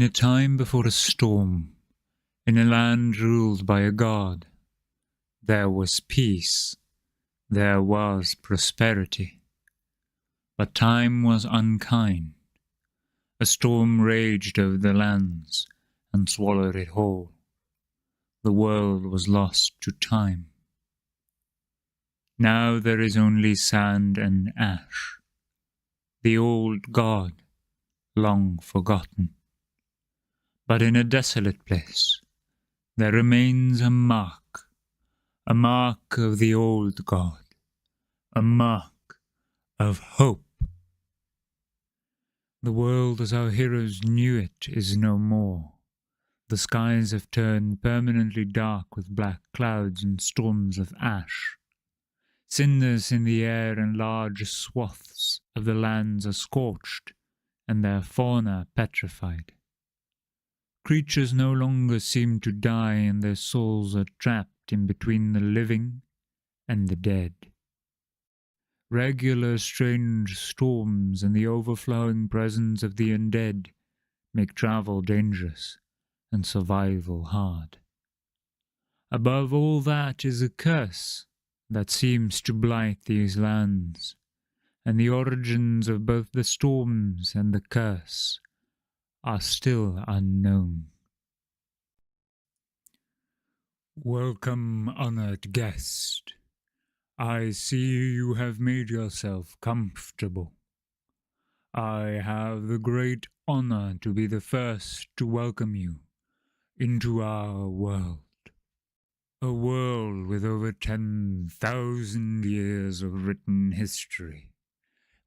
a time before a storm, in a land ruled by a god, there was peace, there was prosperity. But time was unkind. A storm raged over the lands and swallowed it whole. The world was lost to time. Now there is only sand and ash, the old god, long forgotten. But in a desolate place, there remains a mark of the old god, a mark of hope. The world as our heroes knew it is no more. The skies have turned permanently dark with black clouds and storms of ash. Cinders in the air and large swaths of the lands are scorched, and their fauna petrified. Creatures no longer seem to die, and their souls are trapped in between the living and the dead. Regular strange storms and the overflowing presence of the undead make travel dangerous and survival hard. Above all that is a curse that seems to blight these lands, and the origins of both the storms and the curse are still unknown. Welcome, honored guest. I see you have made yourself comfortable. I have the great honor to be the first to welcome you into our world. A world with over 10,000 years of written history,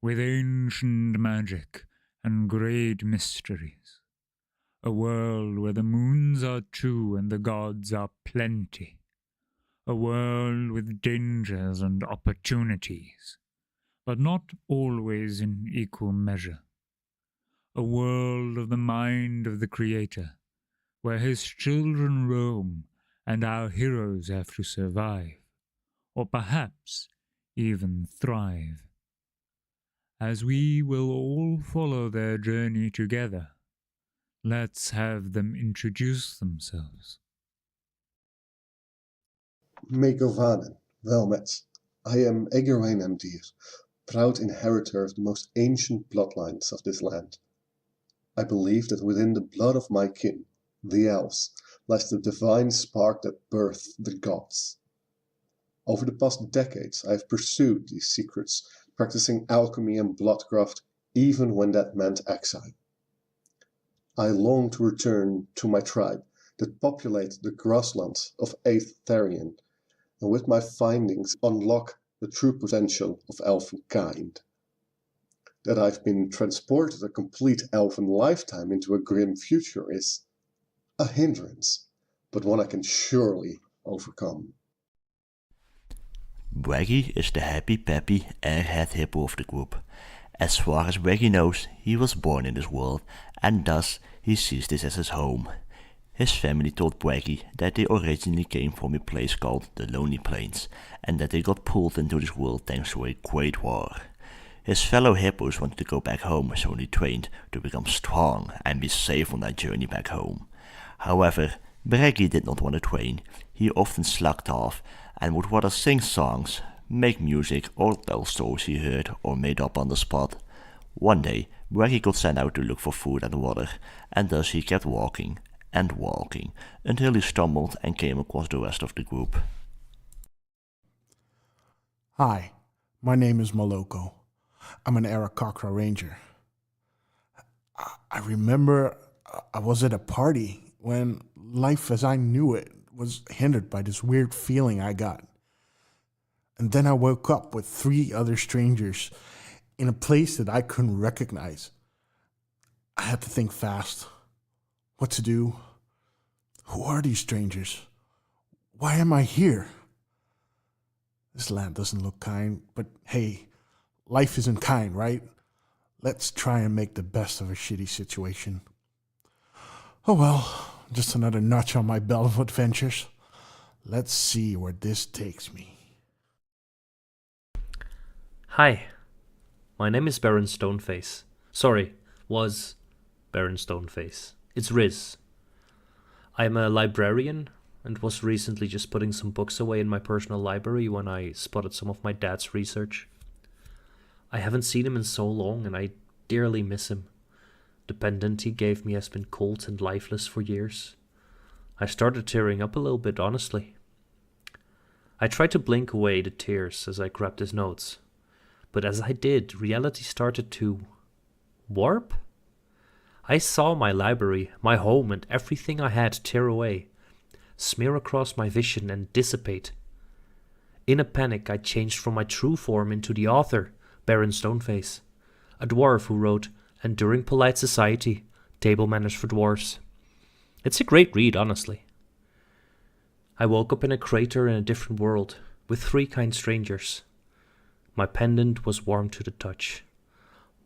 with ancient magic and great mysteries. A world where the moons are two and the gods are plenty. A world with dangers and opportunities, but not always in equal measure. A world of the mind of the Creator, where his children roam and our heroes have to survive, or perhaps even thrive. As we will all follow their journey together, let's have them introduce themselves. Meekovaden, welmet. I am Egerwijn Emdir, proud inheritor of the most ancient bloodlines of this land. I believe that within the blood of my kin, the elves, lies the divine spark that birthed the gods. Over the past decades I have pursued these secrets, practicing alchemy and bloodcraft even when that meant exile. I long to return to my tribe that populate the grasslands of Therian, and with my findings unlock the true potential of elfenkind. That I've been transported a complete elven lifetime into a grim future is a hindrance, but one I can surely overcome. Waggy is the happy-peppy airhead hippo of the group. As far as Waggy knows, he was born in this world, and thus he sees this as his home. His family told Waggy that they originally came from a place called the Lonely Plains, and that they got pulled into this world thanks to a great war. His fellow hippos wanted to go back home, so they trained to become strong and be safe on their journey back home. However, Waggy did not want to train. He often slacked off and would rather sing songs, make music, or tell stories he heard or made up on the spot. One day, Waggy got sent out to look for food and water, and thus he kept walking and walking until he stumbled and came across the rest of the group. Hi, my name is Moloko. I'm an Arakocra ranger. I remember I was at a party when life as I knew it was hindered by this weird feeling I got. And then I woke up with 3 other strangers in a place that I couldn't recognize. I had to think fast. What to do? Who are these strangers? Why am I here? This land doesn't look kind, but hey, life isn't kind, right? Let's try and make the best of a shitty situation. Oh well, just another notch on my belt of adventures. Let's see where this takes me. Hi, my name is Baron Stoneface. Sorry, was Baron Stoneface. It's Riz. I'm a librarian and was recently just putting some books away in my personal library when I spotted some of my dad's research. I haven't seen him in so long and I dearly miss him. The pendant he gave me has been cold and lifeless for years. I started tearing up a little bit, honestly. I tried to blink away the tears as I grabbed his notes, but as I did, reality started to warp? I saw my library, my home, and everything I had tear away, smear across my vision and dissipate. In a panic, I changed from my true form into the author, Baron Stoneface, a dwarf who wrote Enduring Polite Society, Table Manners for Dwarves. It's a great read, honestly. I woke up in a crater in a different world, with 3 kind strangers. My pendant was warm to the touch.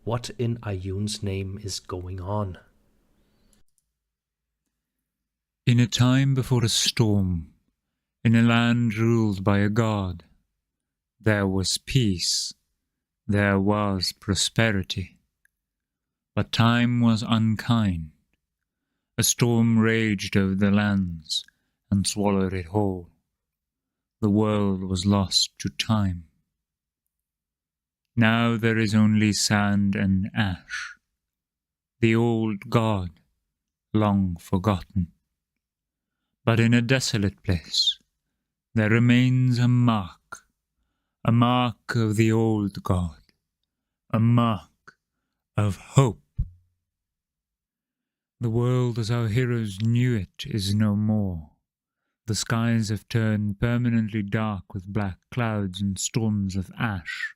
What in Ioun's name is going on? In a time before a storm, in a land ruled by a god, there was peace, there was prosperity. But time was unkind. A storm raged over the lands and swallowed it whole. The world was lost to time. Now there is only sand and ash, the old god, long forgotten. But in a desolate place, there remains a mark of the old god, a mark of hope. The world as our heroes knew it is no more. The skies have turned permanently dark with black clouds and storms of ash.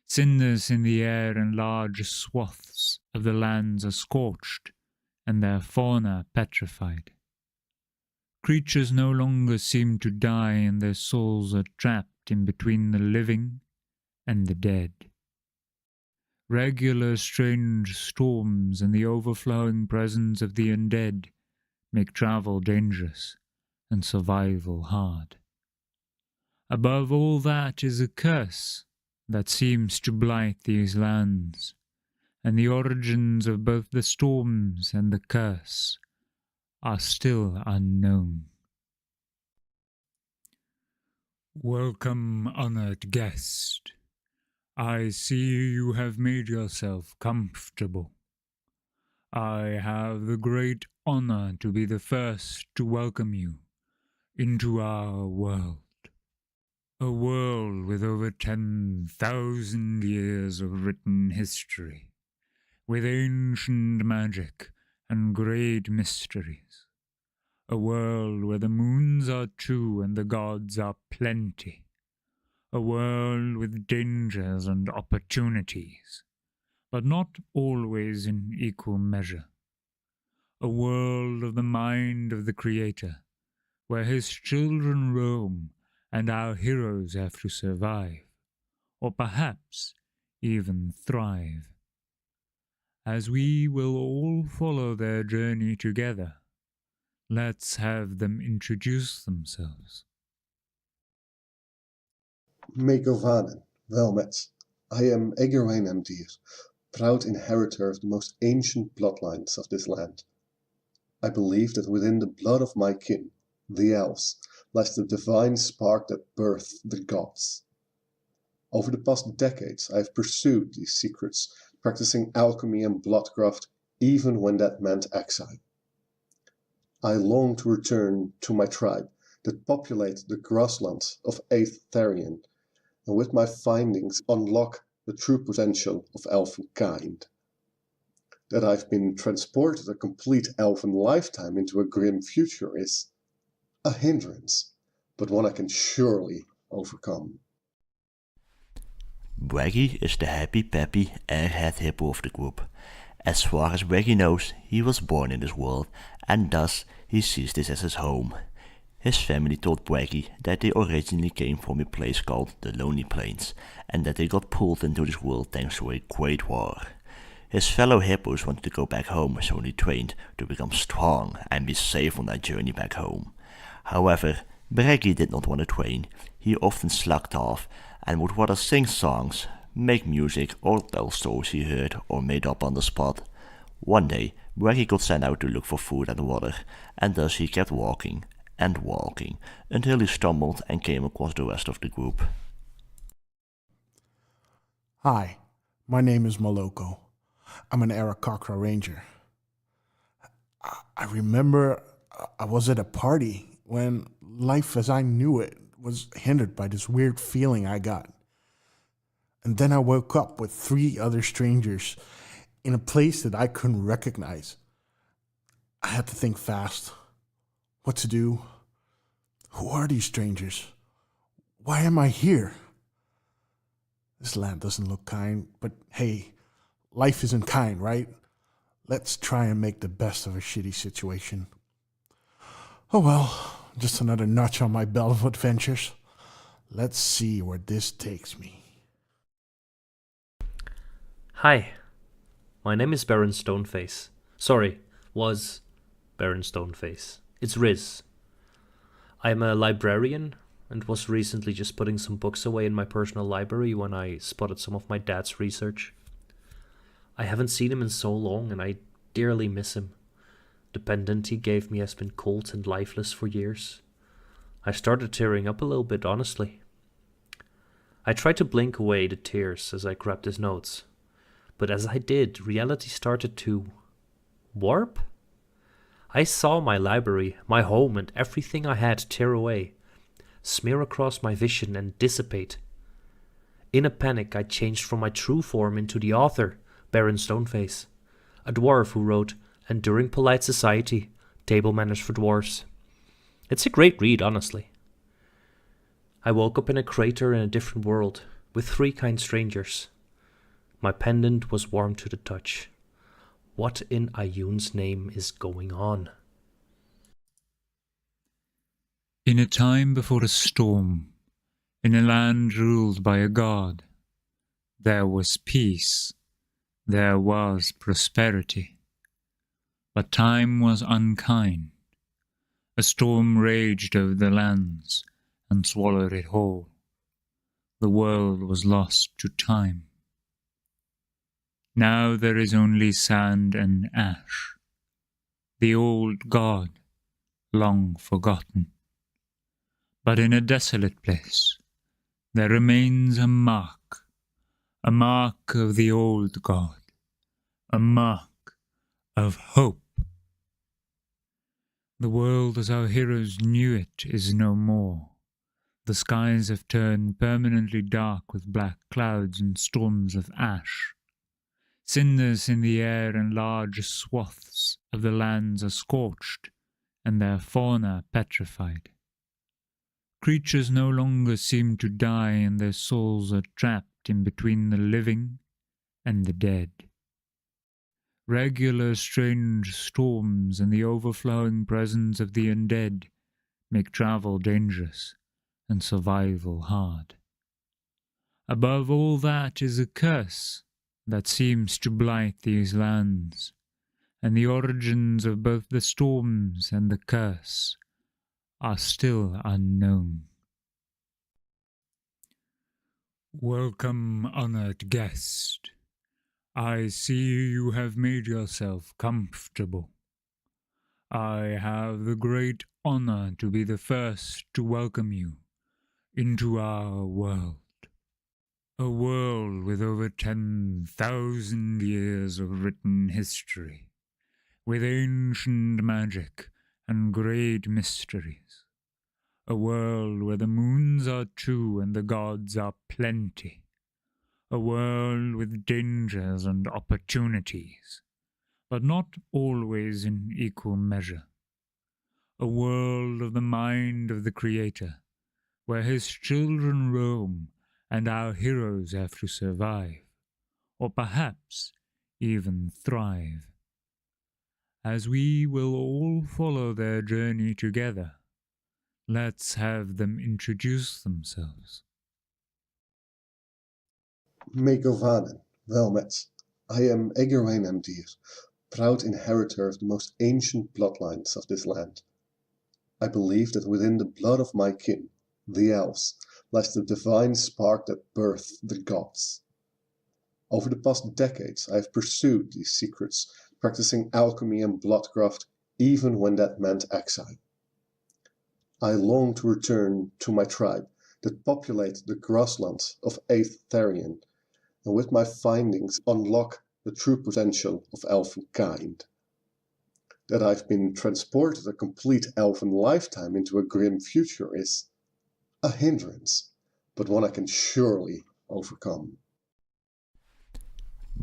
Cinders in the air and large swaths of the lands are scorched, and their fauna petrified. Creatures no longer seem to die, and their souls are trapped in between the living and the dead. Regular strange storms and the overflowing presence of the undead make travel dangerous and survival hard. Above all that is a curse that seems to blight these lands, and the origins of both the storms and the curse are still unknown. Welcome, honored guest. I see you have made yourself comfortable. I have the great honor to be the first to welcome you into our world. A world with over 10,000 years of written history, with ancient magic and great mysteries. A world where the moons are 2 and the gods are plenty. A world with dangers and opportunities, but not always in equal measure. A world of the mind of the Creator, where his children roam and our heroes have to survive, or perhaps even thrive. As we will all follow their journey together, let's have them introduce themselves. Megovaden, Welmet. I am Egerwain Emdir, proud inheritor of the most ancient bloodlines of this land. I believe that within the blood of my kin, the elves, lies the divine spark that birthed the gods. Over the past decades I have pursued these secrets, practicing alchemy and bloodcraft even when that meant exile. I long to return to my tribe that populate the grasslands of Aetherion, and with my findings unlock the true potential of elfin kind. That I've been transported a complete elfin lifetime into a grim future is a hindrance, but one I can surely overcome. Waggy is the happy peppy airhead hippo of the group. As far as Waggy knows, he was born in this world, and thus he sees this as his home. His family told Waggy that they originally came from a place called the Lonely Plains, and that they got pulled into this world thanks to a great war. His fellow hippos wanted to go back home, so they trained to become strong and be safe on their journey back home. However, Waggy did not want to train. He often slacked off and would rather sing songs, make music, or tell stories he heard or made up on the spot. One day, Braggy got sent out to look for food and water, and thus he kept walking and walking until he stumbled and came across the rest of the group. Hi, my name is Moloko. I'm an Arakakra ranger. I remember I was at a party when life as I knew it was hindered by this weird feeling I got. And then I woke up with 3 other strangers in a place that I couldn't recognize. I had to think fast. What to do? Who are these strangers? Why am I here? This land doesn't look kind, but hey, life isn't kind, right? Let's try and make the best of a shitty situation. Oh well, just another notch on my belt of adventures. Let's see where this takes me. Hi, my name is Baron Stoneface. Sorry, was Baron Stoneface. It's Riz. I'm a librarian and was recently just putting some books away in my personal library when I spotted some of my dad's research. I haven't seen him in so long and I dearly miss him. The pendant he gave me has been cold and lifeless for years. I started tearing up a little bit, honestly. I tried to blink away the tears as I grabbed his notes, but as I did, reality started to warp? I saw my library, my home, and everything I had tear away, smear across my vision and dissipate. In a panic, I changed from my true form into the author, Baron Stoneface, a dwarf who wrote Enduring Polite Society, Table Manners for Dwarves. It's a great read, honestly. I woke up in a crater in a different world, with 3 kind strangers. My pendant was warm to the touch. What in Ioun's name is going on? In a time before a storm, in a land ruled by a god, there was peace, there was prosperity. But time was unkind. A storm raged over the lands and swallowed it whole. The world was lost to time. Now there is only sand and ash, the old god, long forgotten. But in a desolate place, there remains a mark of the old god, a mark of hope. The world as our heroes knew it is no more. The skies have turned permanently dark with black clouds and storms of ash. Cinders in the air and large swaths of the lands are scorched, and their fauna petrified. Creatures no longer seem to die, and their souls are trapped in between the living and the dead. Regular strange storms and the overflowing presence of the undead make travel dangerous and survival hard. Above all that is a curse that seems to blight these lands, and the origins of both the storms and the curse are still unknown. Welcome, honored guest. I see you have made yourself comfortable. I have the great honor to be the first to welcome you into our world. A world with over 10,000 years of written history, with ancient magic and great mysteries. A world where the moons are 2 and the gods are plenty. A world with dangers and opportunities, but not always in equal measure. A world of the mind of the Creator, where his children roam and our heroes have to survive, or perhaps even thrive. As we will all follow their journey together, let's have them introduce themselves. Megovaden, Welmet. I am Egerwain Emdir, proud inheritor of the most ancient bloodlines of this land. I believe that within the blood of my kin, the elves, lies the divine spark that birthed the gods. Over the past decades I have pursued these secrets, practicing alchemy and bloodcraft even when that meant exile. I long to return to my tribe that populate the grasslands of 8th Therian, and with my findings unlock the true potential of elfenkind. That I've been transported a complete elven lifetime into a grim future is a hindrance, but one I can surely overcome.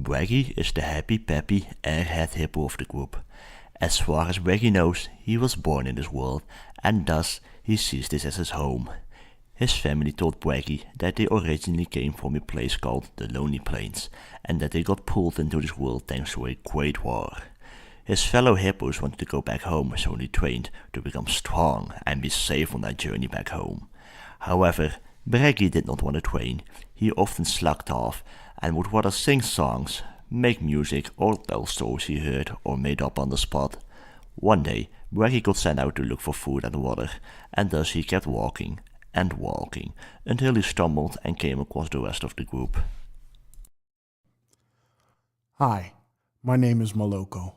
Waggy is the happy-peppy airhead hippo of the group. As far as Waggy knows, he was born in this world, and thus he sees this as his home. His family told Waggy that they originally came from a place called the Lonely Plains, and that they got pulled into this world thanks to a great war. His fellow hippos wanted to go back home, so they trained to become strong and be safe on their journey back home. However, Waggy did not want to train. He often slacked off and would rather sing songs, make music, or tell stories he heard or made up on the spot. One day, Waggy got sent out to look for food and water, and thus he kept walking and walking until he stumbled and came across the rest of the group. Hi, my name is Moloko.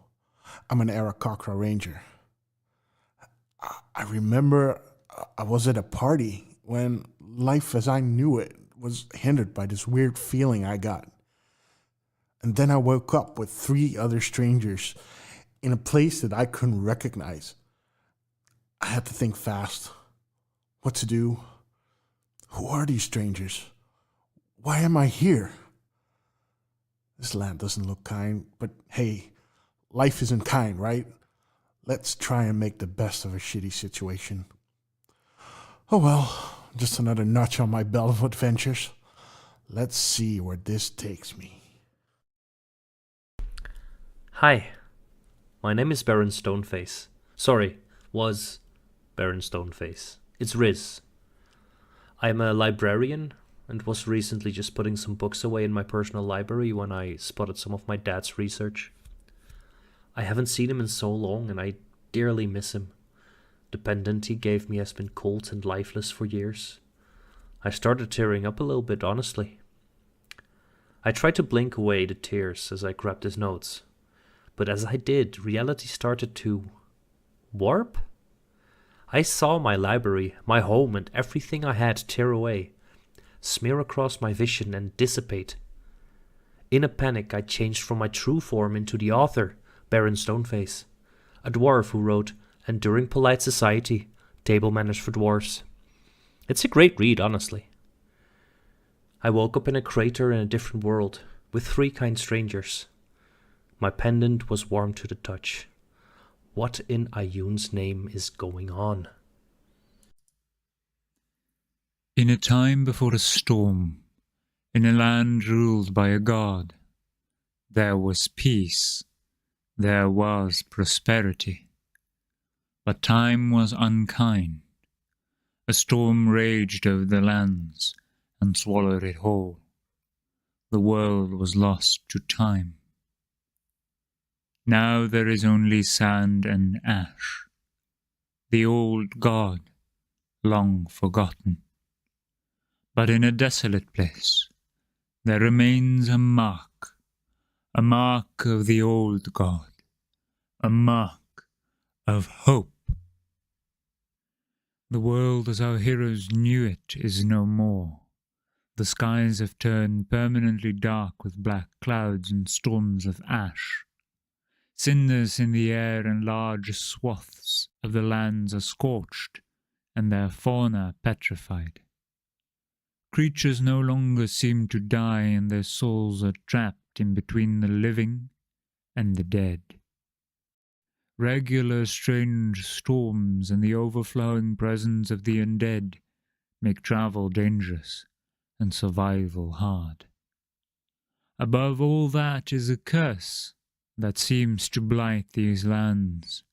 I'm an Aarakocra ranger. I remember I was at a party when life as I knew it was hindered by this weird feeling I got. And then I woke up with 3 other strangers in a place that I couldn't recognize. I had to think fast. What to do? Who are these strangers? Why am I here? This land doesn't look kind, but hey, life isn't kind, right? Let's try and make the best of a shitty situation. Oh well, just another notch on my belt of adventures. Let's see where this takes me. Hi, my name is Baron Stoneface. Sorry, was Baron Stoneface. It's Riz. I'm a librarian and was recently just putting some books away in my personal library when I spotted some of my dad's research. I haven't seen him in so long and I dearly miss him. The pendant he gave me has been cold and lifeless for years. I started tearing up a little bit, honestly. I tried to blink away the tears as I grabbed his notes, but as I did, reality started to warp? I saw my library, my home, and everything I had tear away, smear across my vision and dissipate. In a panic, I changed from my true form into the author, Baron Stoneface, a dwarf who wrote Enduring Polite Society, Table Manners for Dwarves. It's a great read, honestly. I woke up in a crater in a different world, with 3 kind strangers. My pendant was warm to the touch. What in Ioun's name is going on? In a time before a storm, in a land ruled by a god, there was peace, there was prosperity. But time was unkind. A storm raged over the lands and swallowed it whole. The world was lost to time. Now there is only sand and ash, the old god, long forgotten. But in a desolate place, there remains a mark of the old god, a mark of hope. The world as our heroes knew it is no more. The skies have turned permanently dark with black clouds and storms of ash. Cinders in the air and large swaths of the lands are scorched, and their fauna petrified. Creatures no longer seem to die, and their souls are trapped in between the living and the dead. Regular strange storms and the overflowing presence of the undead make travel dangerous and survival hard. Above all that is a curse that seems to blight these lands,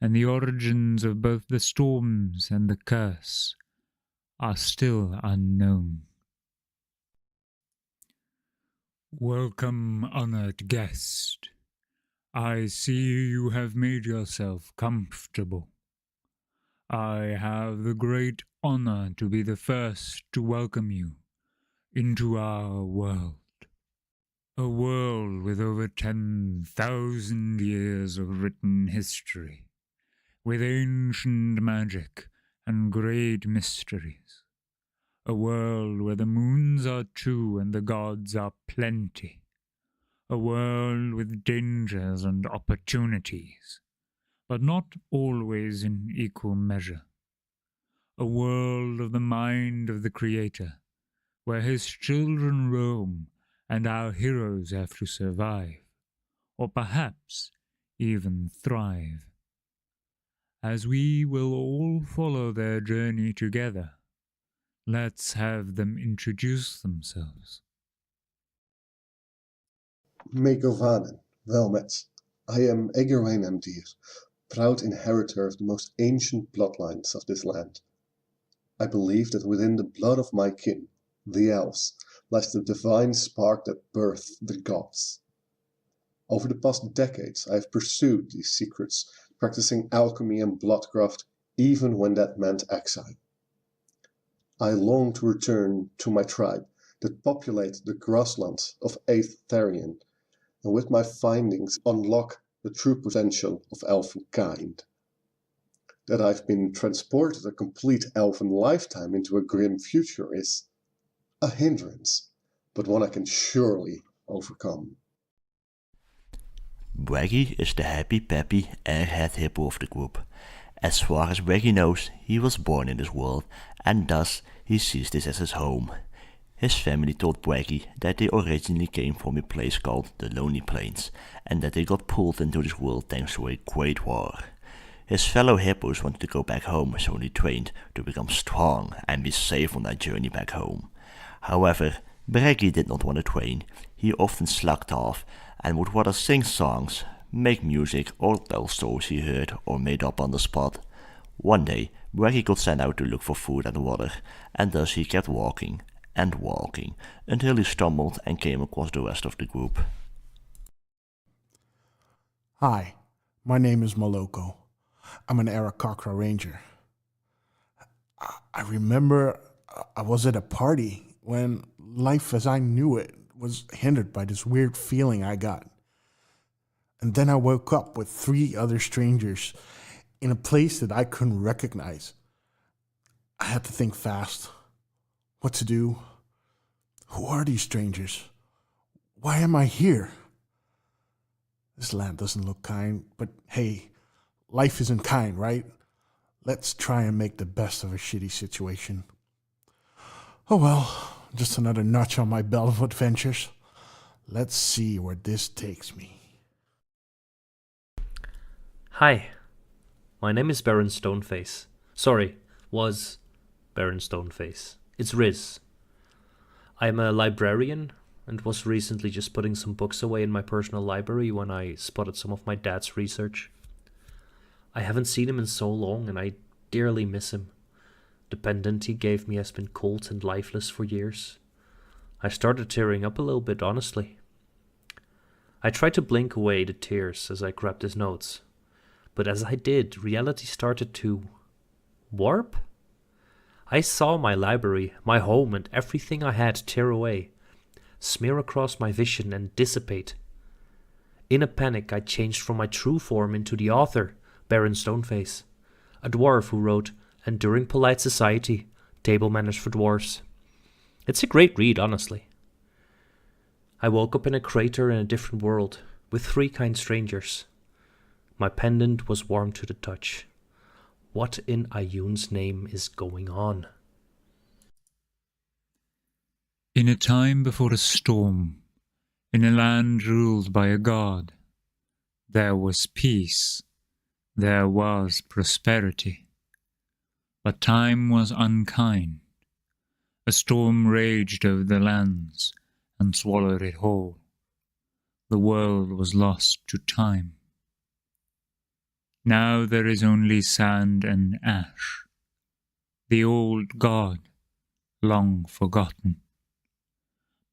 and the origins of both the storms and the curse are still unknown. Welcome, honored guest. I see you have made yourself comfortable. I have the great honor to be the first to welcome you into our world. A world with over 10,000 years of written history, with ancient magic and great mysteries. A world where the moons are two and the gods are plenty. A world with dangers and opportunities, but not always in equal measure. A world of the mind of the Creator, where his children roam and our heroes have to survive, or perhaps even thrive. As we will all follow their journey together, let's have them introduce themselves. Meekovaden, wel met. I am S1E22, proud inheritor of the most ancient bloodlines of this land. I believe that within the blood of my kin, the elves, lies the divine spark that birthed the gods. Over the past decades I have pursued these secrets, practicing alchemy and bloodcraft even when that meant exile. I long to return to my tribe that populate the grasslands of Pffieuw, and with my findings unlock the true potential of elfenkind. That I've been transported a complete elven lifetime into a grim future is a hindrance, but one I can surely overcome. Waggy is the happy peppy airhead hippo of the group. As far as Waggy knows, he was born in this world, and thus he sees this as his home. His family told Waggy that they originally came from a place called the Lonely Plains, and that they got pulled into this world thanks to a great war. His fellow hippos wanted to go back home, so they trained to become strong and be safe on their journey back home. However, Waggy did not want to train. He often slacked off and would rather sing songs, make music, or tell stories he heard or made up on the spot. One day, Waggy got sent out to look for food and water, and thus he kept walking and walking until he stumbled and came across the rest of the group. Hi, my name is Moloko. I'm an Aarakocra ranger. I remember I was at a party when life as I knew it was hindered by this weird feeling I got. And then I woke up with 3 other strangers in a place that I couldn't recognize. I had to think fast. What to do? Who are these strangers? Why am I here? This land doesn't look kind, but hey, life isn't kind, right? Let's try and make the best of a shitty situation. Oh well, just another notch on my belt of adventures. Let's see where this takes me. Hi, my name is Baron Stoneface. Sorry, was Baron Stoneface. It's Riz. I'm a librarian and was recently just putting some books away in my personal library when I spotted some of my dad's research. I haven't seen him in so long and I dearly miss him. The pendant he gave me has been cold and lifeless for years. I started tearing up a little bit, honestly. I tried to blink away the tears as I grabbed his notes, but as I did, reality started to warp. I saw my library, my home, and everything I had tear away, smear across my vision and dissipate. In a panic, I changed from my true form into the author, Baron Stoneface, a dwarf who wrote Enduring Polite Society, Table Manners for Dwarves. It's a great read, honestly. I woke up in a crater in a different world, with 3 kind strangers. My pendant was warm to the touch. What in Ioun's name is going on? In a time before a storm, in a land ruled by a god, there was peace, there was prosperity. But time was unkind. A storm raged over the lands and swallowed it whole. The world was lost to time. Now there is only sand and ash, the old god, long forgotten.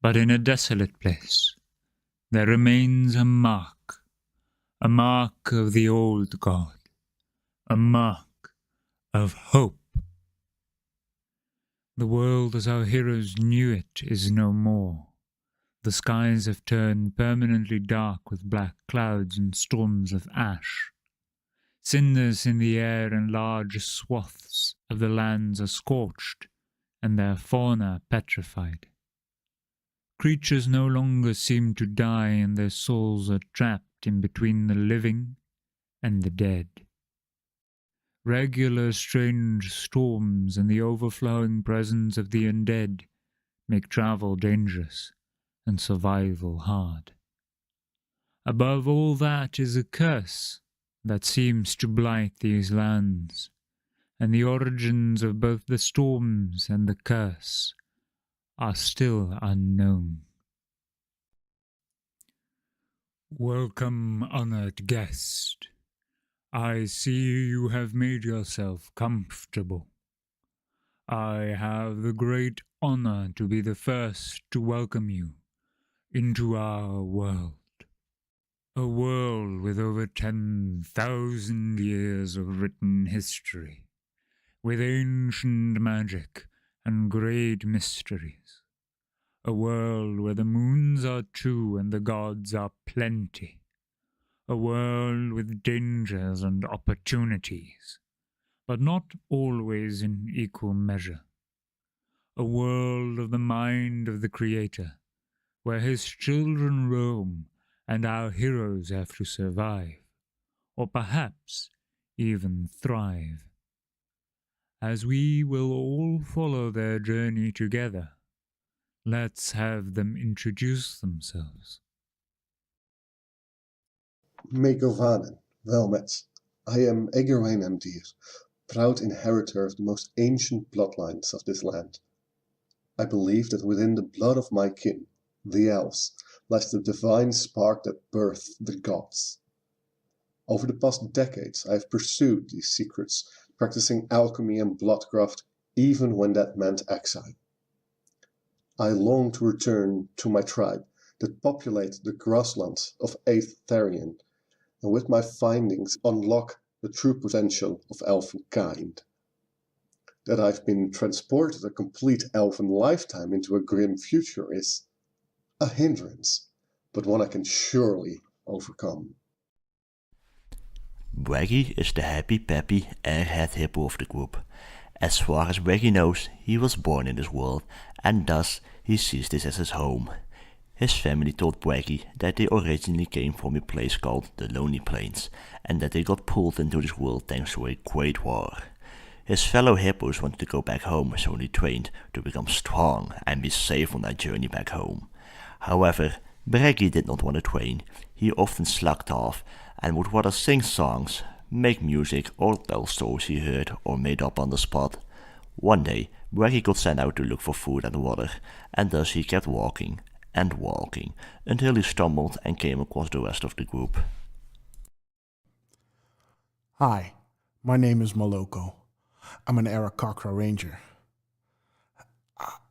But in a desolate place, there remains a mark of the old god, a mark of hope. The world as our heroes knew it is no more. the skies have turned permanently dark with black clouds and storms of ash. Cinders in the air and large swaths of the lands are scorched, and their fauna petrified. Creatures no longer seem to die, and their souls are trapped in between the living and the dead. Regular strange storms and the overflowing presence of the undead make travel dangerous and survival hard. Above all that is a curse that seems to blight these lands, and the origins of both the storms and the curse are still unknown. Welcome, honored guest. I see you have made yourself comfortable. I have the great honor to be the first to welcome you into our world. A world with over 10,000 years of written history, with ancient magic and great mysteries. A world where the moons are two and the gods are plenty. A world with dangers and opportunities, but not always in equal measure. A world of the mind of the Creator, where his children roam and our heroes have to survive, or perhaps even thrive. As we will all follow their journey together, let's have them introduce themselves. Meekovaden, welmet. I am S1E22, proud inheritor of the most ancient bloodlines of this land. I believe that within the blood of my kin, the elves, lies the divine spark that birthed the gods. Over the past decades I have pursued these secrets, practicing alchemy and bloodcraft even when that meant exile. I long to return to my tribe that populate the grasslands of Pffieuw, and with my findings unlock the true potential of elfin kind. That I've been transported a complete elfin lifetime into a grim future is a hindrance, but one I can surely overcome. Waggy is the happy peppy airhead hippo of the group. As far as Waggy knows, he was born in this world, and thus he sees this as his home. His family told Waggy that they originally came from a place called the Lonely Plains, and that they got pulled into this world thanks to a great war. His fellow hippos wanted to go back home, so they trained to become strong and be safe on their journey back home. However, Waggy did not want to train. He often slacked off and would rather sing songs, make music, or tell stories he heard or made up on the spot. One day, Waggy got sent out to look for food and water, and thus he kept walking and walking until he stumbled and came across the rest of the group. Hi, my name is Moloko. I'm an Aarakocra ranger.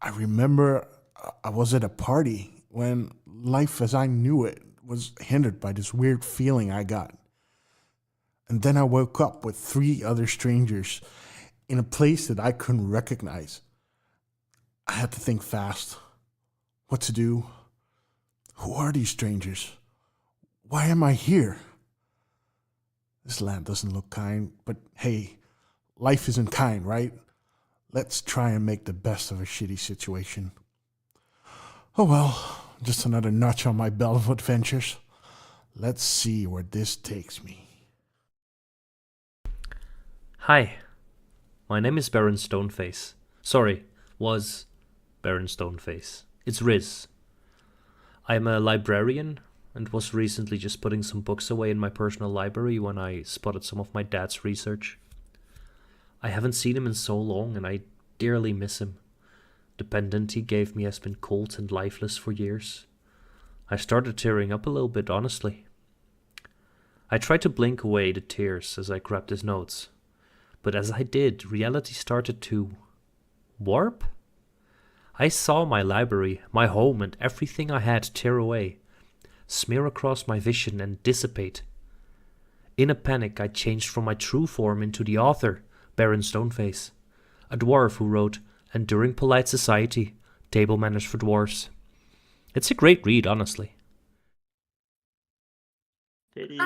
I remember I was at a party when life as I knew it was hindered by this weird feeling I got. And then I woke up with 3 other strangers in a place that I couldn't recognize. I had to think fast. What to do? Who are these strangers? Why am I here? This land doesn't look kind, but hey, life isn't kind, right? Let's try and make the best of a shitty situation. Oh well, just another notch on my belt of adventures. Let's see where this takes me. Hi, my name is Baron Stoneface. Sorry, was Baron Stoneface. It's Riz. I'm a librarian and was recently just putting some books away in my personal library when I spotted some of my dad's research. I haven't seen him in so long and I dearly miss him. The pendant he gave me has been cold and lifeless for years. I started tearing up a little bit, honestly. I tried to blink away the tears as I grabbed his notes, but as I did, reality started to warp? I saw my library, my home, and everything I had tear away, smear across my vision and dissipate. In a panic, I changed from my true form into the author, Baron Stoneface, a dwarf who wrote Enduring Polite Society, Table Manners for Dwarves. It's a great read, honestly. It is.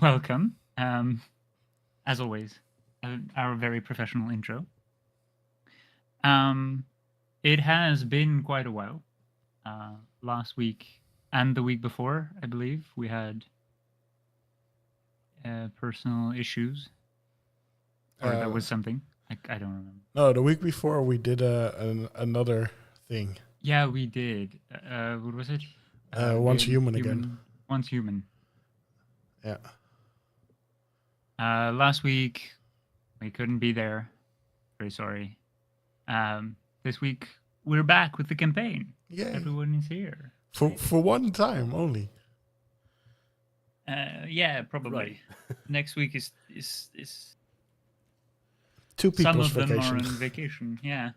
Welcome. As always, our very professional intro. It has been quite a while. Last week and the week before, I believe, we had personal issues, or there was something. I don't remember. No, the week before we did another thing. Yeah, we did. What was it? Once human again. Once human. Yeah. Last week we couldn't be there. Very sorry. This week we're back with the campaign. Yay. Everyone is here. For one time only. Yeah, probably. Right. Next week is Two some people's of them vacation. are on vacation. Yeah.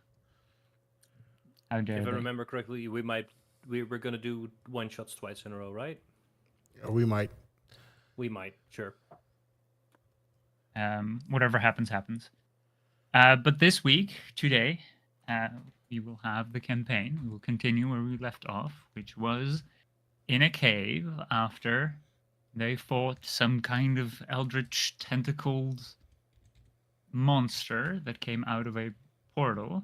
How dare If I they? remember correctly, we were gonna do one shots twice in a row, right? Or we might. We might, sure. Whatever happens, happens. But this week, today, we will have the campaign. We will continue where we left off, which was in a cave after they fought some kind of eldritch tentacled monster that came out of a portal.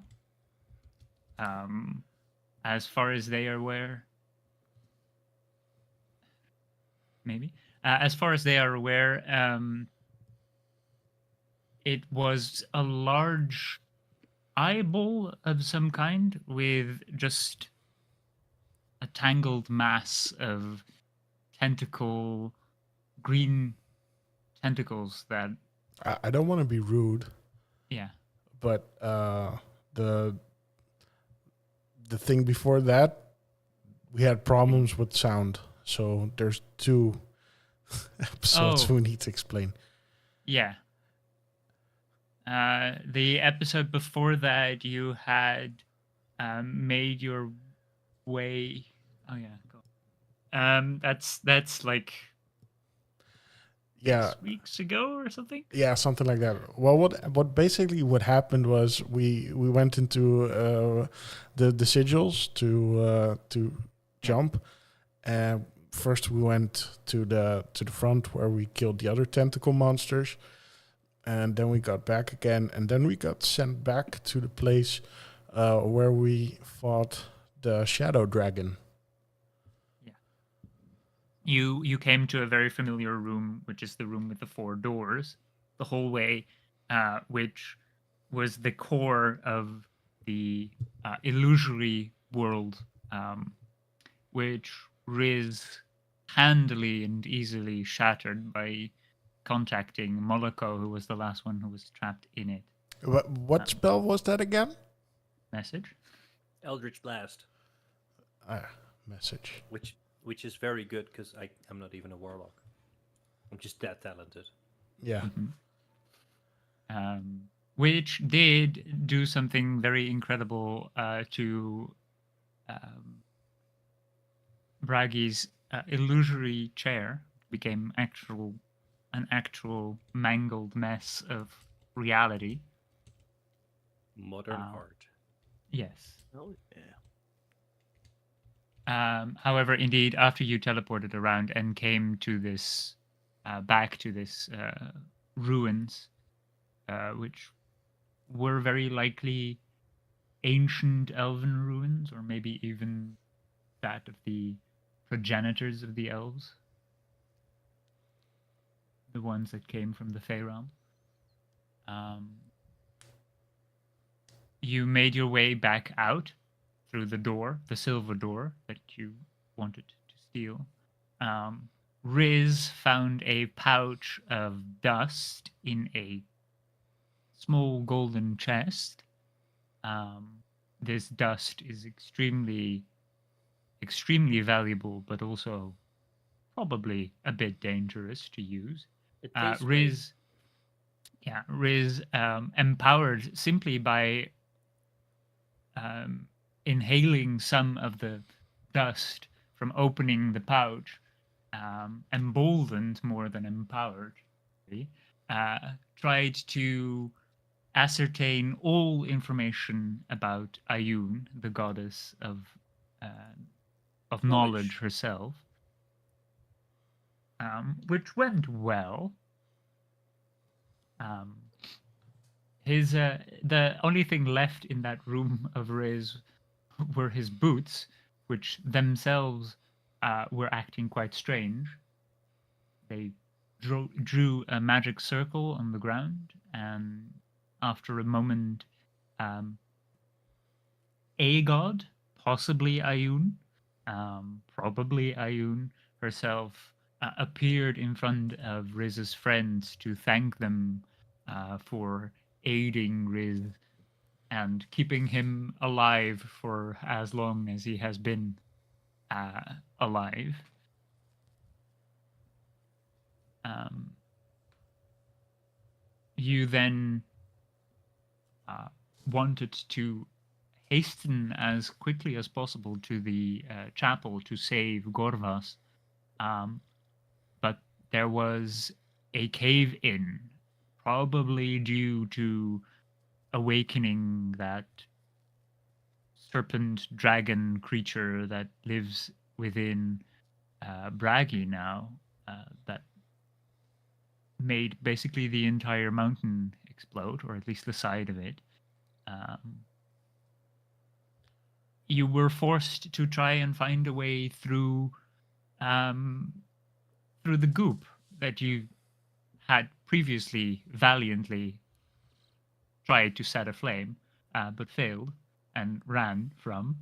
As far as they are aware, maybe. As far as they are aware, it was a large eyeball of some kind with just a tangled mass of green tentacles that, I don't want to be rude, yeah. but the thing before that, we had problems with sound. So there's 2 episodes Oh. we need to explain. Yeah. The episode before that, you had made your way. Oh yeah, go. That's like Yeah. 6 weeks ago or something. Yeah, something like that. Well, what happened was we went into the sigils to jump, and first we went to the front where we killed the other tentacle monsters, and then we got back again, and then we got sent back to the place where we fought the shadow dragon. You came to a very familiar room, which is the room with the 4 doors, the hallway, which was the core of the illusory world, which Riz handily and easily shattered by contacting Moloko, who was the last one who was trapped in it. What spell was that again? Message? Eldritch Blast, Message. which is very good because I'm not even a warlock. I'm just that talented. Yeah. Which did do something very incredible to Bragi's illusory chair. Became an actual mangled mess of reality. Modern art. Yes. Oh, yeah. However, indeed, after you teleported around and came to this, back to this ruins, which were very likely ancient elven ruins, or maybe even that of the progenitors of the elves, the ones that came from the Fey realm. You made your way back out through the door, the silver door that you wanted to steal. Riz found a pouch of dust in a small golden chest. This dust is extremely valuable, but also probably a bit dangerous to use. It tastes Riz, empowered simply by inhaling some of the dust from opening the pouch, emboldened more than empowered, tried to ascertain all information about Ayun, the goddess of knowledge herself, which went well. The only thing left in that room of Riz were his boots, which themselves were acting quite strange. They drew a magic circle on the ground, and after a moment, a god, possibly Ayun, probably Ayun herself, appeared in front of Riz's friends to thank them for aiding Riz and keeping him alive for as long as he has been alive. You then wanted to hasten as quickly as possible to the chapel to save Gorvas, but there was a cave-in, probably due to awakening that serpent dragon creature that lives within Bragi now, that made basically the entire mountain explode, or at least the side of it. You were forced to try and find a way through the goop that you had previously valiantly tried to set aflame, but failed and ran from.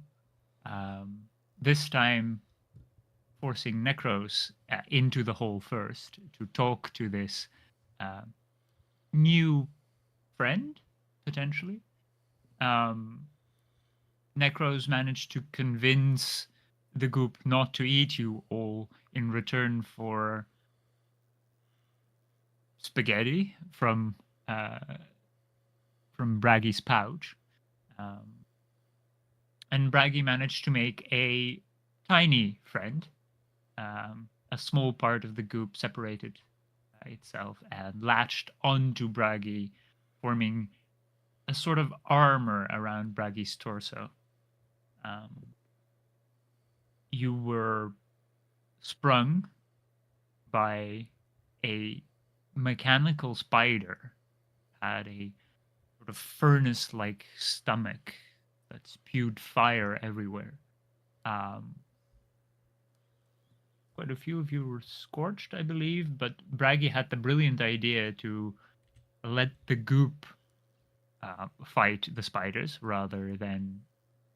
This time, forcing Necrose into the hole first to talk to this new friend, potentially. Necrose managed to convince the goop not to eat you all in return for spaghetti from Braggy's pouch. And Braggy managed to make a tiny friend. A small part of the goop separated itself and latched onto Braggy, forming a sort of armor around Braggy's torso. You were sprung by a mechanical spider, had a sort of furnace-like stomach that spewed fire everywhere. Quite a few of you were scorched, I believe, but Braggy had the brilliant idea to let the goop fight the spiders rather than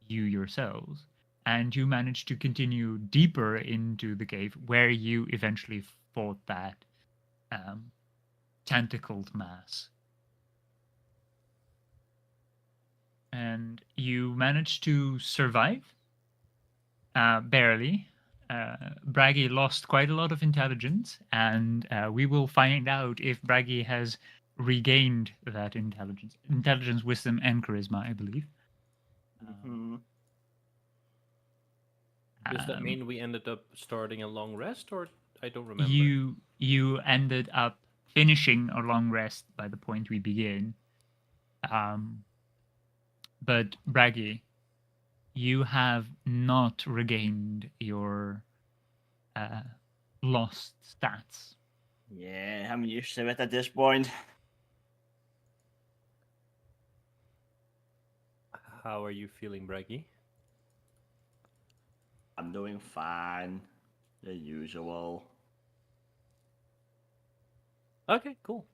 you yourselves. And you managed to continue deeper into the cave, where you eventually fought that tentacled mass. And you managed to survive, barely. Braggy lost quite a lot of intelligence, and we will find out if Braggy has regained that intelligence. Intelligence, wisdom, and charisma, I believe. Does that mean we ended up starting a long rest, or I don't remember? You ended up finishing a long rest by the point we begin. But Braggy, you have not regained your lost stats. Yeah, I'm used to it at this point. How are you feeling, Braggy? I'm doing fine. The usual. Okay, cool.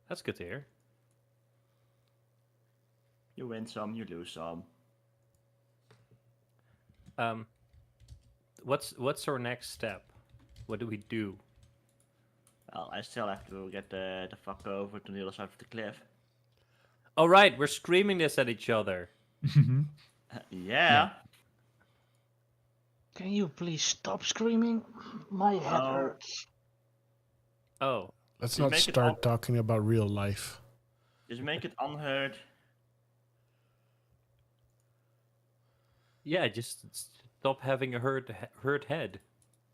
That's good to hear. You win some, you lose some. What's our next step? What do we do? Well, I still have to get the fuck over to the other side of the cliff. Oh right, we're screaming this at each other. Yeah. Can you please stop screaming? My head hurts. Oh. Let's not start talking about real life. Just make it unheard. Yeah, just stop having a hurt head.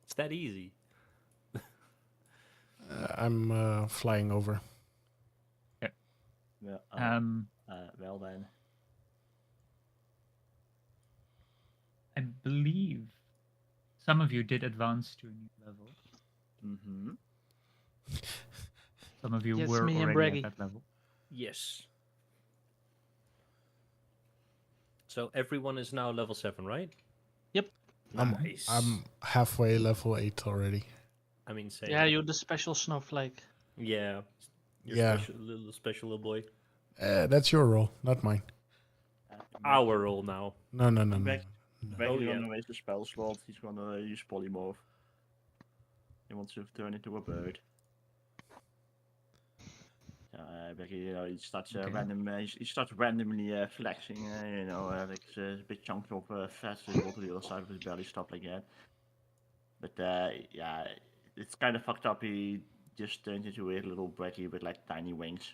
It's that easy. I'm flying over. Well then. I believe some of you did advance to a new level. Mm-hmm. Some of you Yes, were me and already Braggy. at that level. Yes. So everyone is now level 7, right? Yep. Nice. I'm halfway level 8 already. I mean, same. Yeah, you're the special snowflake. Yeah. You're Yeah. special little boy. That's your role, not mine. Our role now. No. Braggy's yeah. gonna waste the spell slot. He's gonna use polymorph. He wants to turn into a bird. Braggy, he starts he starts randomly flexing. Like a big chunk of fat to go to the other side of his belly, stuff like that. But yeah, it's kind of fucked up. He just turned into a little Braggy with like tiny wings.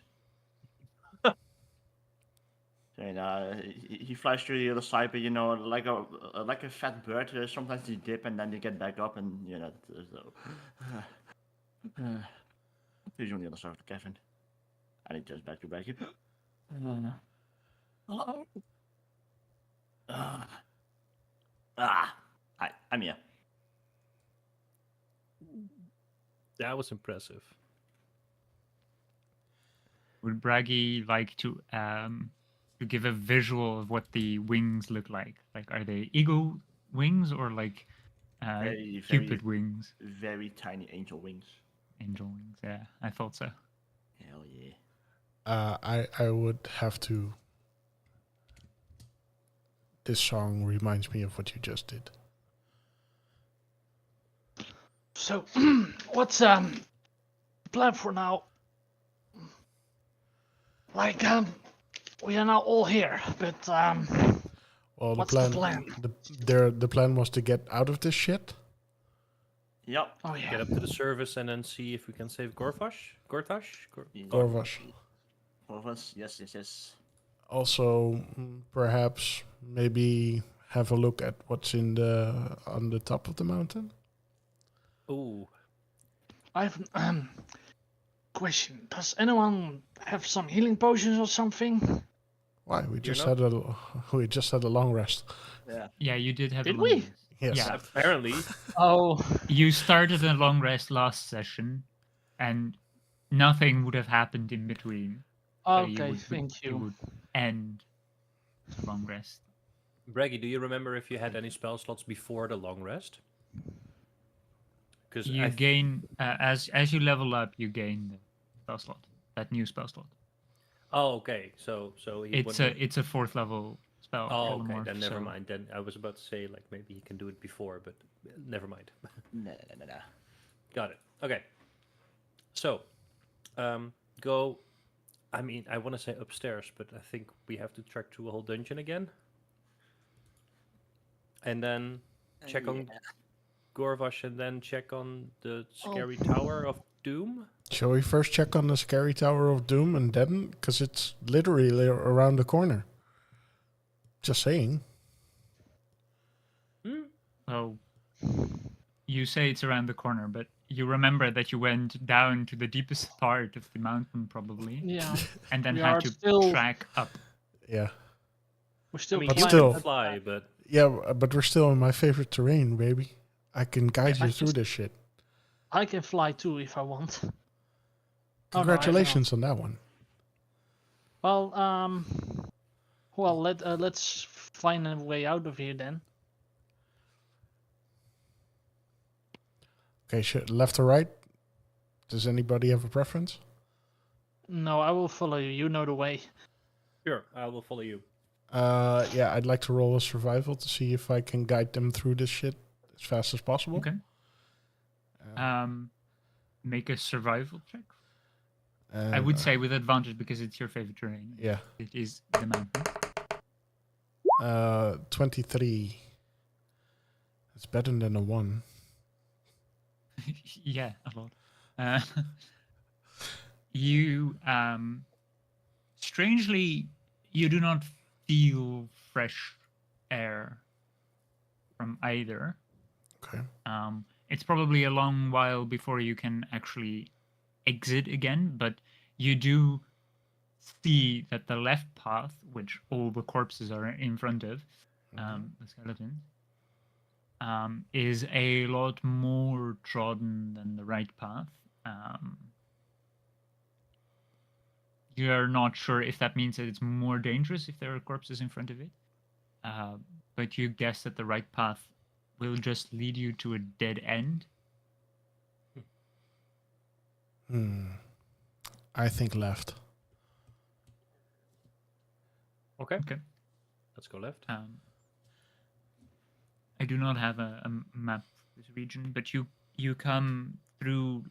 And he flies to the other side, but like a fat bird. Sometimes you dip and then you get back up, and so he's on the other side of the cavern, and he turns back to Becky. Hello. Hi, I'm here. That was impressive. Would Braggy like to give a visual of what the wings look like? Like, are they eagle wings or like Very, Cupid wings? Very tiny angel wings. Angel wings, yeah, I thought so. Hell yeah. I would have to. This song reminds me of what you just did. So, what's the plan for now? Like, we are now all here, but Well, what's the plan? The plan was to get out of this shit. Yep. Oh yeah. Get up to the surface and then see if we can save Gortash. Gorvash. Corvus, yes. Also, perhaps maybe have a look at what's on the top of the mountain. Ooh. I have question. Does anyone have some healing potions or something? Why? We just had a long rest. Yeah. Yeah, you did have Did a long we? rest. Yes. Yeah, Apparently. Oh. you started a long rest last session, and nothing would have happened in between. Okay, thank You you. would end the long rest. Braggy, do you remember if you had any spell slots before the long rest? Because You gain as you level up, you gain the spell slot, that new spell slot. Oh, okay. So it's a 4th level spell. Oh, okay. polymorph, Then never so- mind. Then I was about to say like maybe he can do it before, but never mind. No. Got it. Okay. So, go. I mean, I want to say upstairs, but I think we have to track through a whole dungeon again, and then check on Gorvash, and then check on the scary Tower of Doom. Shall we first check on the scary Tower of Doom and then, because it's literally around the corner. Just saying. Oh, you say it's around the corner, but you remember that you went down to the deepest part of the mountain, probably. Yeah. And then We had are to still- track up. Yeah. We're still. I mean, But you still- can fly, but Yeah, but we're still in my favorite terrain, baby. I can guide Yeah, you I through just- this shit. I can fly too if I want. Congratulations on that one. Well, let's find a way out of here then. Okay, left or right? Does anybody have a preference? No, I will follow you. You know the way. sure, I will follow you. Yeah, I'd like to roll a survival to see if I can guide them through this shit as fast as possible. Okay. Make a survival check. I would say with advantage because it's your favorite terrain. Yeah. It is the mountain. 23. It's better than a 1. Yeah, a lot. You strangely, you do not feel fresh air from either. Okay. It's probably a long while before you can actually exit again, but you do see that the left path, which all the corpses are in front of, the skeletons, is a lot more trodden than the right path. You're not sure if that means that it's more dangerous if there are corpses in front of it, but you guess that the right path will just lead you to a dead end. I think left. Okay. Okay. Let's go left. I do not have a map of this region, but you come through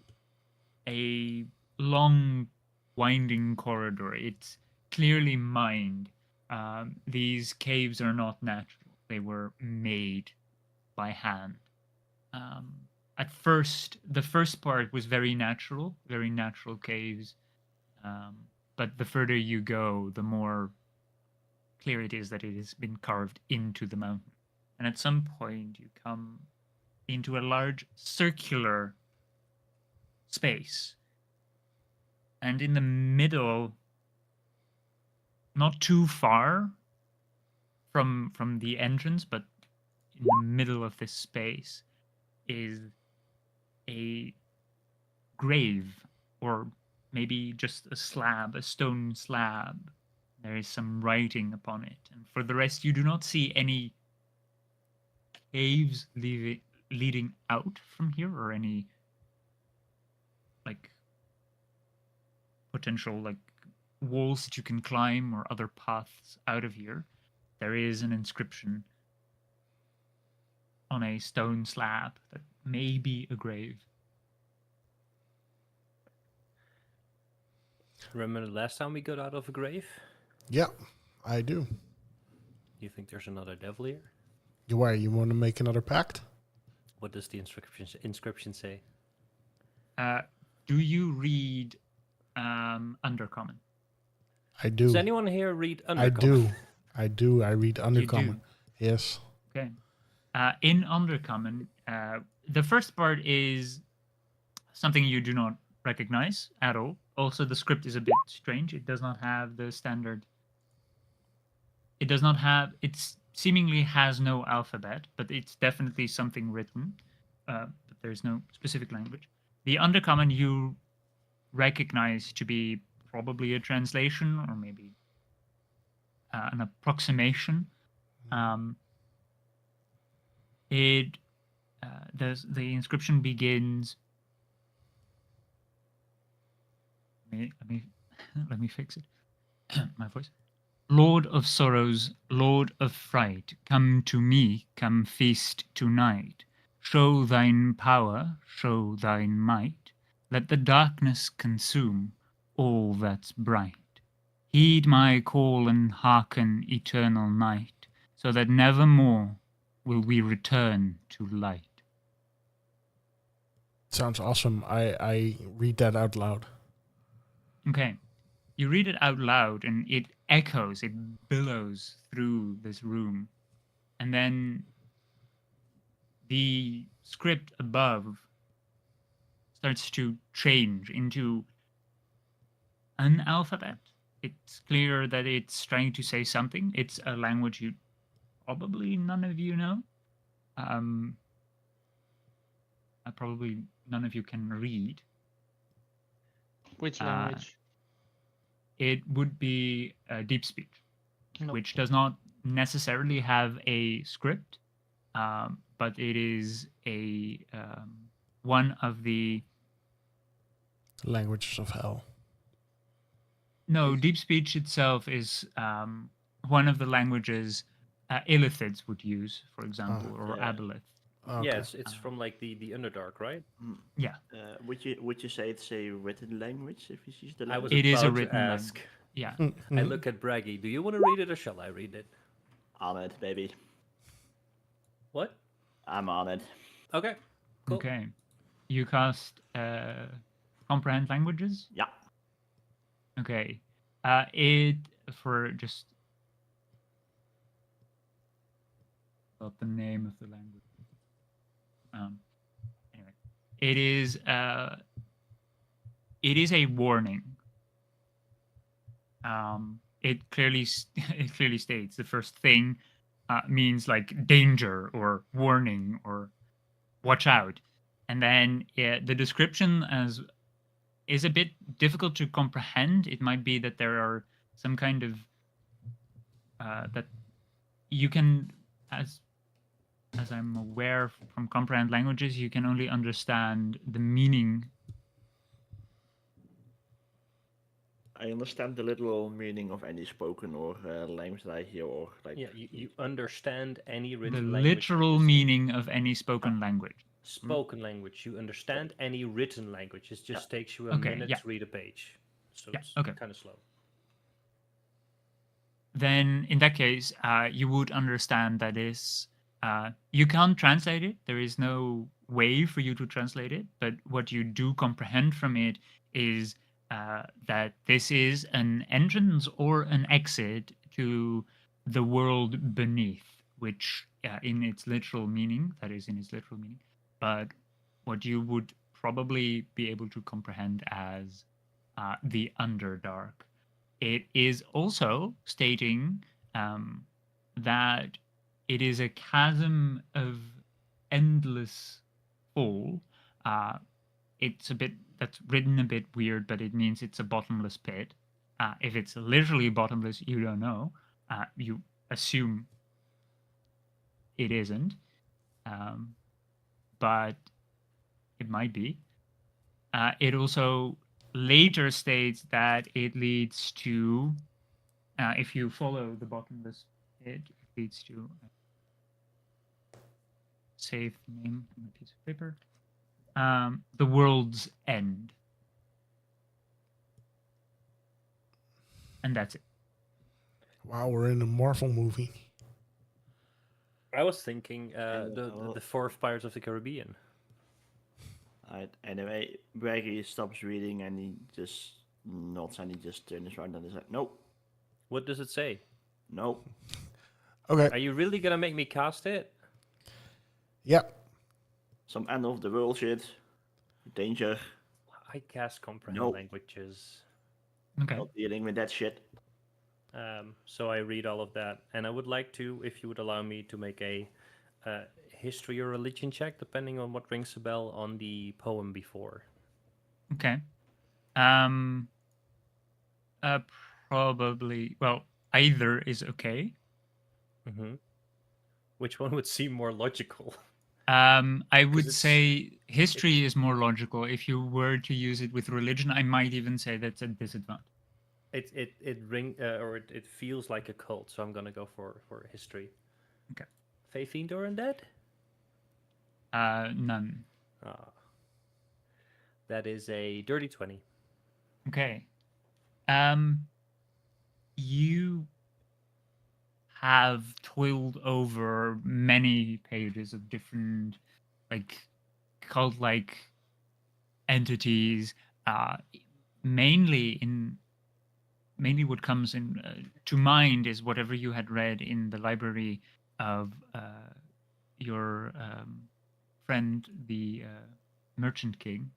a long, winding corridor. It's clearly mined. These caves are not natural. They were made by hand. At first, the first part was very natural caves. But the further you go, the more clear it is that it has been carved into the mountain. And at some point, you come into a large circular space. And in the middle, not too far from the entrance, but in the middle of this space, is a grave, or maybe just a stone slab. There is some writing upon it. And for the rest, you do not see any caves leading out from here, or any potential walls that you can climb or other paths out of here. There is an inscription on a stone slab that may be a grave. Remember the last time we got out of a grave? Yeah, I do. You think there's another devil here? Why, you want to make another pact? What does the inscription say? Do you read Undercommon? I do. Does anyone here read Undercommon? I do. I read Undercommon. You do? Yes. Okay. In Undercommon, the first part is something you do not recognize at all. Also, the script is a bit strange. It does not have the standard. It seemingly has no alphabet, but it's definitely something written. But there's no specific language. The Undercommon you recognize to be probably a translation, or maybe an approximation. The inscription begins. Let me fix it. My voice. Lord of sorrows, Lord of fright, come to me, come feast tonight. Show thine power, show thine might. Let the darkness consume all that's bright. Heed my call and hearken, eternal night, so that never more will we return to light. Sounds awesome. I read that out loud. Okay. You read it out loud, and it echoes, it billows through this room. And then the script above starts to change into an alphabet. It's clear that it's trying to say something. It's a language probably none of you know. Probably none of you can read. Which language? It would be deep speech, which does not necessarily have a script, but it is a one of the languages of hell. No, deep speech itself is one of the languages Illithids would use, for example, or yeah. Aboleth. Okay. Yeah, it's from like the Underdark, right? Yeah. Would you say it's a written language if you use the I was language? It is a about to written ask. Yeah. I look at Braggy. Do you want to read it or shall I read it? On it, baby. What? I'm on it. Okay. Cool. Okay. You cast comprehend languages? Yeah. Okay. It for just about the name of the language. Anyway, it is a warning. it clearly it clearly states the first thing means like danger or warning or watch out, and then the description as is a bit difficult to comprehend. It might be that there are some kind of that you can, as I'm aware from comprehend languages, you can only understand the meaning. I understand the literal meaning of any spoken or language that I hear, or like. Yeah, you understand any The written language. literal meaning of any spoken language. Spoken language. You understand any written language. It just takes you a Okay, minute yeah. to read a page. So Yeah, it's okay. kind of slow. Then in that case, you would understand that is you can't translate it. There is no way for you to translate it. But what you do comprehend from it is that this is an entrance or an exit to the world beneath, which in its literal meaning, that is in its literal meaning, but what you would probably be able to comprehend as the Underdark. It is also stating that it is a chasm of endless fall. It's a bit, that's written a bit weird, but it means it's a bottomless pit. If it's literally bottomless, you don't know. You assume it isn't, but it might be. It also later states that it leads to, if you follow the bottomless pit, it leads to save the name on a piece of paper. The world's end. And that's it. Wow, we're in a Marvel movie. I was thinking the fourth Pirates of the Caribbean. Alright, anyway, Braggy stops reading and he just nods and he just turns around and is like, nope, What does it say? nope. Okay. Are you really gonna make me cast it? Yep. Some end of the world shit. Danger. I cast comprehend Nope. languages. Okay. Not dealing with that shit. So I read all of that, and I would like to, if you would allow me, to make a history or religion check, depending on what rings a bell on the poem before. Okay. Probably, well, either is okay. Mm-hmm. Which one would seem more logical? I would it's- say history is more logical. If you were to use it with religion, I might even say that's a disadvantage. It feels like a cult, so I'm gonna go for history. Okay. Faith, Fiend, or Undead? None. That is a dirty 20. Okay. You have toiled over many pages of different, like, cult-like entities. Mainly what comes in to mind is whatever you had read in the library of your friend, the Merchant King.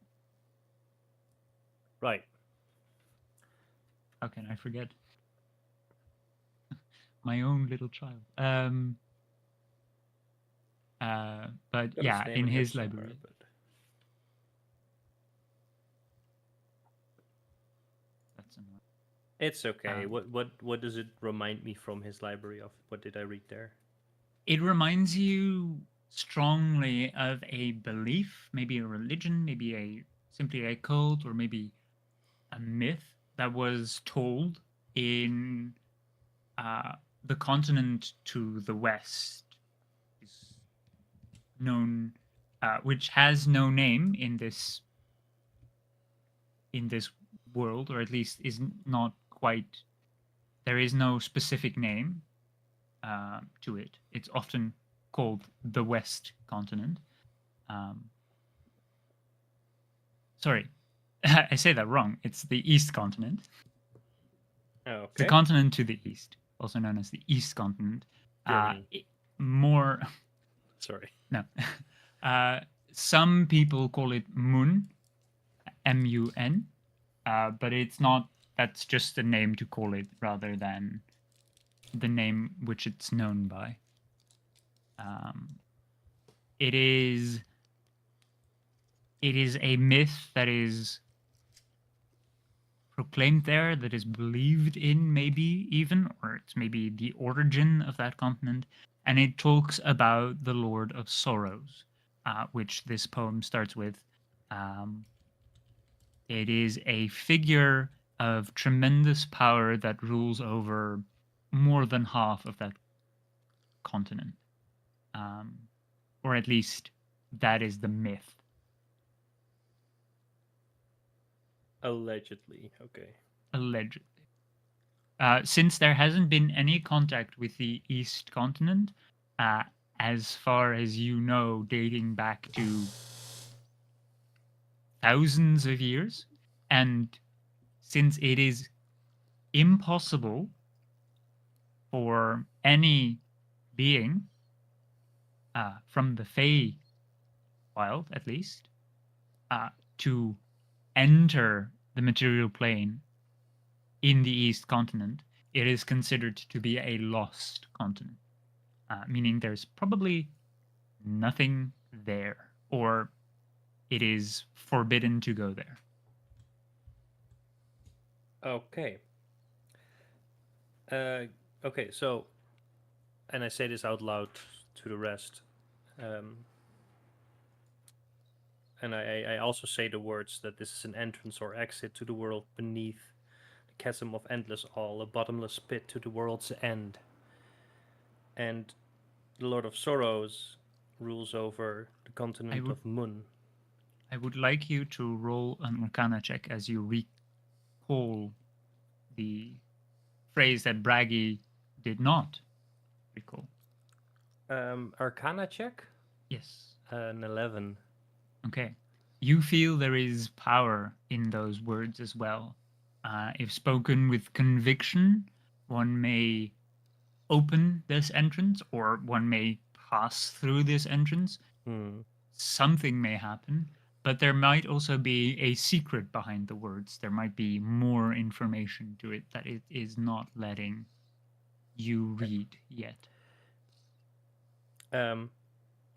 Right. How can I forget? My own little child. But Got yeah, name in here his somewhere, library. but That's annoying. it's okay. What does it remind me from his library of? What did I read there? It reminds you strongly of a belief, maybe a religion, maybe simply a cult, or maybe a myth that was told in the continent to the west, is known, which has no name in this world, or at least is not quite. There is no specific name to it. It's often called the West Continent. Sorry, I say that wrong. It's the East Continent. Okay. The continent to the east, also known as the East Continent. More. Sorry. No. Some people call it Mun, M-U-N, but it's not That's just a name to call it rather than the name which it's known by. It is a myth that is proclaimed there, that is believed in, maybe even, or it's maybe the origin of that continent, and it talks about the Lord of Sorrows, which this poem starts with. It is a figure of tremendous power that rules over more than half of that continent, or at least that is the myth. Allegedly, okay. Allegedly. Since there hasn't been any contact with the East Continent, as far as you know, dating back to thousands of years, and since it is impossible for any being from the Fey wild, at least, to enter the material plane in the East Continent, it is considered to be a lost continent, meaning there's probably nothing there, or it is forbidden to go there. Okay. Okay, so, and I say this out loud to the rest, and I also say the words that this is an entrance or exit to the world beneath, the chasm of endless all, a bottomless pit to the world's end. And the Lord of Sorrows rules over the continent of Mun. I would like you to roll an Arcana check as you recall the phrase that Braggy did not recall. Arcana check? Yes. An 11. Okay. You feel there is power in those words as well. If spoken with conviction, one may open this entrance, or one may pass through this entrance. Something may happen, but there might also be a secret behind the words. There might be more information to it that it is not letting you read yet.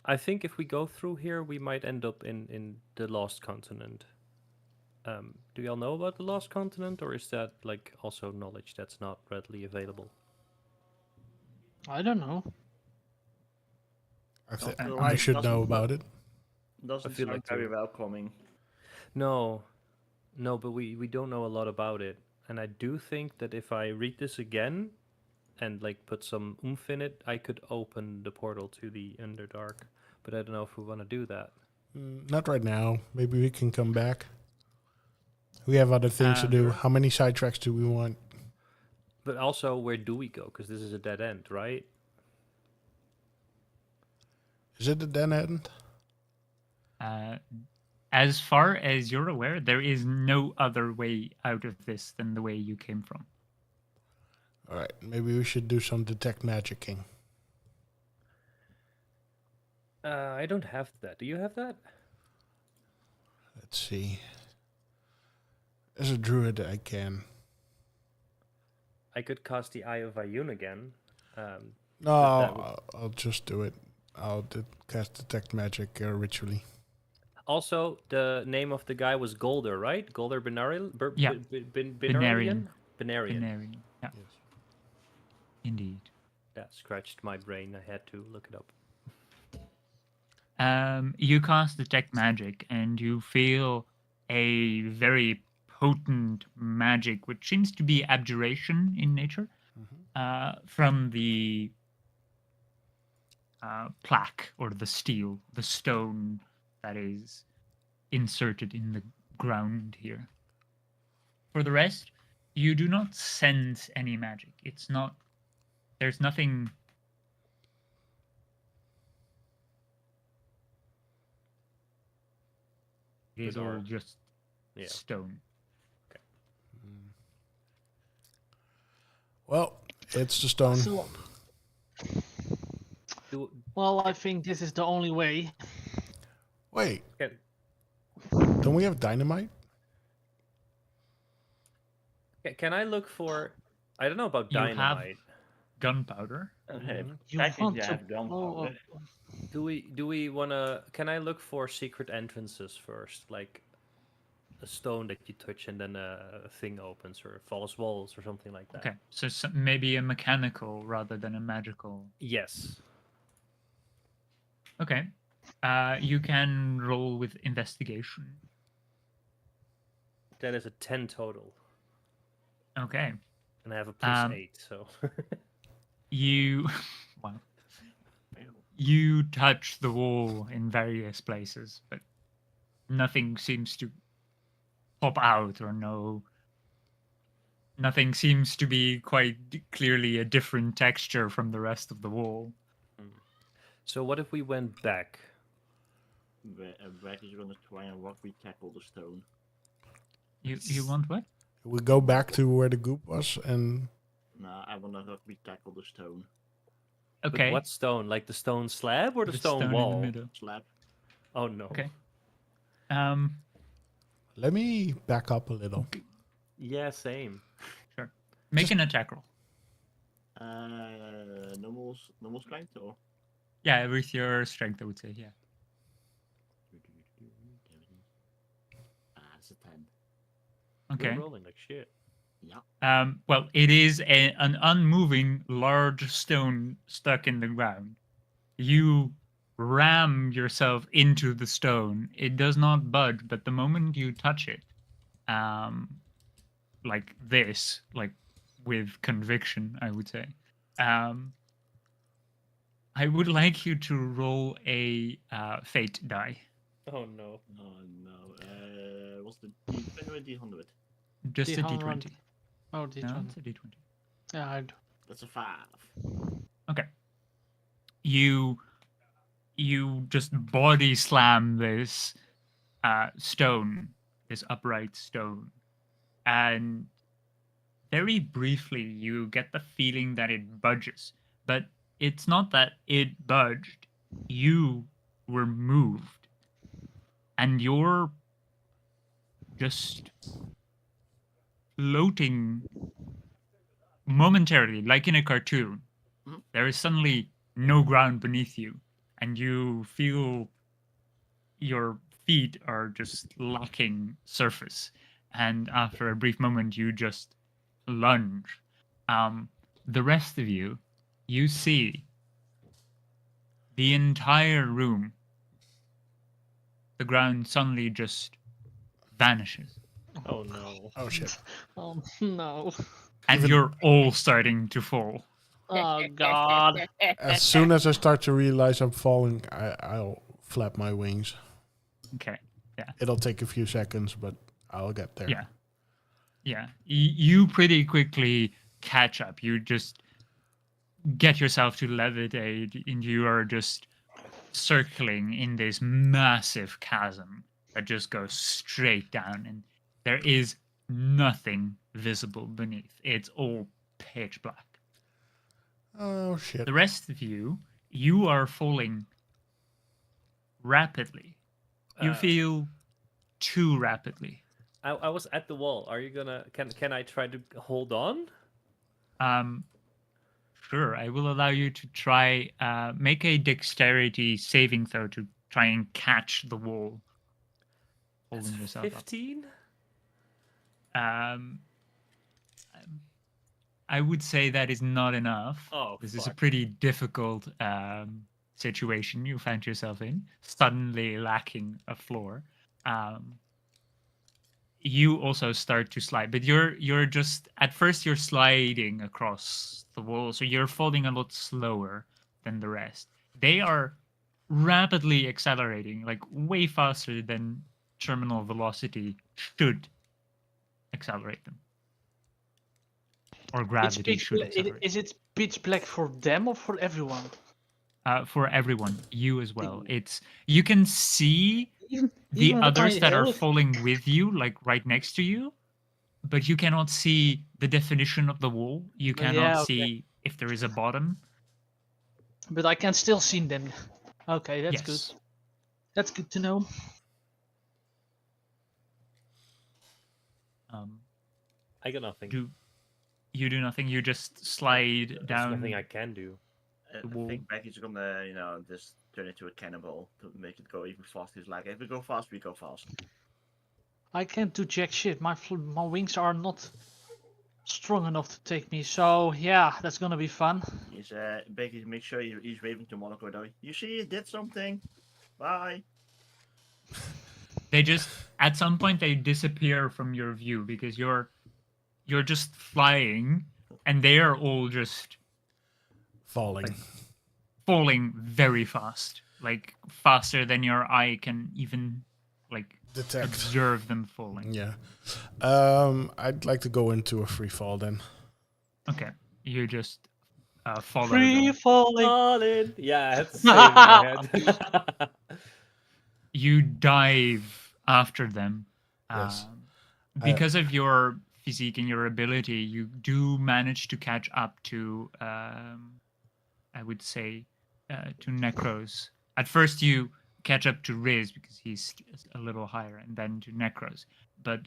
I think if we go through here, we might end up in the Lost Continent. Do y'all know about the Lost Continent, or is that like also knowledge that's not readily available? I don't know. I should know about it. Doesn't feel sound like very to- welcoming. No, but we don't know a lot about it, and I do think that if I read this again and like put some oomph in it, I could open the portal to the Underdark. But I don't know if we want to do that. Not right now. Maybe we can come back. We have other things to do. How many sidetracks do we want? But also, where do we go? Because this is a dead end, right? Is it a dead end? As far as you're aware, there is no other way out of this than the way you came from. All right. Maybe we should do some detect magicking. I don't have that. Do you have that? Let's see. As a druid, I can. I could cast the Eye of Ayun again. No, I'll just do it. I'll cast detect magic ritually. Also, the name of the guy was Golder, right? Golder Benarian? Yeah. Benarian? Benarian. Yeah. Yes. Indeed. That scratched my brain. I had to look it up. You cast detect magic, and you feel a very potent magic, which seems to be abjuration in nature, from the plaque or the steel, the stone that is inserted in the ground here. For the rest, you do not sense any magic. It's not. There's nothing. It is all just stone. Okay. Well, it's the stone. So, well, I think this is the only way. Wait, Okay. don't we have dynamite? Can I look for? I don't know about You have dynamite. gunpowder. Okay, You back if want you to have gunpowder. Do we wanna? Can I look for secret entrances first, like a stone that you touch and then a thing opens, or false walls, or something like that? Okay, so maybe a mechanical rather than a magical. Yes. Okay. You can roll with investigation. That is a 10 total, Okay. and I have a plus Um, 8. So You, well, you touch the wall in various places, but nothing seems to pop out, or nothing seems to be quite clearly a different texture from the rest of the wall. So what if we went back? Back is gonna try and rock we tackle the stone. You want what? We go back to where the goop was, and Nah, I wanna rock we tackle the stone. But Okay. what stone? Like the stone slab or the, The stone, stone wall? in the middle. Slap. Oh no. Okay. let me back up a little. Yeah, same. Sure. Make an attack roll. Normal strength or? Yeah, with your strength, I would say. Yeah. It's a 10. Okay. We're rolling like shit. Yeah. Well, it is an unmoving large stone stuck in the ground. You ram yourself into the stone. It does not budge, but the moment you touch it, like this, like with conviction, I would say, I would like you to roll a fate die. Oh no. Oh no. What's the D20 or D100? Just a D100. d20. Oh, No, D20. it's a d20. Yeah, I do. That's a 5. Okay. You just body slam this stone, this upright stone, and very briefly you get the feeling that it budges, but it's not that it budged. You were moved, and you're just floating momentarily, like in a cartoon. Mhm. There is suddenly no ground beneath you, and you feel your feet are just lacking surface. And after a brief moment, you just lunge. The rest of you, you see the entire room. The ground suddenly just vanishes. Oh no. Oh shit! Oh no. And Even- you're all starting to fall. Oh god. As soon as I start to realize I'm falling, I'll flap my wings. Okay. It'll take a few seconds, but I'll get there. Yeah. Yeah. You pretty quickly catch up. You just get yourself to levitate, and you are just circling in this massive chasm that just goes straight down, and there is nothing visible beneath. It's all pitch black. Oh shit! The rest of you, you are falling rapidly. You feel too rapidly. I was at the wall. Are you gonna? Can I try to hold on? Sure, I will allow you to try make a dexterity saving throw to try and catch the wall. Holding yourself 15. up. I would say that is not enough. Oh, this is a fuck. pretty difficult situation you found yourself in. Suddenly lacking a floor. You also start to slide, but you're just at first you're sliding across the wall, so you're falling a lot slower than the rest. They are rapidly accelerating, like way faster than terminal velocity should accelerate them, or It's gravity pitch should black. accelerate. Is it pitch black for them or for everyone? For everyone, you as well. It's you can see Even the even others tiny that are hole? falling with you, like right next to you, but you cannot see the definition of the wall. You cannot Yeah, okay. see if there is a bottom. But I can still see them. Okay, that's Yes. good. That's good to know. I got nothing. You do nothing. You just slide There's down. nothing I can do. I think Becky's gonna, just turn into a cannibal to make it go even faster. He's like, if we go fast, we go fast. I can't do jack shit. My wings are not strong enough to take me. So yeah, that's gonna be fun. He's Becky, make sure he's waving to Moloko though. You see, he did something. Bye. They just at some point they disappear from your view because you're just flying, and they are all just Falling. falling very fast, like faster than your eye can even Detect. observe them falling. Yeah. I'd like to go into a free fall then. Okay, you just follow Free them. falling. All in. Yeah, I had the same in my head. You dive after them. Yes. Because of your physique and your ability, you do manage to catch up to, I would say, to Necrose. At first, you catch up to Riz because he's a little higher, and then to Necrose. But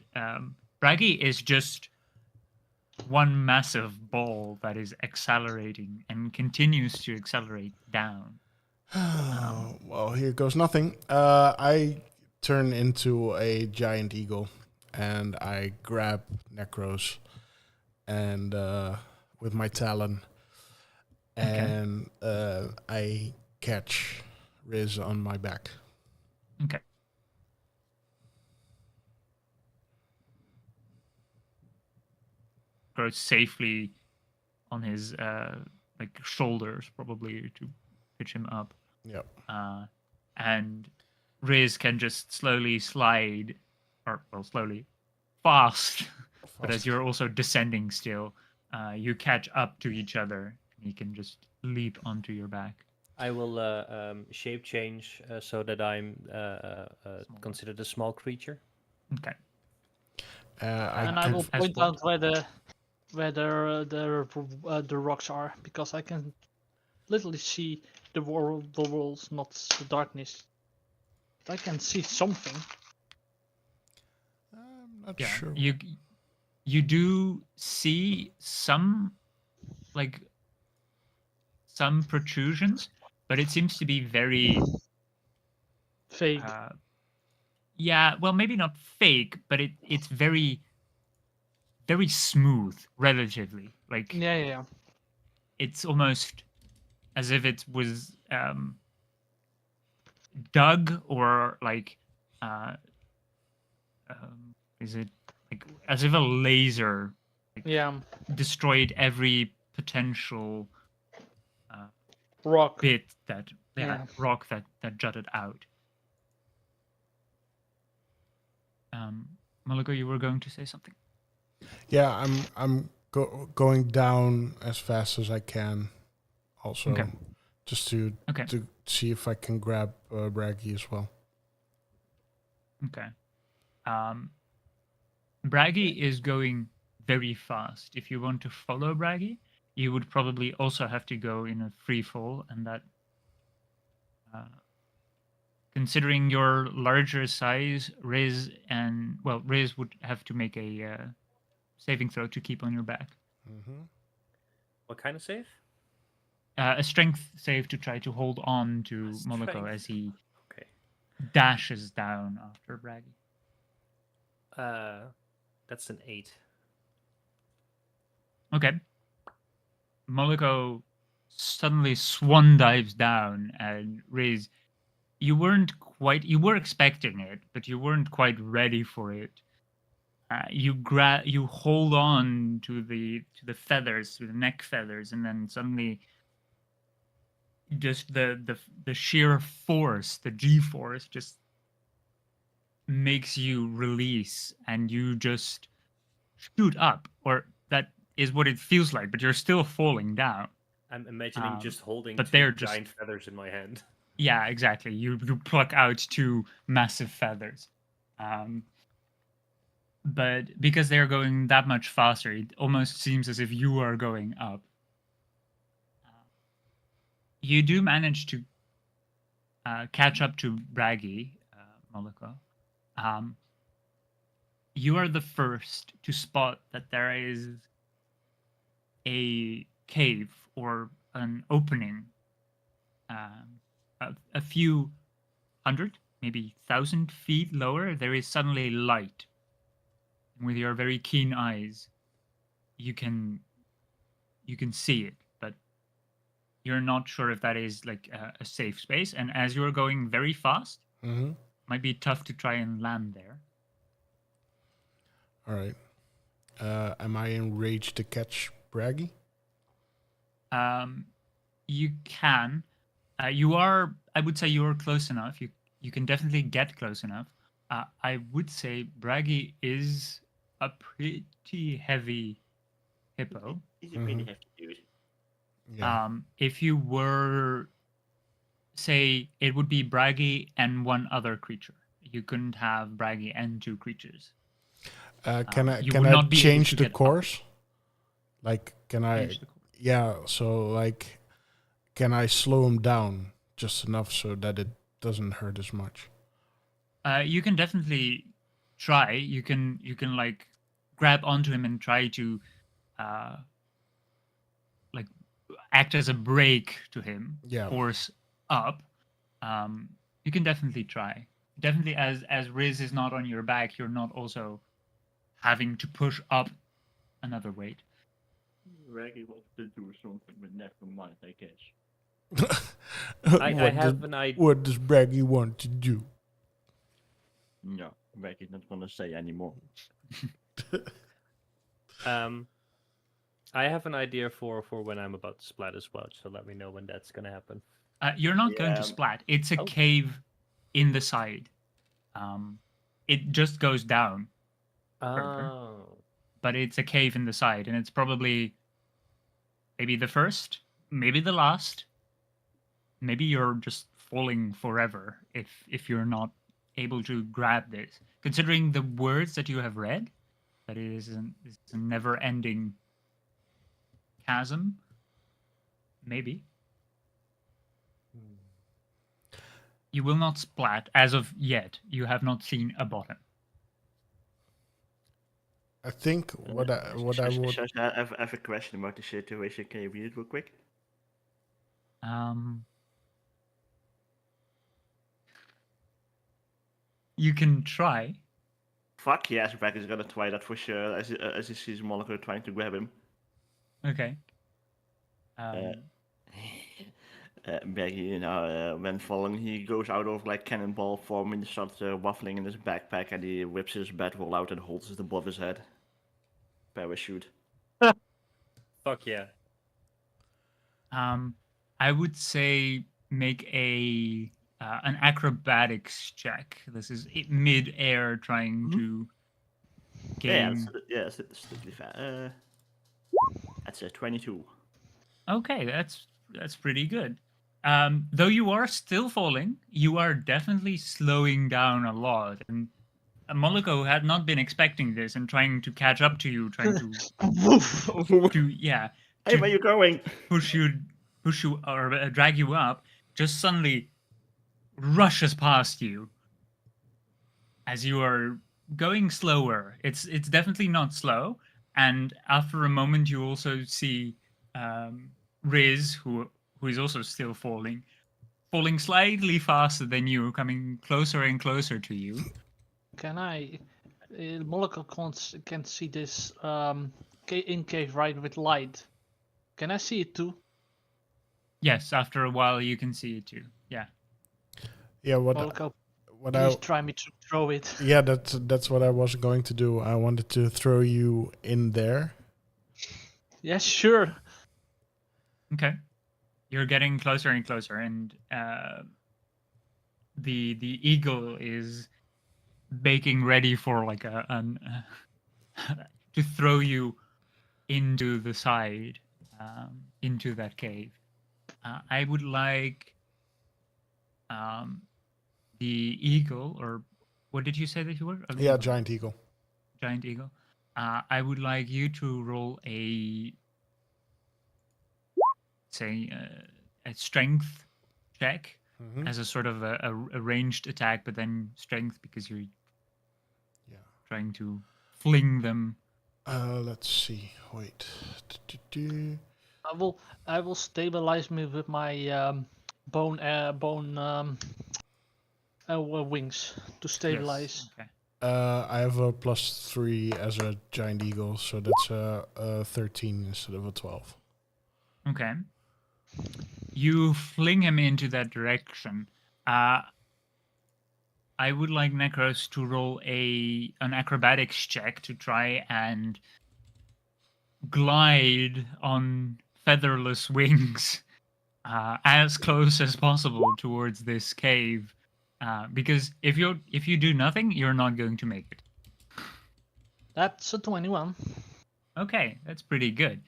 Braggy is just one massive ball that is accelerating and continues to accelerate down. Well, here goes nothing. I turn into a giant eagle, and I grab Necrose, and with my talon, and I catch Riz on my back. Okay. Grows safely on his shoulders, probably to pitch him up. Yep. And Riz can just slowly slide, slowly, fast. But as you're also descending still, you catch up to each other. And he can just leap onto your back. I will shape change so that I'm considered a small creature. Okay. I will point out where the rocks are, because I can literally see the walls, not the darkness. I can see something. I'm not sure. You do see some protrusions, but it seems to be very fake. Yeah, well, maybe not fake, but it's very, very smooth, relatively. Yeah. It's almost as if it was dug, or is it as if a laser destroyed every potential rock bit rock that jutted out. Moloko, you were going to say something? Yeah, I'm going down as fast as I can. Also, just to see if I can grab Braggy as well. Okay. Braggy is going very fast. If you want to follow Braggy, you would probably also have to go in a free fall, and that, considering your larger size, Riz would have to make a saving throw to keep on your back. Mm-hmm. What kind of save? A strength save to try to hold on to Moloko as he dashes down after Braggy. That's an 8. Okay. Moloko suddenly swan dives down, and Riz, you were expecting it, but you weren't quite ready for it. You hold on to the feathers, to the neck feathers, and then suddenly just the sheer force, the G-force, just makes you release, and you just shoot up, or that is what it feels like, but you're still falling down. I'm imagining just holding but two giant feathers in my hand. Yeah, exactly. You pluck out 2 massive feathers. But because they're going that much faster, it almost seems as if you are going up. You do manage to catch up to Braggy, Moloko. you are the first to spot that there is a cave or an opening a few hundred, maybe 1,000 feet lower. There is suddenly light. And with your very keen eyes, you can see it, but you're not sure if that is like a safe space. And as you're going very fast, Mm-hmm. might be tough to try and land there. All right. Am I enraged to catch Braggy? You can. You are. I would say you are close enough. You can definitely get close enough. I would say Braggy is a pretty heavy hippo. He's a pretty hefty dude. Yeah. If you were, say, it would be Braggy and one other creature. You couldn't have Braggy and two creatures. Can I you can would I not be able change to the get up. course? Like, can I? Change the course. Yeah. So, like, can I slow him down just enough so that it doesn't hurt as much? You can definitely try. You can like grab onto him and try to like act as a brake to him. Yeah. Force up. You can definitely try. Definitely, as Riz is not on your back, you're not also having to push up another weight. Reggie wants to do something, but never mind, I guess. I have an idea. What does Braggy want to do? No, Reggie's not gonna say anymore. I have an idea for when I'm about to splat as well, so let me know when that's gonna happen. You're not going to Yeah. splat. It's a Oh. cave in the side. It just goes down, Oh. but it's a cave in the side, and it's probably maybe the first, maybe the last. Maybe you're just falling forever if you're not able to grab this. Considering the words that you have read, that it is a never-ending chasm. Maybe. You will not splat as of yet. You have not seen a bottom. I think what I would. I have a question about the situation. Can you read it real quick? You can try. Fuck yes, Reggie's gonna try that for sure, as he sees Moloko trying to grab him. Okay. Baggy, when falling, he goes out of like cannonball form and starts waffling in his backpack, and he whips his bedroll out and holds it above his head. Parachute. Fuck yeah. I would say make an acrobatics check. This is mid-air trying to gain. Yeah, it's totally fair. That's a 22. Okay, that's pretty good. Though you are still falling, you are definitely slowing down a lot. And Moloko had not been expecting this and trying to catch up to you, trying to Hey, where you going? push you or drag you up, just suddenly rushes past you as you are going slower. It's definitely not slow. And after a moment, you also see Riz, who is also still falling slightly faster than you, coming closer and closer to you. Can I? Moloko can see this in cave right with light. Can I see it too? Yes, after a while you can see it too. Yeah. Yeah. Moloko, please try me to throw it. Yeah, that's what I was going to do. I wanted to throw you in there. Yes, sure. Okay. You're getting closer and closer, and the eagle is baking ready for like to throw you into the side, into that cave. I would like the eagle, or what did you say that you were? Yeah, giant eagle. Giant eagle. I would like you to roll a strength check as a sort of a ranged attack, but then strength because you're trying to fling them. Let's see. Wait. Do-do-do. I will stabilize me with my bone wings to stabilize. Yes. Okay. I have a +3 as a giant eagle, so that's a 13 instead of a 12. Okay. You fling him into that direction. I would like Necrose to roll an acrobatics check to try and glide on featherless wings as close as possible towards this cave. Because if you do nothing, you're not going to make it. That's a 21. Okay, that's pretty good.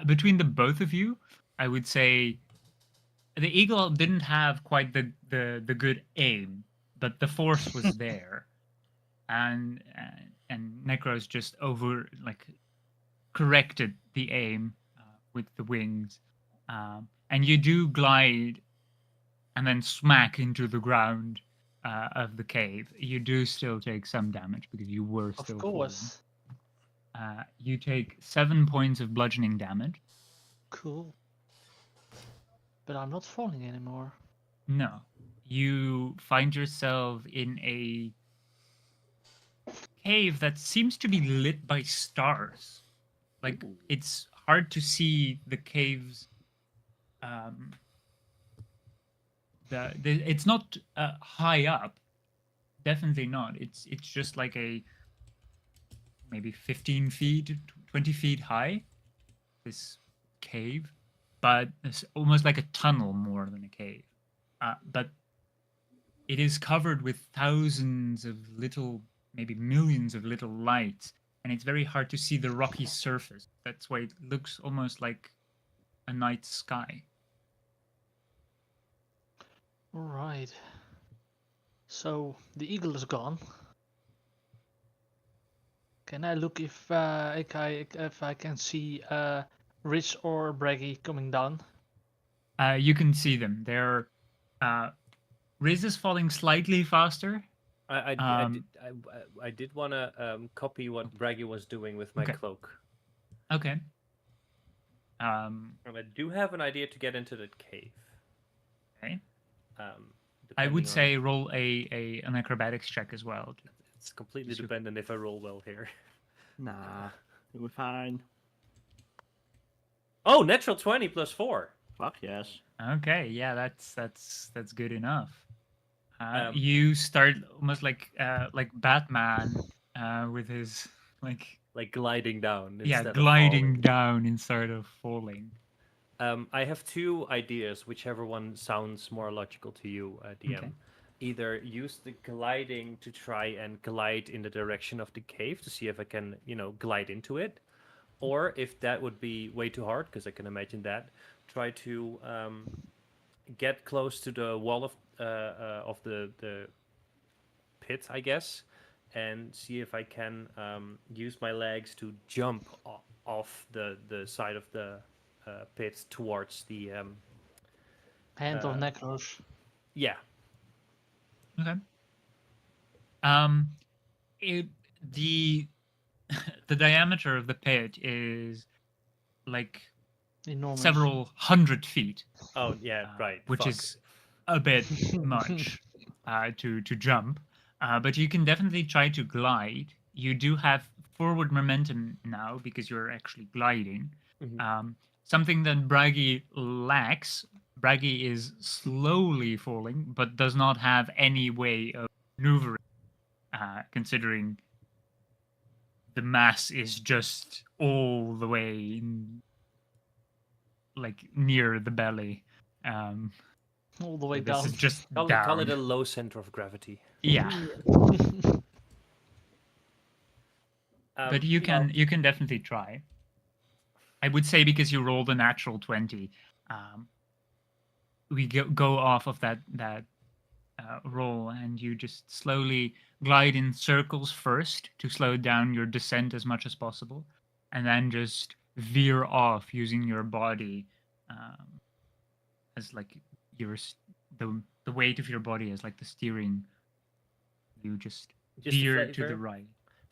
Between the both of you, I would say the eagle didn't have quite the good aim, but the force was there, and Necros just corrected the aim with the wings, and you do glide, and then smack into the ground of the cave. You do still take some damage because you were still Of course. falling. You take 7 points of bludgeoning damage. Cool. But I'm not falling anymore. No. You find yourself in a cave that seems to be lit by stars. Like, it's hard to see the caves. It's not high up. Definitely not. It's just like a maybe 15 feet, 20 feet high, this cave. But it's almost like a tunnel more than a cave. But it is covered with thousands of little, maybe millions of little lights, and it's very hard to see the rocky surface. That's why it looks almost like a night sky. Alright. So the eagle is gone. Can I look if I can see Rich or Braggy coming down? You can see them. They're Riz is falling slightly faster. I did want to copy what Braggy was doing with my Okay. cloak. Okay. And I do have an idea to get into the cave. Okay. I Depending would on- say roll an acrobatics check as well. it's completely dependent if I roll well here. Nah, we're fine. Oh, natural 20 plus 4. Fuck yes. Okay, yeah, that's good enough. Um, You start almost like Batman with his Like gliding down. yeah, instead of gliding falling. down instead of falling. I have two ideas, whichever one sounds more logical to you, DM. Okay. Either use the gliding to try and glide in the direction of the cave to see if I can, glide into it. Or if that would be way too hard, because I can imagine that, try to get close to the wall of the pit, I guess, and see if I can use my legs to jump off the side of the pit towards the Hand of Necrose. yeah. Okay. The the diameter of the pit is like Enormous. several 100 feet, Oh yeah, right. which fuck. is a bit much to jump. But you can definitely try to glide. You do have forward momentum now because you're actually gliding. Mhm. Something that Braggy lacks. Braggy is slowly falling, but does not have any way of maneuvering, considering the mass is just all the way near the belly. All the way This down. is just Call down. it a low center of gravity. Yeah, but you can definitely try. I would say because you rolled a natural 20, we go off of that roll, and you just slowly glide in circles first to slow down your descent as much as possible, and then just veer off using your body as like the weight of your body as like the steering. You just veer to the right.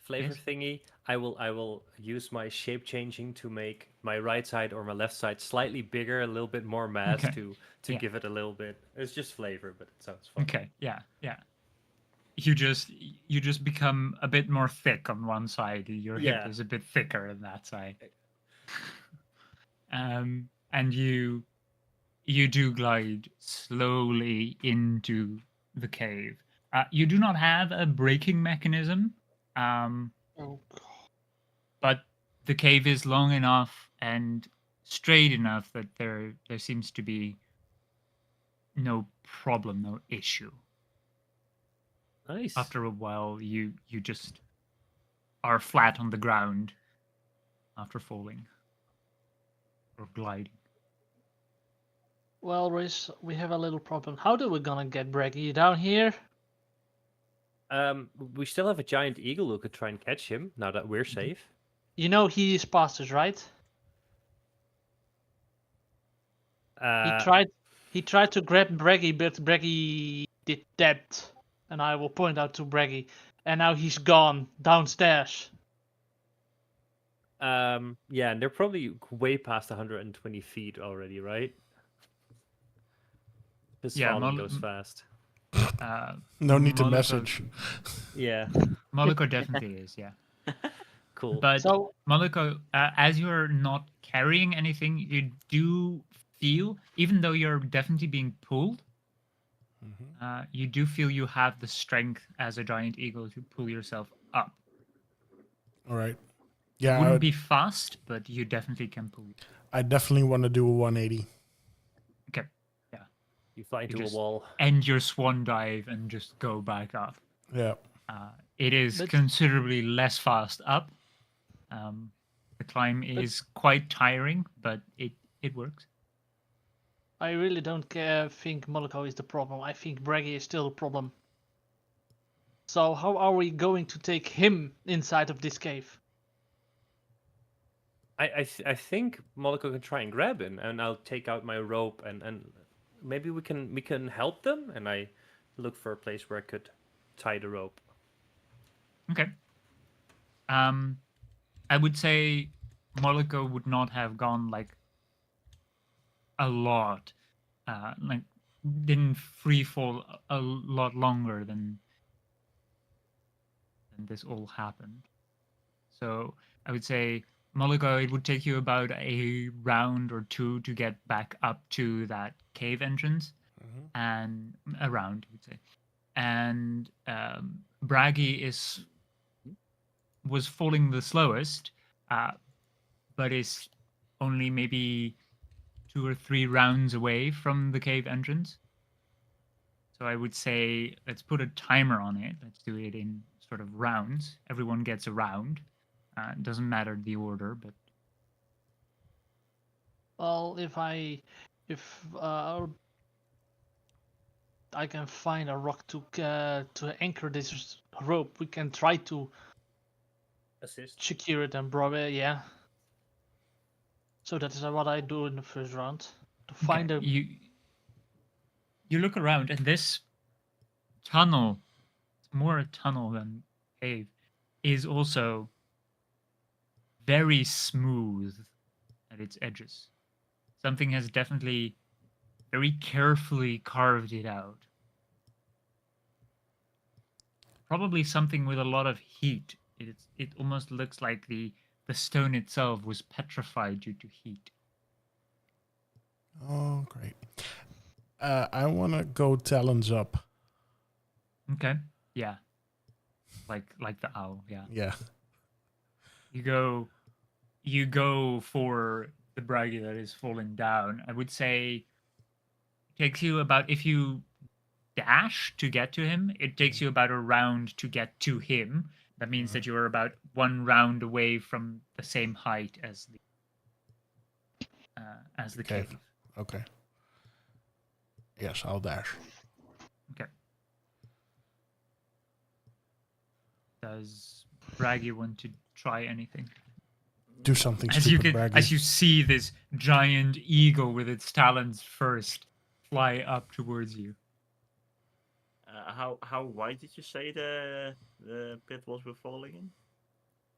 flavor Yes. thingy, I will use my shape changing to make my right side or my left side slightly bigger, a little bit more mass Okay. to Yeah. give it a little bit. It's just flavor, but it sounds fun. Okay. Yeah. Yeah. You just become a bit more thick on one side. Your hip Yeah. is a bit thicker on that side. And you do glide slowly into the cave. You do not have a braking mechanism, Oh god. but the cave is long enough and straight enough that there seems to be no problem, no issue. Nice. After a while, you just are flat on the ground after falling or gliding. Well, Riz, we have a little problem. How do we gonna get Braggy down here? We still have a giant eagle who could try and catch him now that we're safe. You know he is past us, right? Uh, He tried to grab Braggy, but Braggy did that. And I will point out to Braggy. And now he's gone downstairs. yeah, and they're probably way past 120 feet already, right? This Yeah, falling goes fast. No need to Moloko- message. Yeah, Moloko definitely is, yeah. cool. But So Moloko, as you're not carrying anything, you do feel, even though you're definitely being pulled, you do feel you have the strength as a giant eagle to pull yourself up. All right. It Yeah, wouldn't be fast, but you definitely can pull. I definitely want to do a 180. Okay, yeah. You fly into a just wall. End your swan dive and just go back up. Yeah. It is But- considerably less fast up. The climb is quite tiring, but it works. I really don't think Moloko is the problem. I think Braggy is still the problem. So how are we going to take him inside of this cave? I think Moloko can try and grab him, and I'll take out my rope and maybe we can help them. And I look for a place where I could tie the rope. Okay. I would say Moloko would not have gone like a lot, like didn't free fall a lot longer than this all happened. So I would say Moloko, it would take you about a round or two to get back up to that cave entrance, and a round, I would say. And Braggy was falling the slowest, but is only maybe 2 or 3 rounds away from the cave entrance. So I would say let's put a timer on it. Let's do it in sort of rounds. Everyone gets a round. It doesn't matter the order, but Well, if I can find a rock to anchor this rope, we can try to Assist. secure it and probably yeah. So that is what I do in the first round to find a. you look around, and this tunnel, it's more a tunnel than cave, is also very smooth at its edges. Something has definitely very carefully carved it out. Probably something with a lot of heat. It almost looks like the stone itself was petrified due to heat. Oh, great. I want to go talons up. Okay. Yeah. Like the owl, yeah. Yeah. You go for the Braggy that is falling down. I would say it takes you about, if you dash to get to him, it takes you about a round to get to him. That means that you're about 1 round away from the same height as the Okay. cave. Okay. Yes, I'll dash. Okay. Does Braggy want to try anything? Do something As you stupid, can, Braggy. as you see this giant eagle with its talons first fly up towards you. How wide did you say the pit was we're falling in?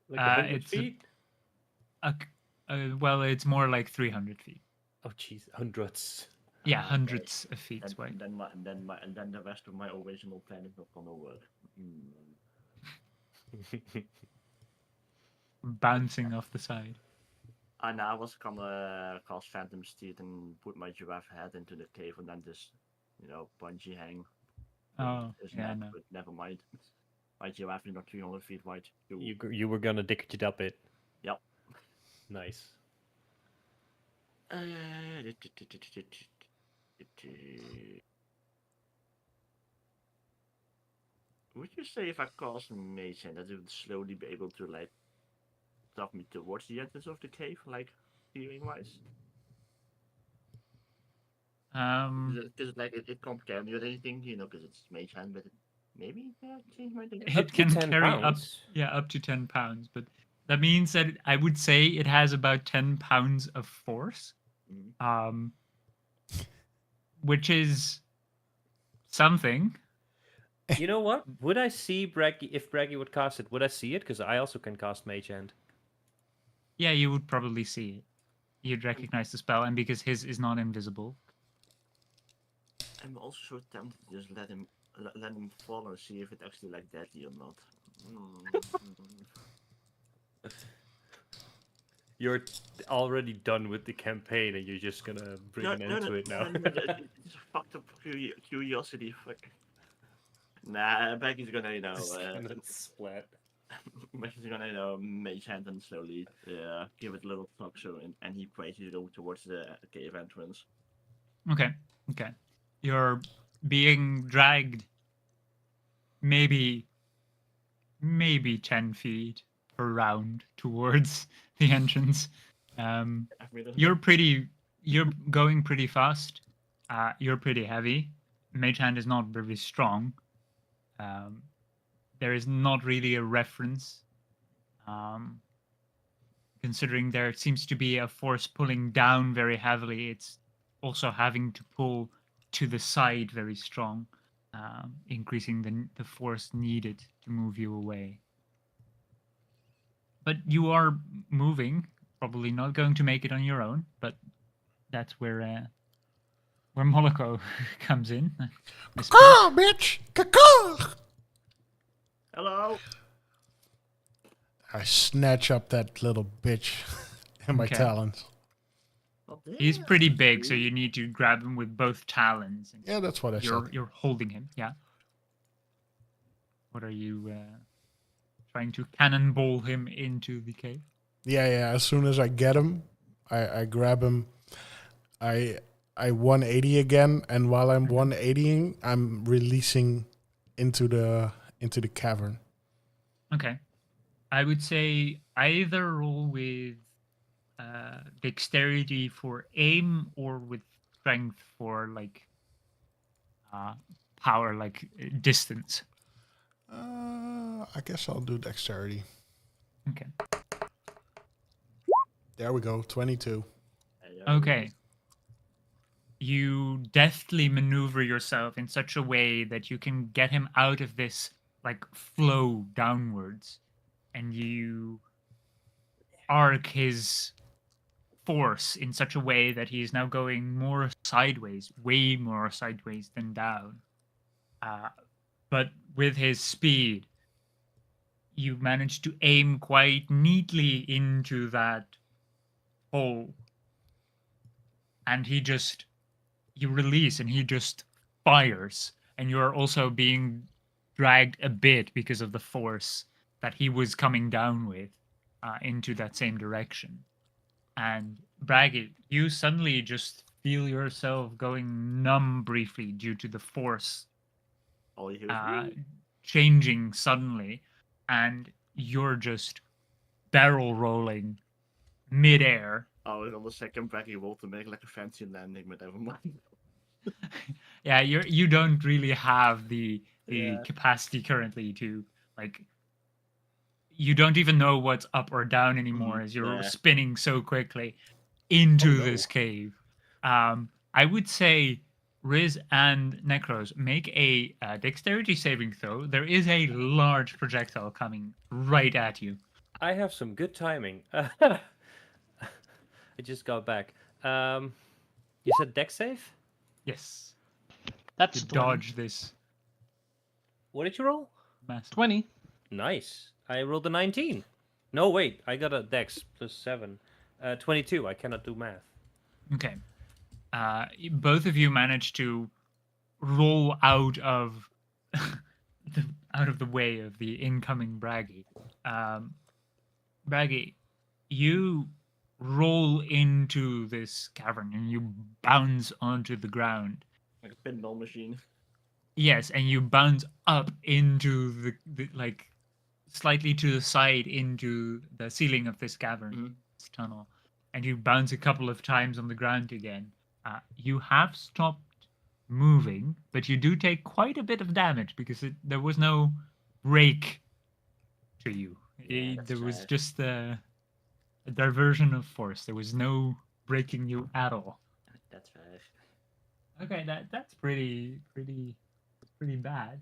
Like 100 it's feet? well, it's more like 300 feet. Oh, jeez, hundreds. Yeah, Okay. hundreds of feet And wide. then the rest of my original plan is not gonna work. Bouncing off the side. And I was gonna cast Phantom Steed and put my giraffe head into the cave and then just, bungee hang. Oh, his yeah, neck, no. but never mind. My giraffe is not 300 feet wide. You were gonna dick it up it. Yep. Nice. Would you say if I cast Mage Hand that it would slowly be able to like drop me towards the entrance of the cave, like healing wise? Because like it can't carry or anything, because it's Mage Hand, but maybe change my thing. It can carry up to 10 pounds, but that means that I would say it has about 10 pounds of force. Which is something. You know what? Would I see Braggy if Braggy would cast it? Would I see it? Because I also can cast Mage Hand. Yeah, you would probably see it. You'd recognize the spell, and because his is not invisible. I'm also so tempted to just let him fall and see if it actually like deadly or not. You're already done with the campaign, and you're just gonna bring an end to it now. It's a fucked up curiosity. Fuck. Nah, Becky's gonna, splat. Becky's gonna, Mage Hand and slowly, give it a little tuck so, and he prays to go towards the cave entrance. Okay. You're being dragged maybe 10 feet around towards the entrance. You're going pretty fast. You're pretty heavy. Mage Hand is not very strong. There is not really a reference, considering there seems to be a force pulling down very heavily. It's also having to pull to the side very strong, increasing the force needed to move you away. But you are moving, probably not going to make it on your own, but that's where Moloko comes in. Caw, bitch! Caw! Hello! I snatch up that little bitch in my talons. He's pretty big, so you need to grab him with both talons. Yeah, that's what I said. You're holding him, yeah. What are you trying to cannonball him into the cave? Yeah. As soon as I get him, I grab him. I 180 again, and while I'm 180ing, I'm releasing into the cavern. Okay. I would say either roll with dexterity for aim or with strength for like power, like distance. I guess I'll do dexterity. Okay. There we go, 22. Okay. You deftly maneuver yourself in such a way that you can get him out of this like flow downwards, and you arc his force in such a way that he is now going more sideways, way more sideways than down. But with his speed, you manage to aim quite neatly into that hole. And you release and he just fires. And you're also being dragged a bit because of the force that he was coming down with into that same direction. And Braggy, you suddenly just feel yourself going numb briefly due to the force changing suddenly, and you're just barrel rolling midair. I was on the second Braggy roll to make like a fancy landing, but never mind. Yeah, you don't really have the capacity currently to like. You don't even know what's up or down anymore as you're spinning so quickly into this cave. I would say Riz and Necrose make a dexterity saving throw. There is a large projectile coming right at you. I have some good timing. I just got back. You said deck save? Yes. That's To 20. dodge this What did you roll? massive. 20. Nice. I rolled a 19. No, wait. I got a dex plus 7. 22. I cannot do math. Okay. Both of you managed to roll out of out of the way of the incoming Braggy. Braggy, you roll into this cavern and you bounce onto the ground. Like a pinball machine. Yes, and you bounce up into the like slightly to the side into the ceiling of this cavern, this tunnel, and you bounce a couple of times on the ground again. You have stopped moving, but you do take quite a bit of damage because there was no break to you. There was just a diversion of force. There was no breaking you at all. That's fair. Okay, that's pretty bad.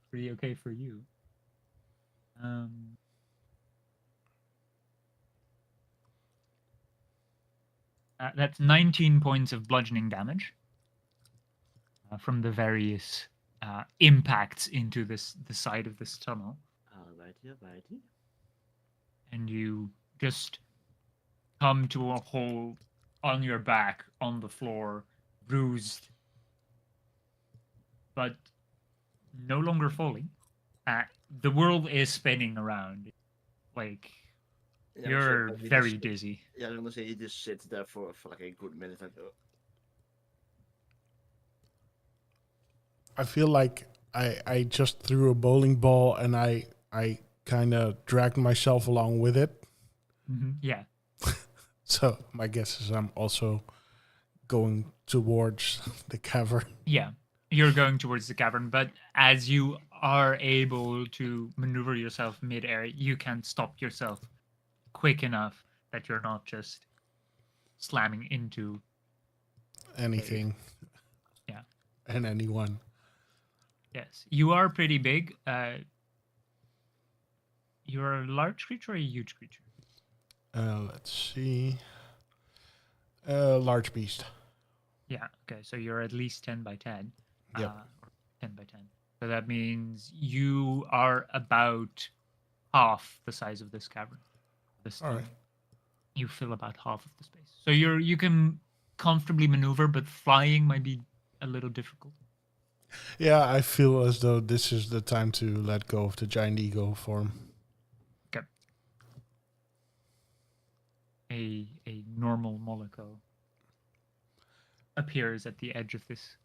Pretty okay for you. That's 19 points of bludgeoning damage from the various impacts into the side of this tunnel. Alrighty. And you just come to a hole on your back, on the floor, bruised, but no longer falling. The world is spinning around. Like, you're very dizzy. Yeah, I'm gonna say you just sit there for like a good minute. Like, I feel like I just threw a bowling ball and I kind of dragged myself along with it. Mm-hmm. Yeah. So my guess is I'm also going towards the cavern. Yeah, you're going towards the cavern, but as you are able to maneuver yourself mid-air, you can stop yourself quick enough that you're not just slamming into anything. Yeah. And anyone. Yes, you are pretty big. You're a large creature or a huge creature? Let's see. Large beast. Yeah, okay, so you're at least 10 by 10. Yep. Or 10 by 10. So that means you are about half the size of this cavern. All right. You fill about half of the space. So you can comfortably maneuver, but flying might be a little difficult. Yeah, I feel as though this is the time to let go of the giant ego form. Okay. A normal Moloko appears at the edge of this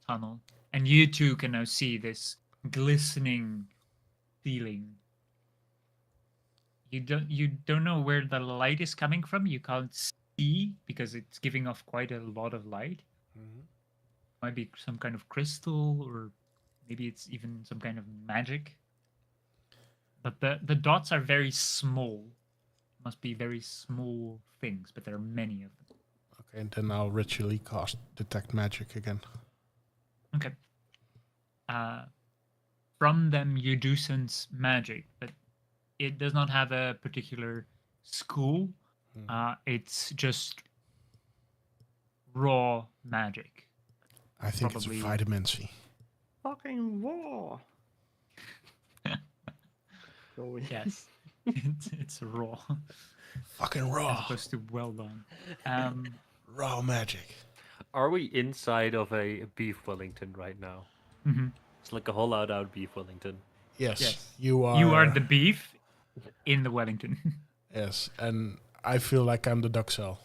tunnel, and you two can now see this glistening ceiling. You don't know where the light is coming from. You can't see because it's giving off quite a lot of light. Mm-hmm. Might be some kind of crystal, or maybe it's even some kind of magic. But the dots are very small. Must be very small things, but there are many of them. Okay, and then I'll ritually cast Detect Magic again. Okay. From them you do sense magic, but it does not have a particular school. It's just raw magic. I think Probably. it's vitamin C. fucking war. Yes. it's raw. Fucking As raw. opposed to well done. Raw magic. Are we inside of a beef Wellington right now? Mhm. It's like a whole out beef Wellington. Yes, you are. You are the beef in the Wellington. Yes, and I feel like I'm the duck cell.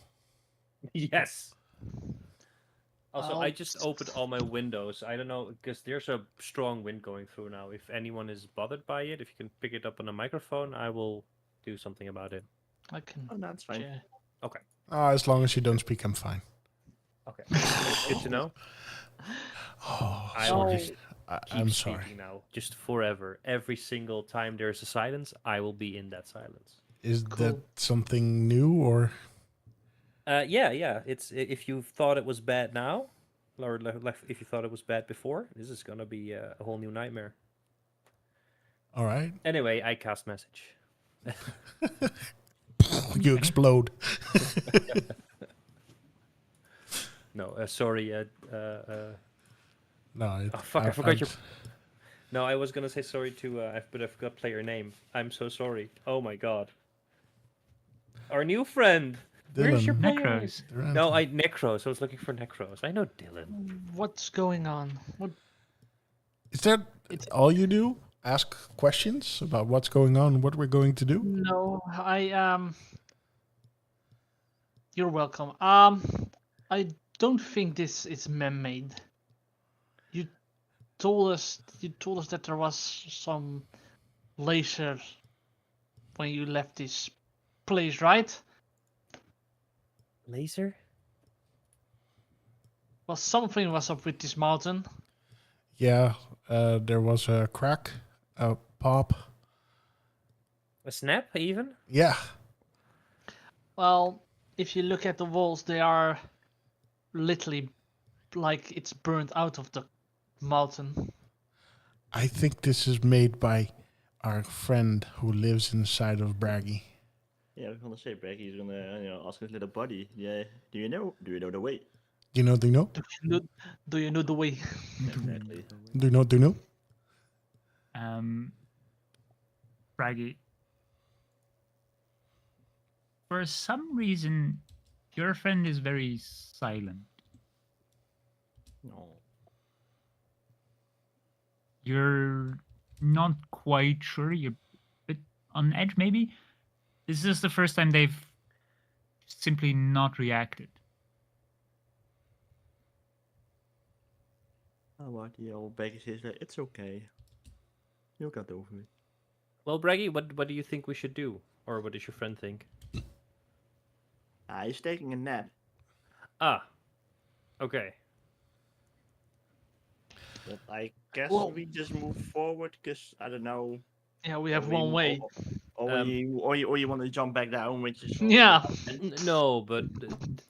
Yes. Also, I'll- I just opened all my windows. I don't know, because there's a strong wind going through now. If anyone is bothered by it, if you can pick it up on a microphone, I will do something about it. I can. Oh, that's fine. share. Okay. As long as you don't speak, I'm fine. Okay. Good to know. Oh, I will sorry. just keep I'm speaking sorry. now, just forever. Every single time there's a silence, I will be in that silence. Is Cool. that something new or? Yeah. It's if you thought it was bad now, or if you thought it was bad before, this is gonna be a whole new nightmare. All right. Anyway, I cast message. You explode. No, sorry. No, Oh fuck! I forgot your. No, I was gonna say sorry to, but I forgot player name. I'm so sorry. Oh my god. Our new friend. Where's your Dylan. player name? Necrose. No, Necrose. I was looking for Necrose. I know Dylan. What's going on? What? Is that all you do? Ask questions about what's going on, what we're going to do? No, You're welcome. I don't think this is man-made. You told us that there was some laser when you left this place, right? Laser? Well, something was up with this mountain. Yeah, there was a crack, a pop. A snap, even? Yeah, Well, if you look at the walls, they are literally like it's burned out of the mountain. I think this is made by our friend who lives inside of Braggy. Yeah, I was gonna say, Becky is gonna ask his little buddy. Yeah, do you know the way? Do you know? Do you know the way? Exactly. Do you know? Braggy. For some reason, your friend is very silent. No. You're not quite sure. You're a bit on edge, maybe. This is the first time they've simply not reacted. Oh, what the old Becky says that it's okay. You got over it. Well, Braggy, what do you think we should do? Or what does your friend think? He's taking a nap. Ah. Okay. But I guess Well- we just move forward, because I don't know. Yeah, we have or one way. Or you want to jump back down, which is Yeah. No, but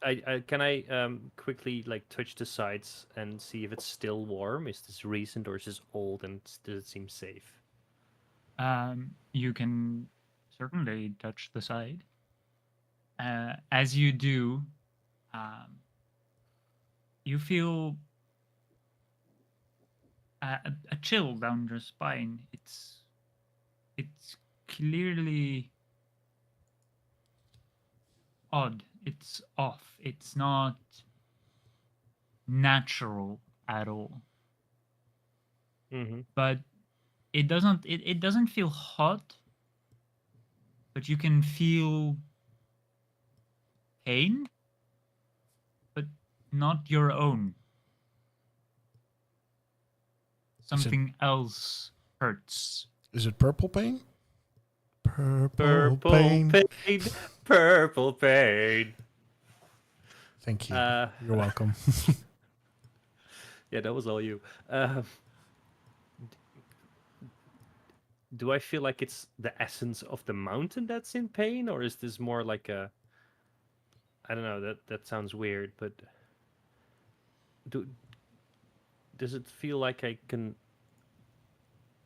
I can I quickly like touch the sides and see if it's still warm? Is this recent or is this old and does it seem safe? You can certainly touch the side. As you do, you feel a chill down your spine. It's clearly odd. It's off. It's not natural at all. Mm-hmm. But it doesn't feel hot, but you can feel pain, but not your own. Something else hurts. Is it purple pain? Purple pain. Purple pain. Thank you. Uh, You're welcome. Yeah, that was all you. Do I feel like it's the essence of the mountain that's in pain, or is this more like a? I don't know. That sounds weird, but does it feel like I can?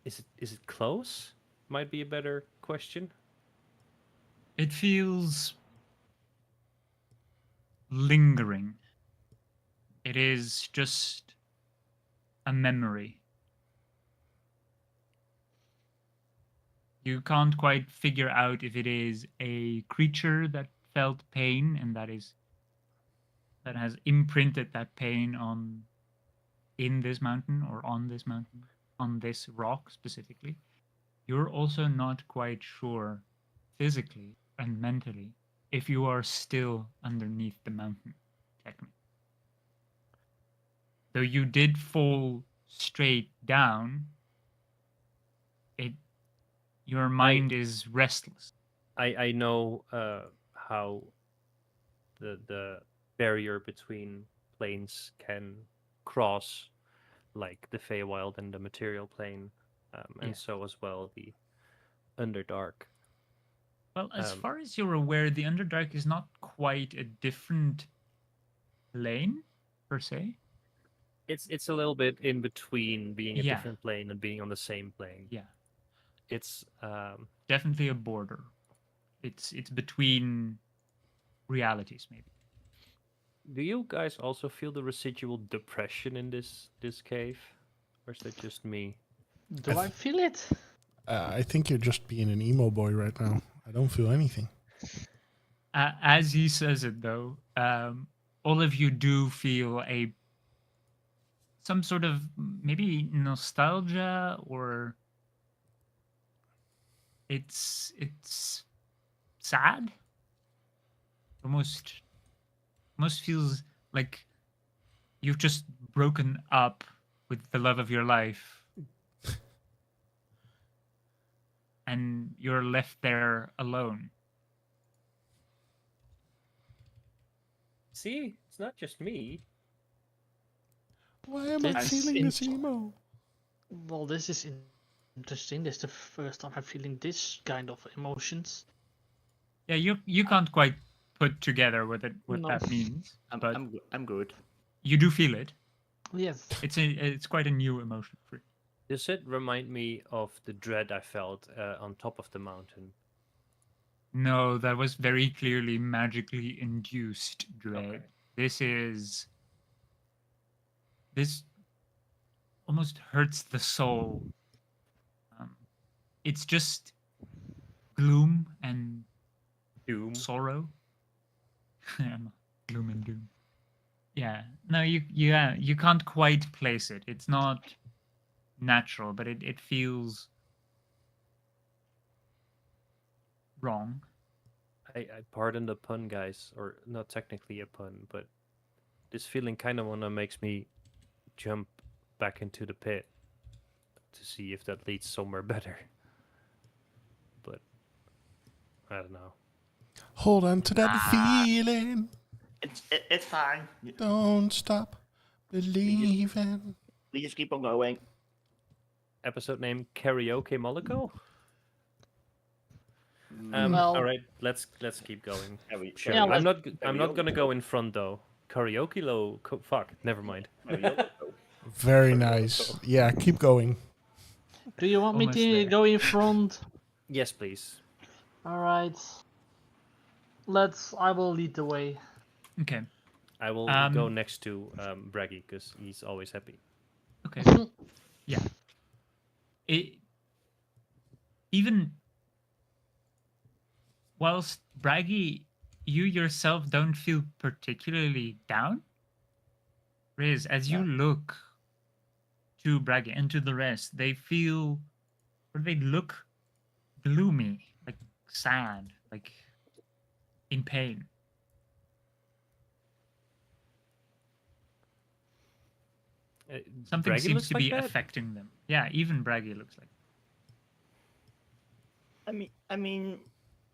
Is it close? Might be a better question. It feels lingering. It is just a memory. You can't quite figure out if it is a creature that felt pain and that has imprinted that pain in this mountain or on this mountain, on this rock specifically. You're also not quite sure physically and mentally if you are still underneath the mountain, technically. Though you did fall straight down, your mind is restless. I know how the barrier between planes can cross, like the Feywild and the material plane, and so as well the Underdark. Well, as far as you're aware, the Underdark is not quite a different plane, per se. It's a little bit in between being a Yeah. different plane and being on the same plane. Yeah. It's Definitely a border. It's between realities, maybe. Do you guys also feel the residual depression in this cave, or is that just me? Do I feel it? I think you're just being an emo boy right now. I don't feel anything. As he says it, though, all of you do feel some sort of maybe nostalgia, or it's sad. Almost feels like you've just broken up with the love of your life, and you're left there alone. See, it's not just me. Why am I That's feeling this emo? Well, this is interesting. This is the first time I'm feeling this kind of emotions. Yeah, you can't quite put together what No. that means, but I'm good. you do feel it. Yes. It's quite a new emotion for you. Does it remind me of the dread I felt on top of the mountain? No, that was very clearly magically induced dread. Okay. This almost hurts the soul. It's just gloom and Doom. sorrow. Gloom and doom. Yeah. No, you can't quite place it. It's not natural, but it feels wrong. I pardon the pun, guys, or not technically a pun, but this feeling kind of wanna makes me jump back into the pit to see if that leads somewhere better. But I don't know. Hold on to that feeling. It's fine. Don't stop believing. We just keep on going. Episode name Karaoke Moloko? Well- all right, let's keep going. Sure. Yeah, I'm not Karaoke. gonna go in front though. Karaoke low. Fuck. Never mind. Very nice. Yeah, keep going. Do you want me Almost to there. go in front? Yes, please. All right. I will lead the way. Okay. I will go next to Braggy because he's always happy. Okay. Yeah. Even whilst Braggy, you yourself don't feel particularly down. Riz, as you look to Braggy and to the rest, they look gloomy, like sad, like in pain. Something Braggy seems looks to like be that? affecting them. Yeah, even Braggy looks like. I mean,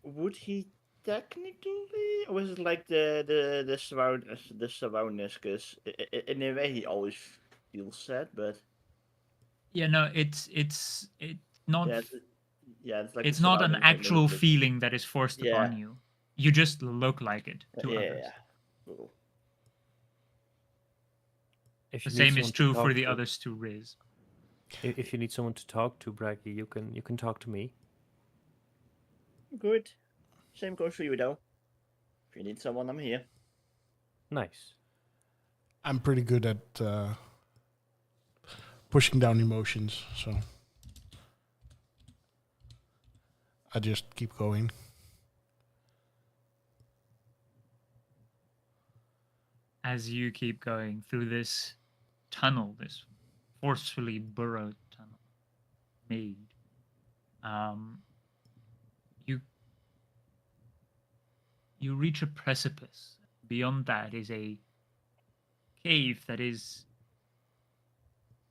would he technically, or is it like the surroundness? Because in a way he always feels sad, but Yeah, no, it's not. yeah, it's like It's the not an surroundings that actual make it- feeling that is forced Yeah. upon you. You just look like it to Yeah, others. yeah. Cool. If The you need same is someone to true for talk the to- others to Riz. If you need someone to talk to, Braggy, you can talk to me. Good. Same goes for you though. If you need someone, I'm here. Nice. I'm pretty good at pushing down emotions, so I just keep going. As you keep going through this tunnel, this forcefully burrowed tunnel made, you reach a precipice. Beyond that is a cave that is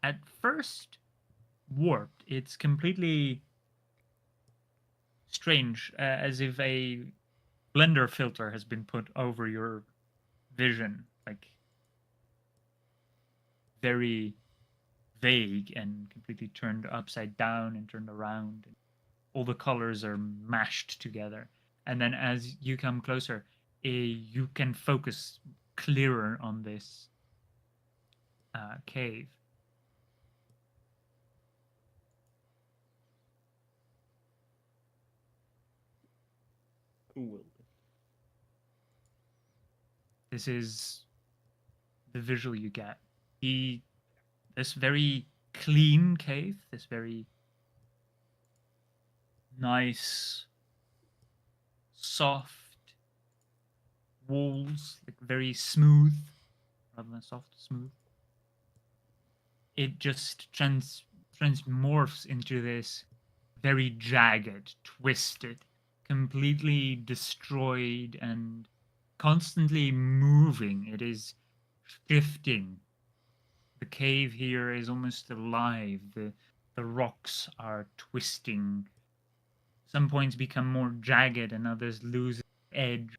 at first warped. It's completely strange, as if a blender filter has been put over your vision, like very vague and completely turned upside down and turned around. And all the colors are mashed together. And then as you come closer, you can focus clearer on this cave. Ooh. This is the visual you get. This very clean cave, this very nice, soft walls, like very smooth, rather than soft, smooth. It just transmorphs into this very jagged, twisted, completely destroyed, and constantly moving. It is shifting. The cave here is almost alive. The rocks are twisting. Some points become more jagged and others lose edge.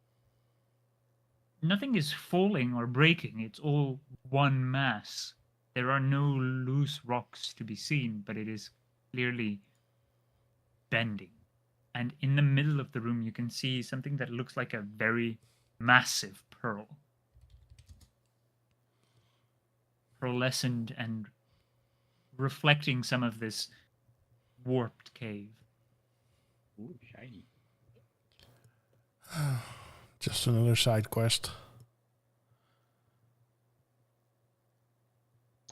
Nothing is falling or breaking. It's all one mass. There are no loose rocks to be seen, but it is clearly bending. And in the middle of the room, you can see something that looks like a very massive pearl. Pearlescent and reflecting some of this warped cave. Ooh, shiny. Just another side quest.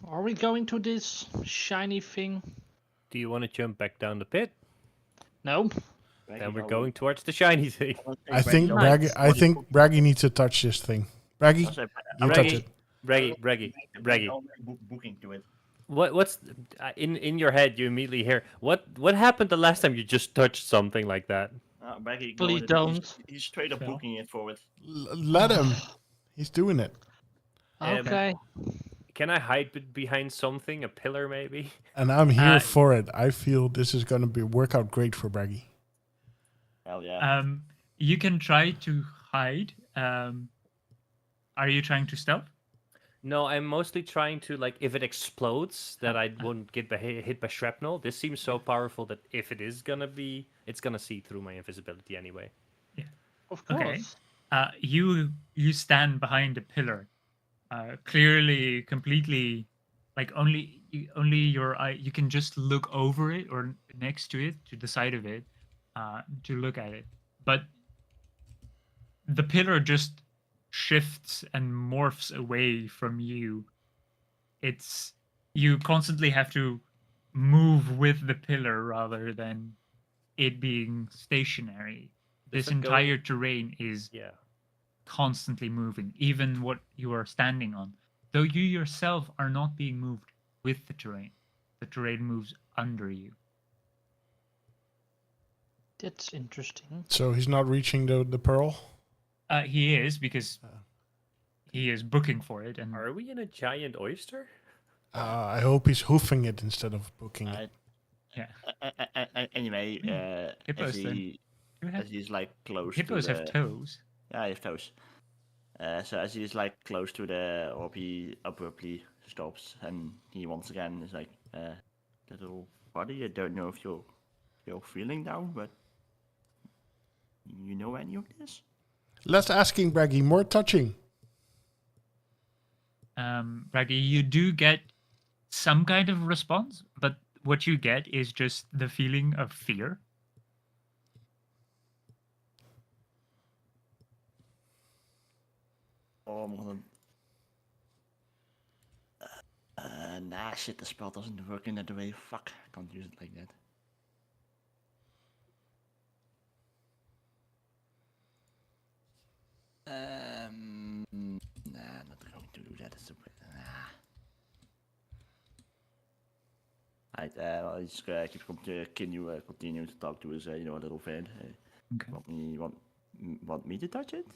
Are we going to this shiny thing? Do you want to jump back down the pit? No. Then we're going towards the shiny thing. I think Braggy needs to touch this thing. Braggy, you touch it. Braggy. Booking to it. What's in your head? You immediately hear what happened the last time you just touched something like that? Baggy, Please don't. He's straight up booking it forward. Let him. He's doing it. Okay. Can I hide behind something? A pillar, maybe? And I'm here for it. I feel this is going to work out great for Braggy. Hell yeah. You can try to hide. Are you trying to stealth? No, I'm mostly trying to, like, if it explodes, that I won't get hit by shrapnel. This seems so powerful that if it is gonna be, it's gonna see through my invisibility anyway. Yeah. Of course. Okay. You stand behind a pillar, clearly, completely, like only your eye. You can just look over it or next to it, to the side of it, to look at it. But the pillar just shifts and morphs away from you. You constantly have to move with the pillar rather than it being stationary. This entire terrain is constantly moving, even what you are standing on. Though you yourself are not being moved with the terrain moves under you. That's interesting. So he's not reaching the pearl? He is, because he is booking for it. And Are we in a giant oyster? I hope he's hoofing it instead of booking it. Yeah. Anyway, Hippos as he's like close Hippos to have toes. Yeah, he have toes. So as he's like close to the orb, he abruptly stops, and he once again is like, little buddy, I don't know if you're feeling down, but you know any of this? Let's asking Braggy more touching. Braggy, you do get some kind of response, but what you get is just the feeling of fear. Oh, man. Nah, shit, the spell doesn't work in that way. Fuck, I can't use it like that. Nah, not going to do that. It's a bit, I'll just keep continue to talk to his, little friend. Okay. Want me to touch it?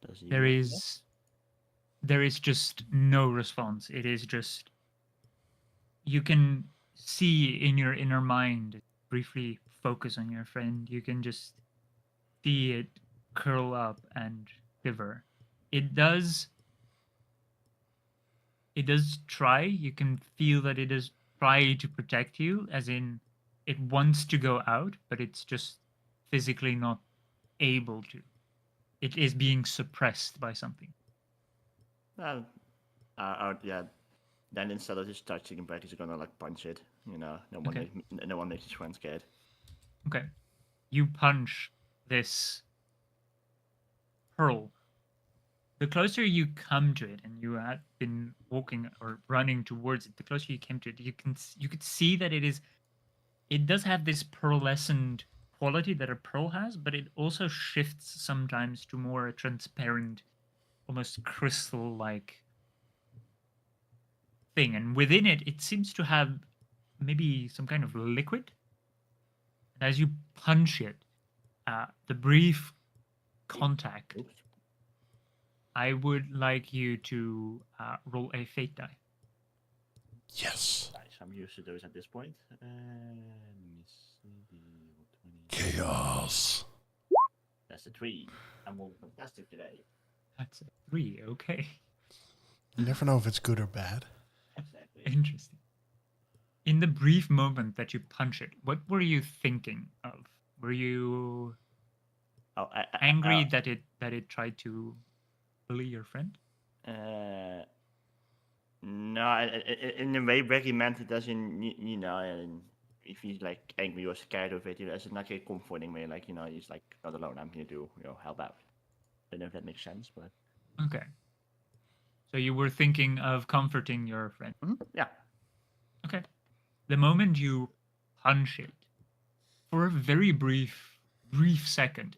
Does he there is just no response. It is just, you can see in your inner mind, briefly focus on your friend. You can just see it curl up and shiver. It does try. You can feel that it does try to protect you, as in it wants to go out, but it's just physically not able to. It is being suppressed by something. Yeah. Then instead of just touching him back, he's gonna like punch it. No one makes his friend scared. Okay. you punch this pearl. The closer you come to it, and you had been walking or running towards it, the closer you came to it, you could see that it does have this pearlescent quality that a pearl has, but it also shifts sometimes to more a transparent, almost crystal-like thing. And within it, it seems to have maybe some kind of liquid. And as you punch it, the brief contact, Oops. I would like you to roll a fate die. Yes. Nice, I'm used to those at this point. Let me see. 20. Chaos. That's a 3. I'm all fantastic today. That's a 3, okay. You never know if it's good or bad. Exactly. Interesting. In the brief moment that you punch it, what were you thinking of? Were you Oh, angry that it tried to bully your friend? No, in the way Becky meant it as in, you know, and if he's like angry or scared of it, it's like a comforting way, like, you know, he's like, not alone, I'm here to, you know, help out. Don't know if that makes sense, but. Okay. So you were thinking of comforting your friend. Yeah. Okay. The moment you punch it, for a very brief second,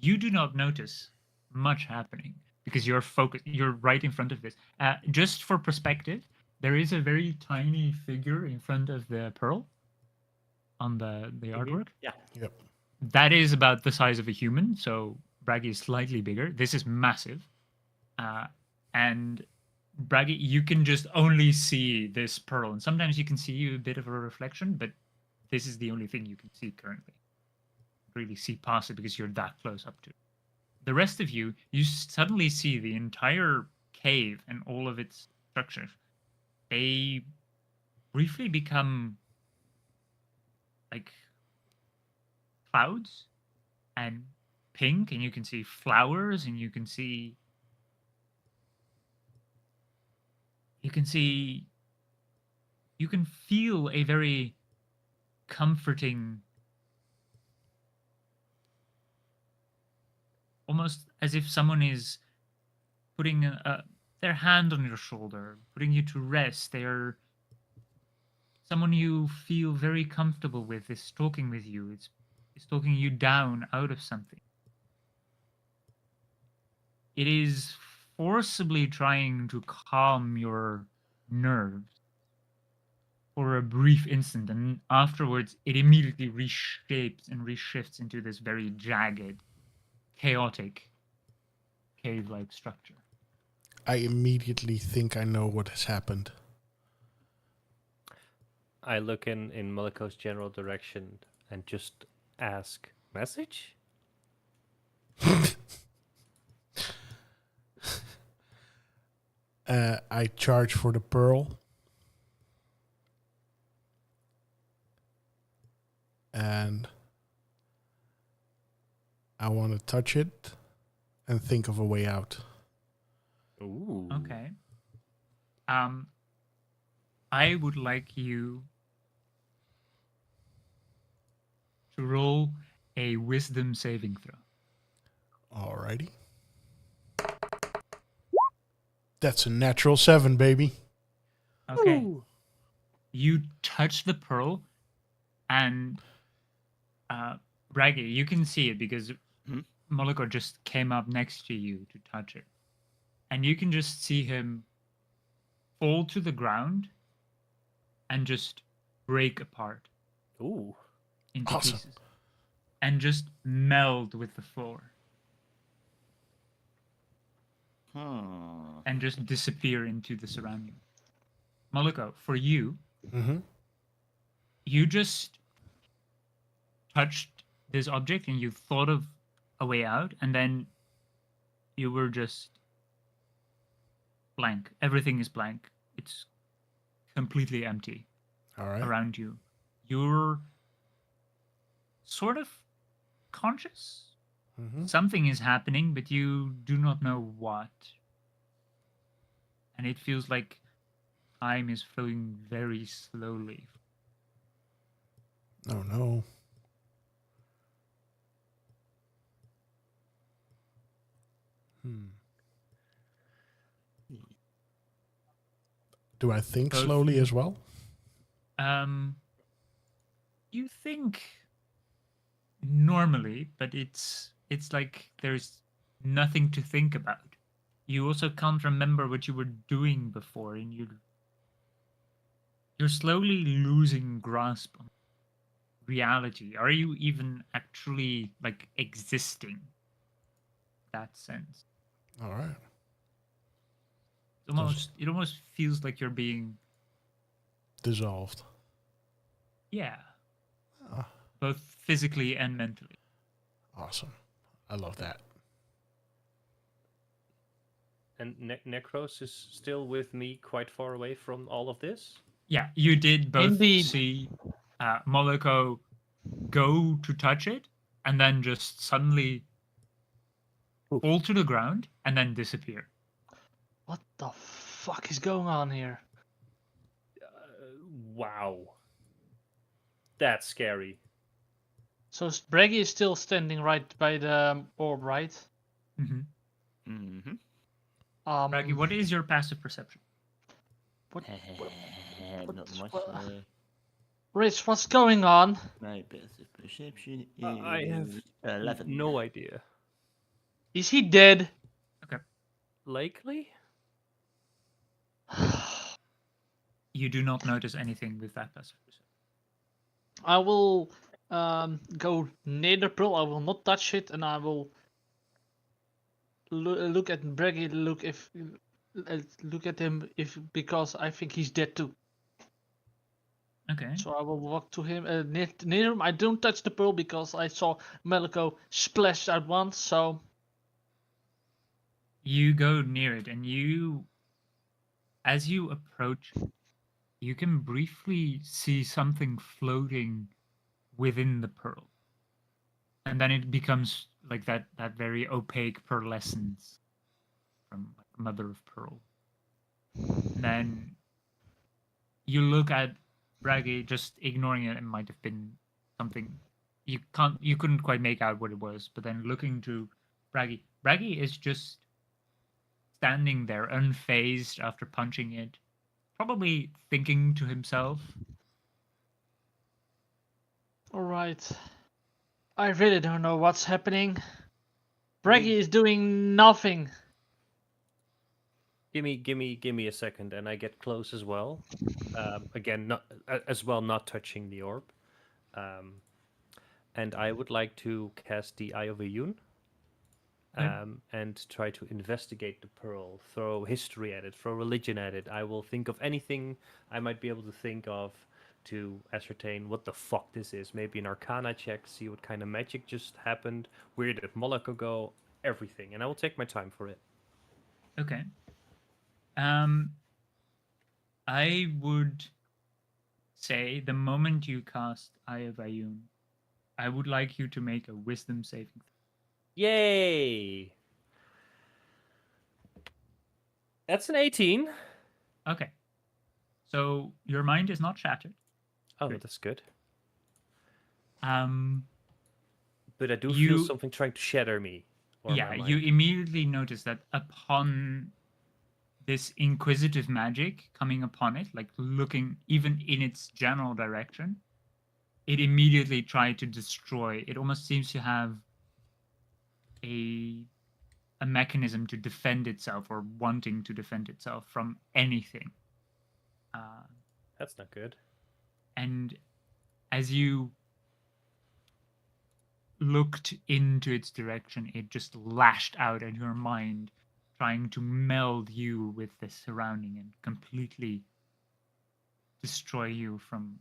you do not notice much happening because you're focused. You're right in front of this. Just for perspective, there is a very tiny figure in front of the pearl on the artwork. Yeah. Yep. That is about the size of a human, so Braggy is slightly bigger. This is massive. And Braggy, you can just only see this pearl, and sometimes you can see a bit of a reflection, but this is the only thing you can see currently. Really see past it because you're that close up to it. The rest of you suddenly see the entire cave and all of its structures. They briefly become like clouds and pink, and you can see flowers, and you can feel a very comforting, almost as if someone is putting their hand on your shoulder, putting you to rest. They're someone you feel very comfortable with is talking with you. It's talking you down out of something. It is forcibly trying to calm your nerves for a brief instant, and afterwards it immediately reshapes and reshifts into this very jagged, chaotic, cave-like structure. I immediately think I know what has happened. I look in Moloko's general direction and just ask, message? I charge for the pearl. And I want to touch it and think of a way out. Ooh. Okay. I would like you to roll a wisdom saving throw. Alrighty. That's a natural 7, baby. Okay. Ooh. You touch the pearl, and Braggy, you can see it because Moloko just came up next to you to touch it. And you can just see him fall to the ground and just break apart Ooh. into Awesome. pieces. And just meld with the floor. And just disappear into the surroundings. Moloko, for you, you just touched this object and you thought of a way out, and then you were just blank. Everything is blank. It's completely empty around you. You're sort of conscious. Something is happening, but you do not know what. And it feels like time is flowing very slowly. Oh no. Do I think Both- slowly as well? You think normally, but it's like there's nothing to think about. You also can't remember what you were doing before, and you're slowly losing grasp on reality. Are you even actually like existing? That sense. All right. It almost feels like you're being Dissolved. yeah, Ah, both physically and mentally. awesome. I love that. And Necrose is still with me, quite far away from all of this. Yeah, you did both Indeed. see Moloko go to touch it and then just suddenly fall to the ground and then disappear. What the fuck is going on here? Wow. That's scary. So Braggy is still standing right by the orb, right? Mm-hmm. Mm-hmm. Raggy, what is your passive perception? Not much. Rich, what's going on? My passive perception I have is 11. no idea. Is he dead? Likely? You do not notice anything with that passive perception. I will go near the pearl. I will not touch it, and I will look at Braggy. Look at him because I think he's dead too. Okay. So I will walk to him near him. I don't touch the pearl because I saw Moloko splash out once. So You go near it, and as you approach, you can briefly see something floating within the pearl. And then it becomes like that very opaque pearlescence from like Mother of Pearl. And then you look at Braggy, just ignoring it. It might have been something you couldn't quite make out what it was. But then looking to Braggy is just standing there unfazed after punching it, probably thinking to himself. all right, I really don't know what's happening. Braggy is doing nothing. Give me a second, and I get close as well. Again, not touching the orb. And I would like to cast the Eye of Iyun. And try to investigate the pearl, throw history at it, throw religion at it. I will think of anything I might be able to think of to ascertain what the fuck this is. Maybe an Arcana check, see what kind of magic just happened, where did Moloko go, everything. And I will take my time for it. Okay. I would say the moment you cast Eye of Iyun, I would like you to make a wisdom saving throw. Yay! That's an 18. Okay. So your mind is not shattered. Oh, Great. that's good. But I do feel something trying to shatter me. Yeah, you immediately notice that upon this inquisitive magic coming upon it, like looking even in its general direction, it immediately tried to destroy. It almost seems to have a mechanism to defend itself, or wanting to defend itself from anything. That's not good. And as you looked into its direction, it just lashed out at your mind, trying to meld you with the surrounding and completely destroy you from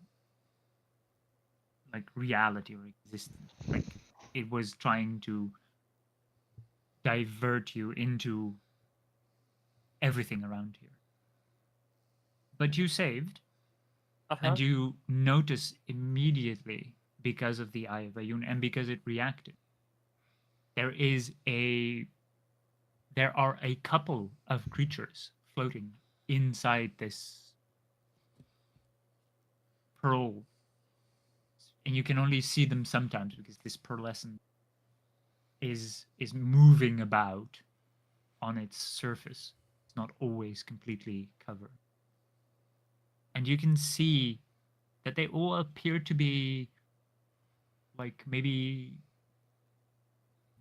like reality or existence. Like it was trying to divert you into everything around here. But you saved, and you notice immediately, because of the Eye of Iyun and because it reacted, there are a couple of creatures floating inside this pearl, and you can only see them sometimes because this pearlescent is moving about, on its surface. It's not always completely covered. And you can see that they all appear to be like maybe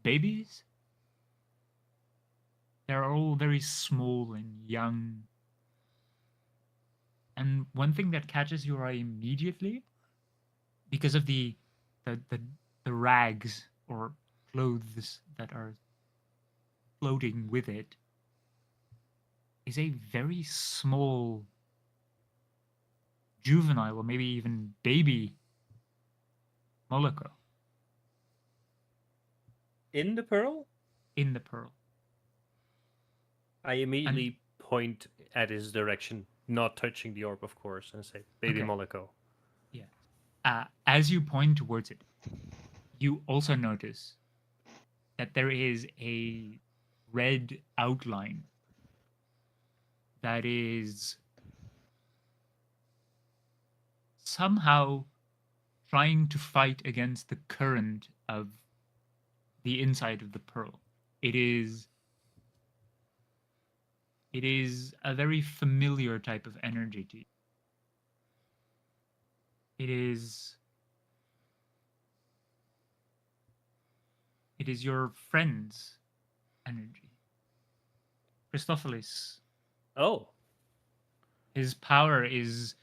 babies. They're all very small and young. And one thing that catches your eye immediately, because of the rags or clothes that are floating with it, is a very small juvenile or maybe even baby Moloko In the pearl? in the pearl. I immediately point at his direction, not touching the orb, of course, and say, "Baby Okay. Moloko." Yeah. As you point towards it, you also notice that there is a red outline that is somehow trying to fight against the current of the inside of the pearl. It is a very familiar type of energy to you. It is your friend's energy. Christopheles, Oh, his power is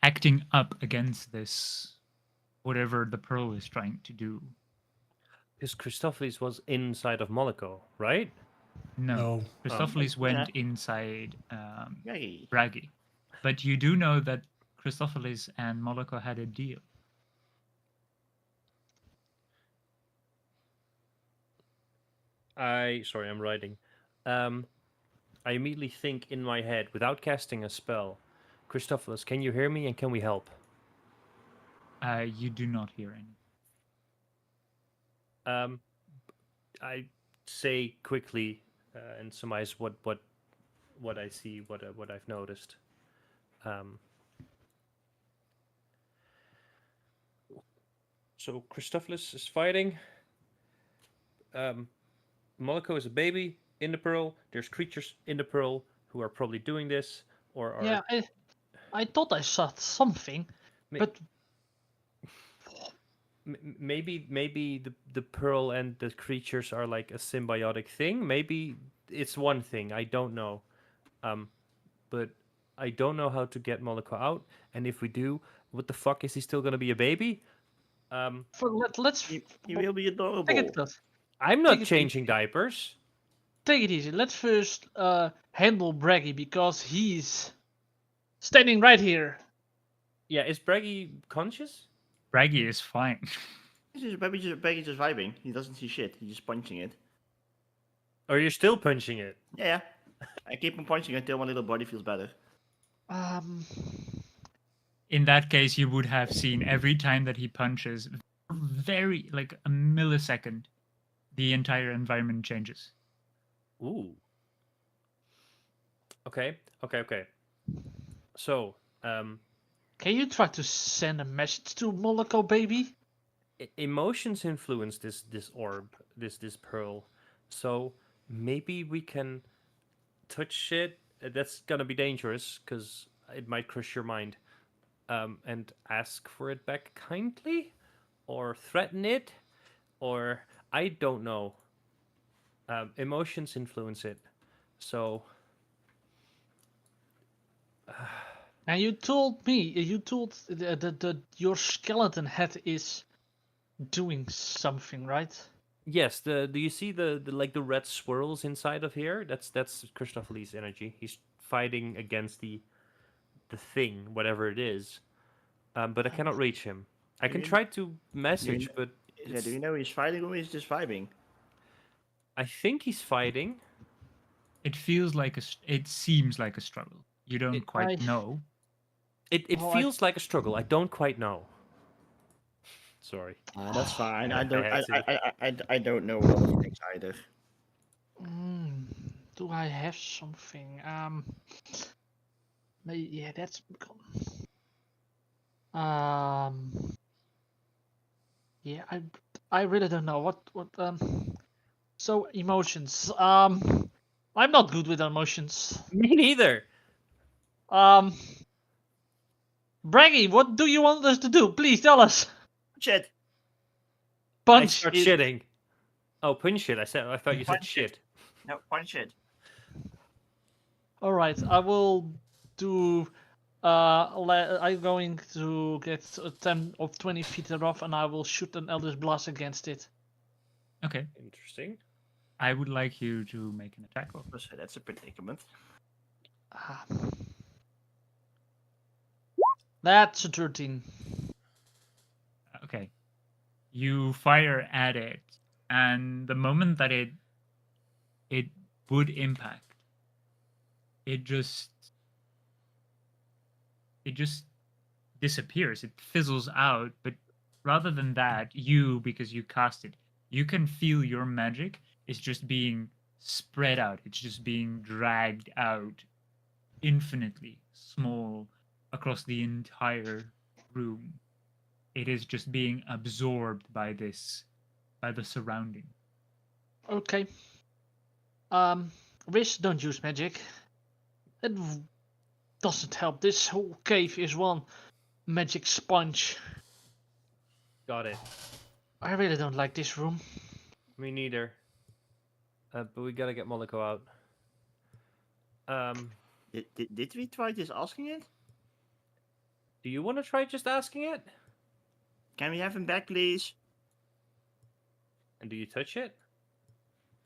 acting up against this, whatever the pearl is trying to do. because Christopheles was inside of Moloko, right? No. Christopheles went Yeah. inside Yay. Bragi. But you do know that Christopheles and Moloko had a deal. Sorry, I'm writing. I immediately think in my head, without casting a spell, Christopheles, can you hear me and can we help? You do not hear any. I say quickly and surmise what I see, what I've noticed. So Christopheles is fighting. Moloko is a baby in the pearl. There's creatures in the pearl who are probably doing this, or are Yeah, I thought I saw something, Ma- but maybe the pearl and the creatures are like a symbiotic thing. Maybe it's one thing. I don't know. But I don't know how to get Moloko out. And if we do, what the fuck, is he still gonna be a baby? let's He will be take adorable. it close. I'm not Take it changing easy. diapers. Take it easy. Let's first handle Braggy because he's standing right here. Yeah, is Braggy conscious? Bragi is fine. Baby just vibing. He doesn't see shit. He's just punching it. Or you're still punching it? Yeah. I keep on punching until my little body feels better. In that case, you would have seen every time that he punches, very like a millisecond, the entire environment changes. Ooh. Okay. So, Can you try to send a message to Moloko, baby? emotions influence this orb, this pearl. So maybe we can touch it. That's gonna be dangerous because it might crush your mind. And ask for it back kindly, or threaten it, or I don't know. Emotions influence it, so. And you told that your skeleton head is doing something, right? Yes, do you see the like the red swirls inside of here? That's Christopheles' energy. He's fighting against the thing, whatever it is. But I cannot reach him. I can try to message, but Yeah, do you know he's fighting or he's just vibing? I think he's fighting. It feels like it seems like a struggle. You don't quite know. It Oh, feels like a struggle. I don't quite know. Sorry. That's fine. I I don't know what other things either. Do I have something? Yeah, that's. Yeah, I really don't know what. So emotions. I'm not good with emotions. Me neither. Braggy, what do you want us to do? Please tell us. Shit. I Punch start it. shitting. Oh, punch it. I thought you said Punch it. shit. No, punch it. All right, I will do. I'm going to get 10 or 20 feet off, and I will shoot an Eldritch Blast against it. Okay. Interesting. I would like you to make an attack roll. So that's a predicament. Ah. That's a 13. Okay. You fire at it, and the moment that it would impact, it just disappears. It fizzles out, but rather than that, because you cast it, you can feel your magic is just being spread out. It's just being dragged out infinitely small across the entire room. It is just being absorbed by the surrounding. Okay. Riz, don't use magic. It doesn't help. This whole cave is one magic sponge. Got it. I really don't like this room. Me neither. But we gotta get Moloko out. Did we try just asking it? Do you want to try just asking it? Can we have him back, please? And do you touch it?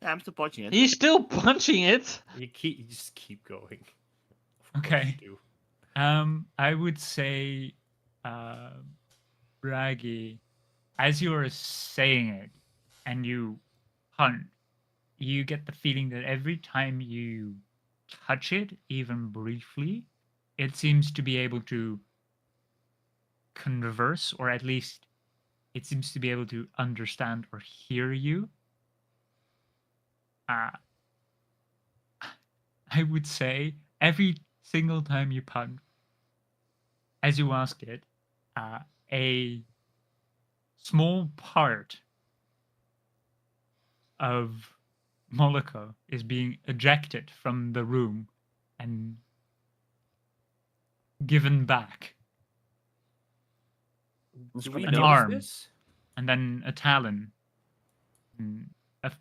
Yeah, I'm still punching it. He's still punching it. You just keep going. Okay. You I would say, Braggy, as you are saying it and you punch, you get the feeling that every time you touch it, even briefly, it seems to be able to converse, or at least it seems to be able to understand or hear you. I would say every single time you punch, as you ask it, a small part of Moloko is being ejected from the room and given back. Do we An notice arm. this? And then a talon, a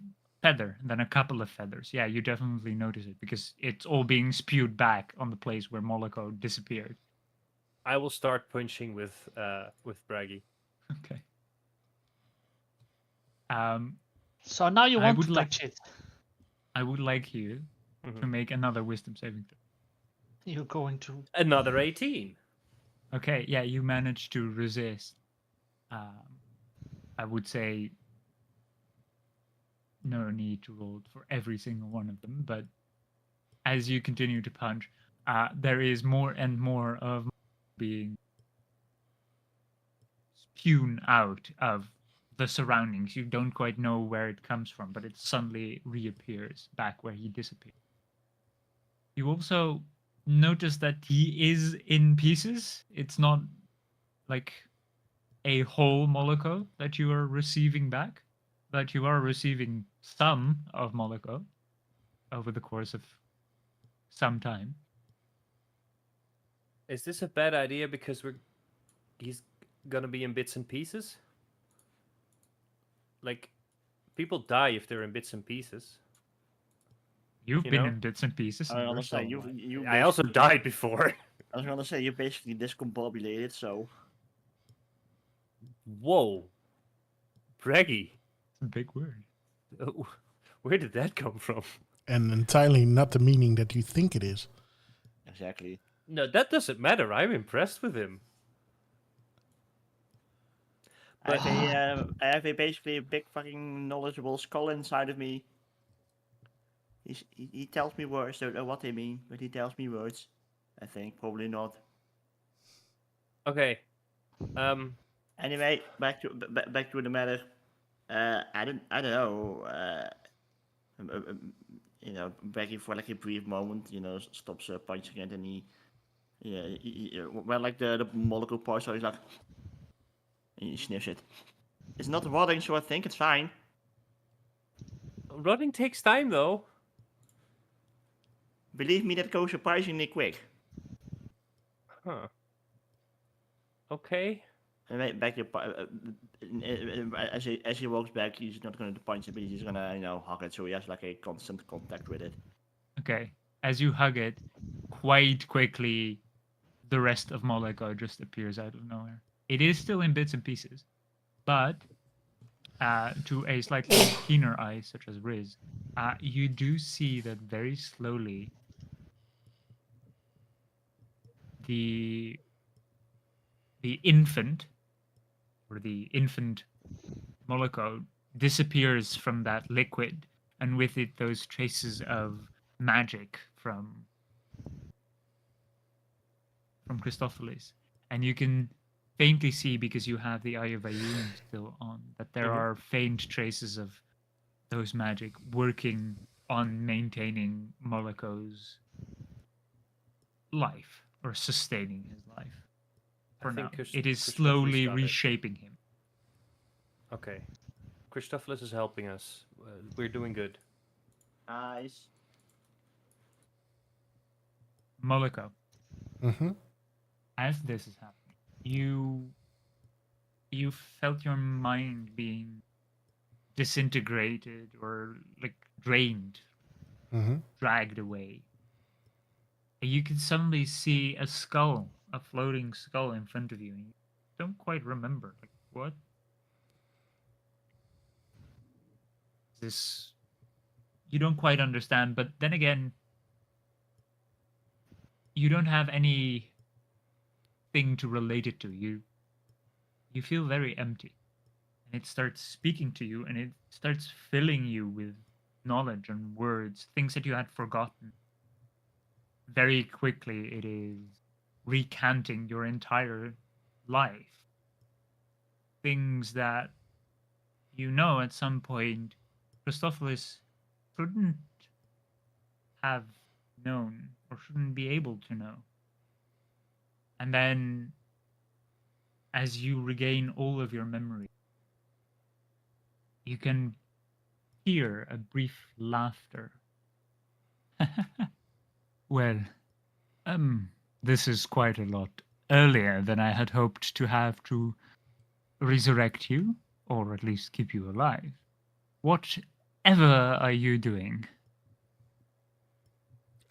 feather, and then a couple of feathers. Yeah, you definitely notice it because it's all being spewed back on the place where Moloko disappeared. I will start punching with Braggy. Okay. So now you I want would to like- touch it. I would like you to make another wisdom saving throw. You're going to. Another 18. Okay, yeah, you managed to resist. I would say no need to roll for every single one of them, but as you continue to punch, there is more and more of being spewn out of the surroundings. You don't quite know where it comes from, but it suddenly reappears back where he disappeared. You also notice that he is in pieces. It's not like a whole Moloko that you are receiving back, but you are receiving some of Moloko over the course of some time. Is this a bad idea because he's gonna be in bits and pieces? Like, people die if they're in bits and pieces. You've You been know? in bits and pieces. I in your was gonna say soul life. you. I also died before. I was gonna say you basically discombobulated, so. Whoa, Braggy, It's a big word. where did that come from? And entirely not the meaning that you think it is. Exactly. No, that doesn't matter. I'm impressed with him. I have a basically a big fucking knowledgeable skull inside of me. He tells me words. Don't know what they mean, but he tells me words. I think probably not. Okay. Anyway, back to the matter. I don't know. You know, Becky for like a brief moment, you know, stops punching it, and he well, like the Moloko part, so he's like, and he sniffs it. It's not rotting, so I think it's fine. Rotting takes time, though. Believe me, that goes surprisingly quick. Huh. Okay. And back as he walks back, he's not going to punch it, but he's just gonna hug it, so he has like a constant contact with it. Okay. As you hug it, quite quickly, the rest of Moloko just appears out of nowhere. It is still in bits and pieces, but to a slightly keener eye, such as Riz, you do see that very slowly the infant, or the infant Moloko, disappears from that liquid, and with it those traces of magic from Christopheles. And you can faintly see, because you have the Eye of Ayun still on, that there are faint traces of those magic working on maintaining Moloko's life, or sustaining his life. For now, it is slowly reshaping him. Okay. Christopheles is helping us. We're doing good. Nice. Moloko, Mm-hmm. as this is happening, you felt your mind being disintegrated, or like drained, Mm-hmm. dragged away. And you can suddenly see a skull, a floating skull in front of you, and you don't quite remember, like, what? This, you don't quite understand, but then again, you don't have any thing to relate it to. You feel very empty, and it starts speaking to you, and it starts filling you with knowledge and words, things that you had forgotten. Very quickly, it is recanting your entire life, things that at some point Christopheles shouldn't have known, or shouldn't be able to know. And then, as you regain all of your memory, you can hear a brief laughter. Well, this is quite a lot earlier than I had hoped to have to resurrect you, or at least keep you alive. Whatever are you doing?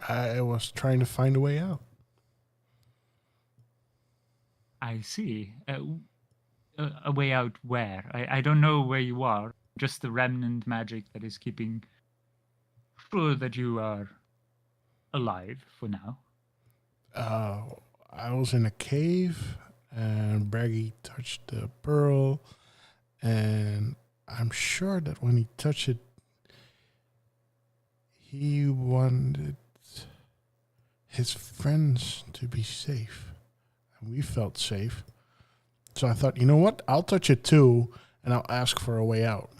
I was trying to find a way out. I see. A way out where? I don't know where you are. Just the remnant magic that is keeping sure that you are alive for now. I was in a cave, and Braggy touched the pearl, and I'm sure that when he touched it, he wanted his friends to be safe, and we felt safe. So I thought, you know what? I'll touch it too, and I'll ask for a way out,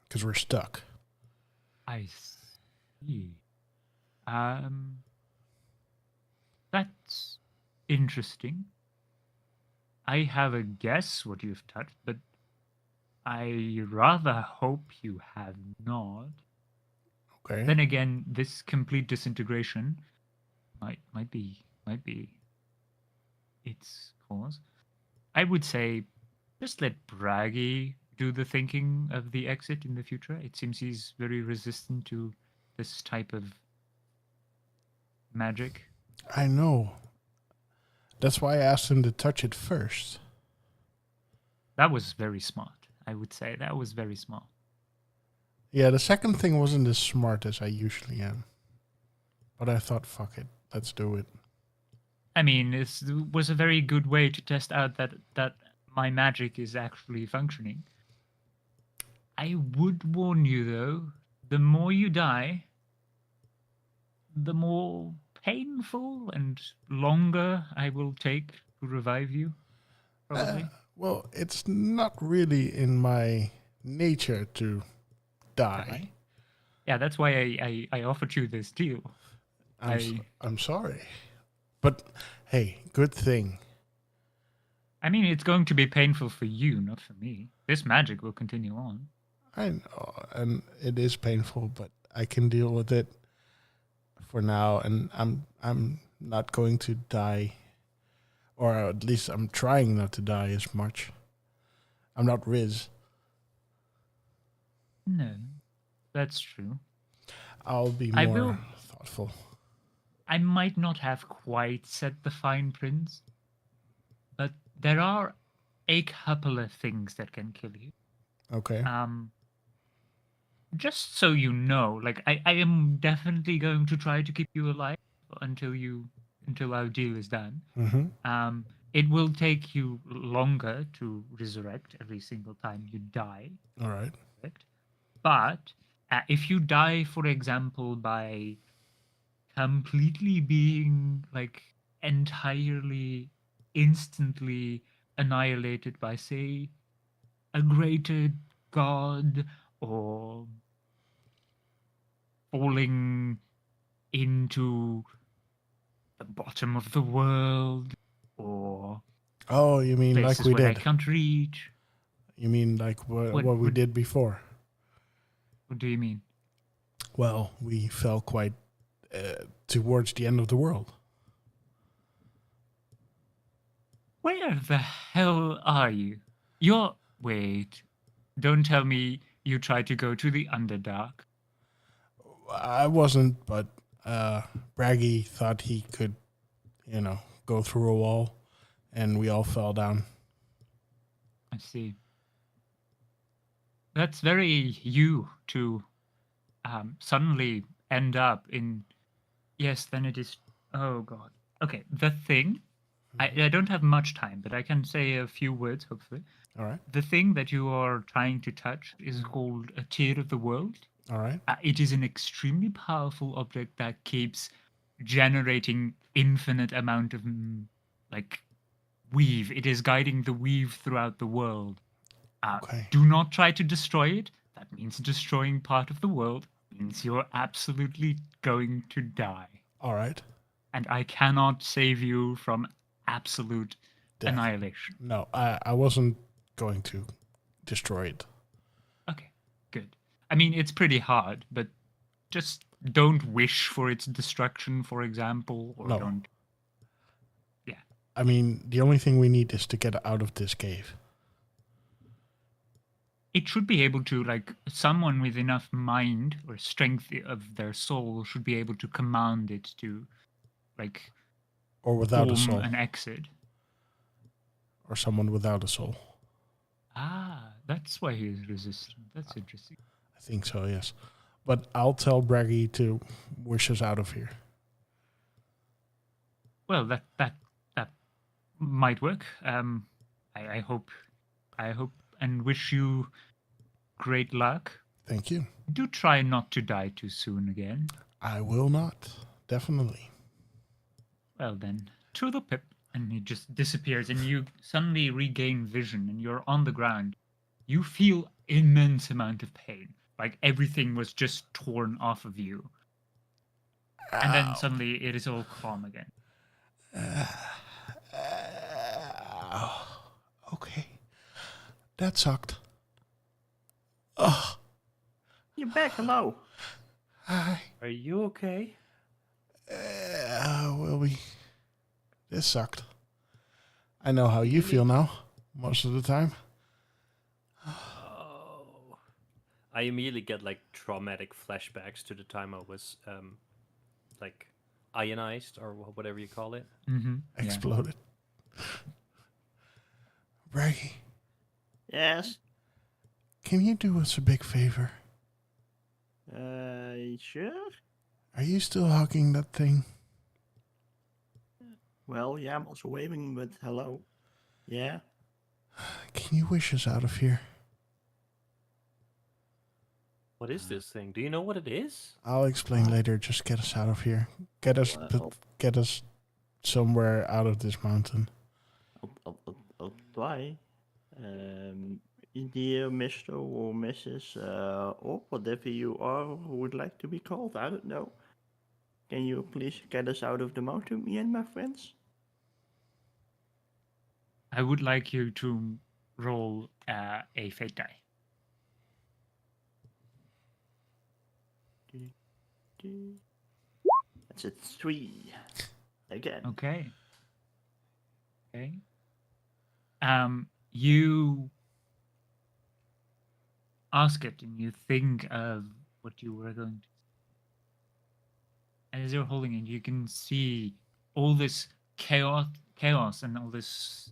because we're stuck. I see. That's interesting. I have a guess what you've touched, but I rather hope you have not. Okay. Then again, this complete disintegration might be its cause. I would say just let Braggy do the thinking of the exit in the future. It seems he's very resistant to this type of magic. I know. That's why I asked him to touch it first. That was very smart. I would say that was very smart. Yeah, the second thing wasn't as smart as I usually am. But I thought, fuck it, let's do it. I mean, it was a very good way to test out that my magic is actually functioning. I would warn you, though, the more you die, the more painful and longer I will take to revive you, probably. Well, it's not really in my nature to die. Yeah, that's why I offered you this deal. I'm sorry. But, hey, good thing. I mean, it's going to be painful for you, not for me. This magic will continue on. I know, and it is painful, but I can deal with it. for now, and I'm not going to die, or at least I'm trying not to die as much. I'm not Riz. No, that's true. I'll be I more will- thoughtful. I might not have quite set the fine prints, but there are a couple of things that can kill you. Okay. Just so you know, like I am definitely going to try to keep you alive until our deal is done. Mm-hmm. It will take you longer to resurrect every single time you die. All right. Correct? But if you die, for example, by completely being like entirely, instantly annihilated by, say, a greater god or falling into the bottom of the world or Oh, you mean places like we where I did? can't reach. You mean like what we What- did before? What do you mean? Well, we fell quite towards the end of the world. Where the hell are you? Wait. Don't tell me you tried to go to the Underdark. I wasn't, but Braggy thought he could, go through a wall, and we all fell down. I see. That's very you to suddenly end up in. Yes, then it is. Oh, God. Okay, the thing. I don't have much time, but I can say a few words, hopefully. All right. The thing that you are trying to touch is called a tear of the world. All right. It is an extremely powerful object that keeps generating infinite amount of like weave. It is guiding the weave throughout the world. Okay. Do not try to destroy it. That means destroying part of the world. Means you're absolutely going to die. All right. And I cannot save you from absolute Death. annihilation. No, I wasn't going to destroy it. Okay, good. I mean, it's pretty hard, but just don't wish for its destruction, for example, or No. don't. Yeah. I mean, the only thing we need is to get out of this cave. It should be able to, like, someone with enough mind or strength of their soul should be able to command it to, like, Or without a form soul. an exit. Or someone without a soul. Ah, that's why he is resistant. That's interesting. I think so, yes. But I'll tell Braggy to wish us out of here. Well, that might work. I hope and wish you great luck. Thank you. Do try not to die too soon again. I will not. Definitely. Well then, to the pip. And he just disappears, and you suddenly regain vision, and you're on the ground. You feel immense amount of pain, like everything was just torn off of you. And then suddenly it is all calm again. Okay. That sucked. Oh. You're back, hello. Hi. Are you okay? This sucked. I know how you feel now, most of the time. Oh. I immediately get like traumatic flashbacks to the time I was like ionized or whatever you call it. Mm-hmm. Exploded. Braggy, Yes. can you do us a big favor? Sure. Are you still hugging that thing? Well, yeah, I'm also waving, but hello. Yeah. Can you wish us out of here? What is this thing? Do you know what it is? I'll explain later. Just get us out of here. Get us somewhere out of this mountain. I'll try. Dear Mr. or Mrs. Or whatever you are who would like to be called, I don't know. Can you please get us out of the mountain, me and my friends? I would like you to roll a fate die. That's a 3. Again. Okay. Okay. You ask it and you think of what you were going to. As you're holding it, you can see all this chaos and all this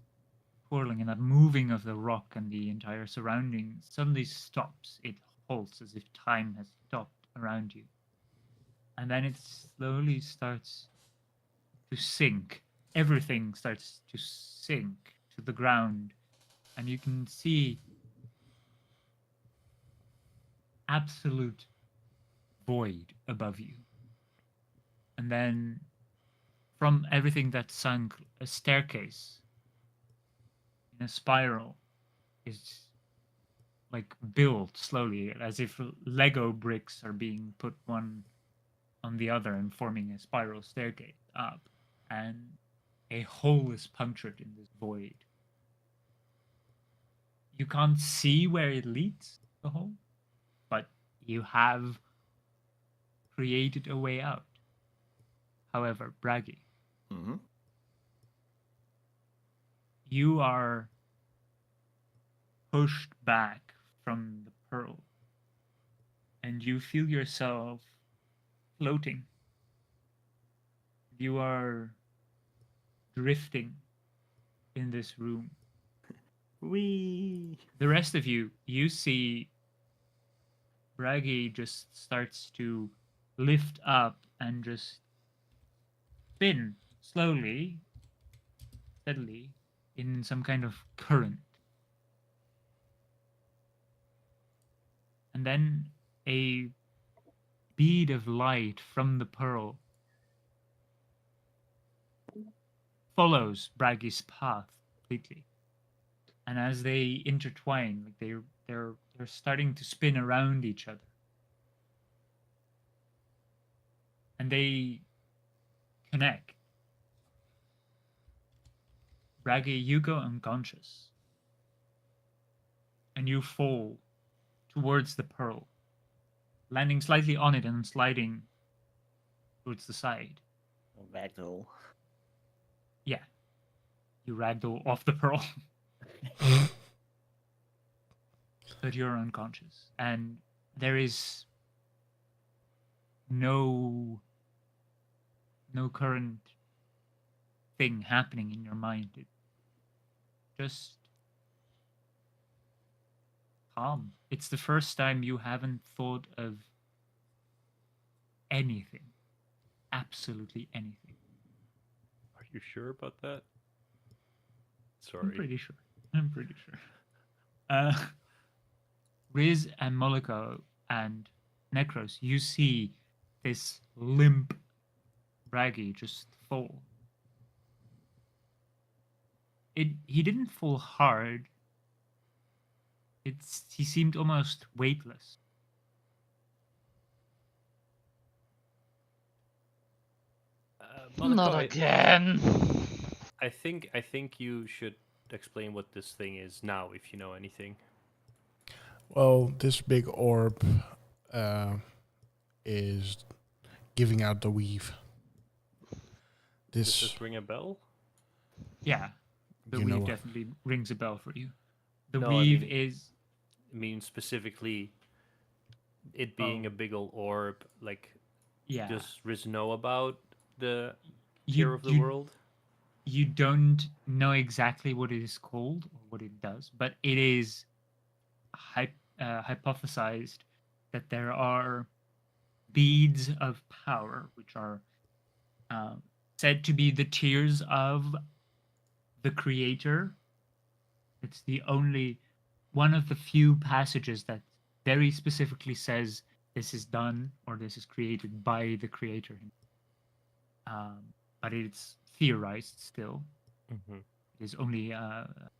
whirling and that moving of the rock and the entire surrounding suddenly stops. It halts as if time has stopped around you. And then it slowly starts to sink. Everything starts to sink to the ground. And you can see absolute void above you. And then from everything that sunk, a staircase in a spiral is like built slowly, as if Lego bricks are being put one on the other and forming a spiral staircase up. And a hole is punctured in this void. You can't see where it leads, the hole, but you have created a way out. However, Braggy, Mm-hmm. you are pushed back from the pearl, and you feel yourself floating. You are drifting in this room. Wee. The rest of you, you see Braggy just starts to lift up and just spin slowly, steadily, in some kind of current. And then a bead of light from the pearl follows Braggy's path completely. And as they intertwine, like they're starting to spin around each other. And they connect. Braggy, you go unconscious. And you fall towards the pearl, landing slightly on it and sliding towards the side. Ragdoll. Yeah. You ragdoll off the pearl. But you're unconscious. And there is no current thing happening in your mind. It just calm. It's the first time you haven't thought of anything. Absolutely anything. Are you sure about that? I'm Sorry. pretty sure. Riz and Moloko and Necrose, you see this limp Braggy just fall. He didn't fall hard. He seemed almost weightless. Moloko, Not again. I think you should explain what this thing is now, if you know anything. Well, this big orb is giving out the weave. Does This, this ring a bell? Yeah, the You know weave what? definitely rings a bell for you. The No, I weave mean- is I mean specifically it being Oh. a big old orb, like yeah. does Riz know about the You- cure of the you- world? You don't know exactly what it is called or what it does, but it is hypothesized that there are beads of power, which are said to be the tears of the creator. It's the only one of the few passages that very specifically says this is done or this is created by the creator. But it's theorized still. Mm-hmm. It is only a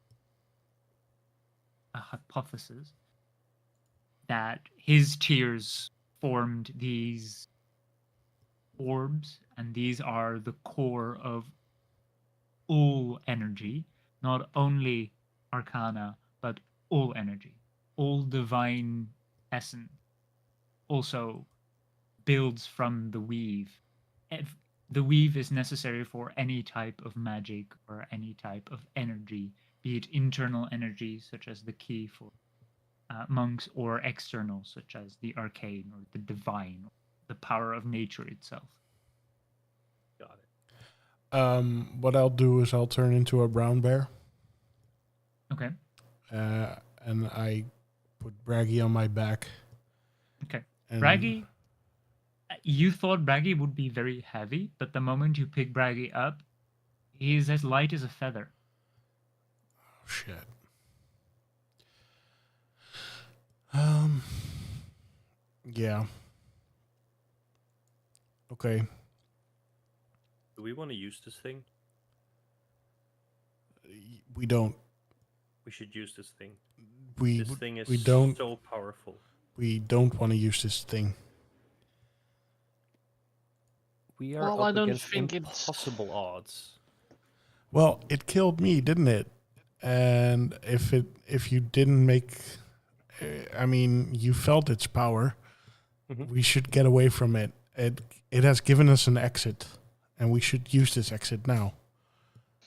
hypothesis that his tears formed these orbs, and these are the core of all energy, not only arcana, but all energy, all divine essence also builds from the weave. the weave is necessary for any type of magic or any type of energy, be it internal energy, such as the key for monks, or external, such as the arcane or the divine, or the power of nature itself. Got it. What I'll do is I'll turn into a brown bear. Okay. And I put Braggy on my back. Okay. And Braggy, you thought Braggy would be very heavy, but the moment you pick Braggy up, he's as light as a feather. Oh, shit. Yeah. Okay. Do we want to use this thing? We don't. We should use this thing. We This thing is we don't. so powerful. We don't want to use this thing. We are Well, I up don't against think it's- impossible odds. Well, it killed me, didn't it? And if you didn't make, I mean, you felt its power. Mhm. We should get away from it. It has given us an exit, and we should use this exit now.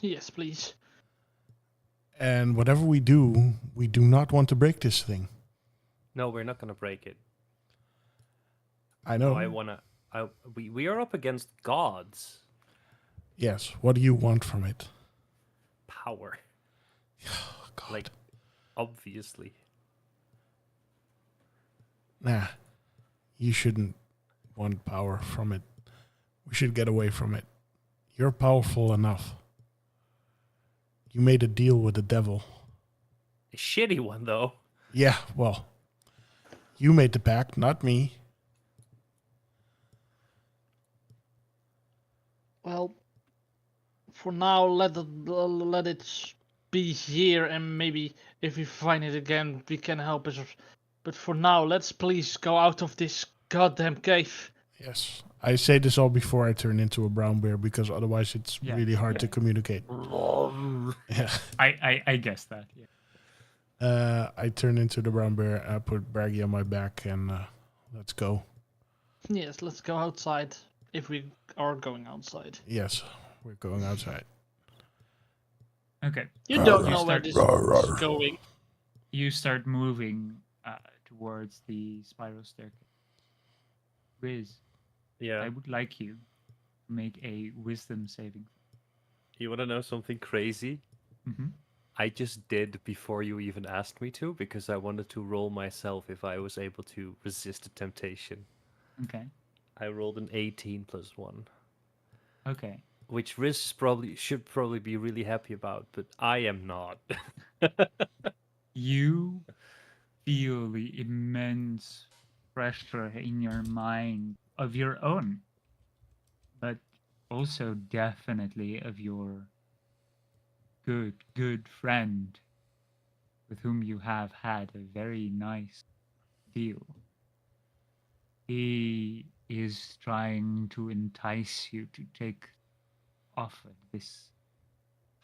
Yes, please. And whatever we do not want to break this thing. No, we're not gonna break it. I know. No, I wanna. We are up against gods. Yes. What do you want from it? Power, God. like obviously. Nah. You shouldn't want power from it. We should get away from it. You're powerful enough. You made a deal with the devil. A shitty one though. Yeah, well, you made the pact, not me. Well, for now, let it be here, and maybe if we find it again, we can help us. But for now, let's please go out of this goddamn cave. Yes. I say this all before I turn into a brown bear, because otherwise it's Yeah, really hard to communicate. Yeah. I guess that. Yeah. I turn into the brown bear, I put Braggy on my back, and let's go. Yes, let's go outside. If we are going outside. Yes, we're going outside. Okay. You don't You know where start- this is going. You start moving towards the spiral staircase. Riz, Yeah. I would like you to make a wisdom saving. You wanna know something crazy? Mm-hmm. I just did before you even asked me to, because I wanted to roll myself if I was able to resist the temptation. Okay. I rolled an 18 plus 1. Okay. Which Riz should probably be really happy about, but I am not. You feel the immense pressure in your mind of your own, but also definitely of your good friend with whom you have had a very nice deal. He is trying to entice you to take offer this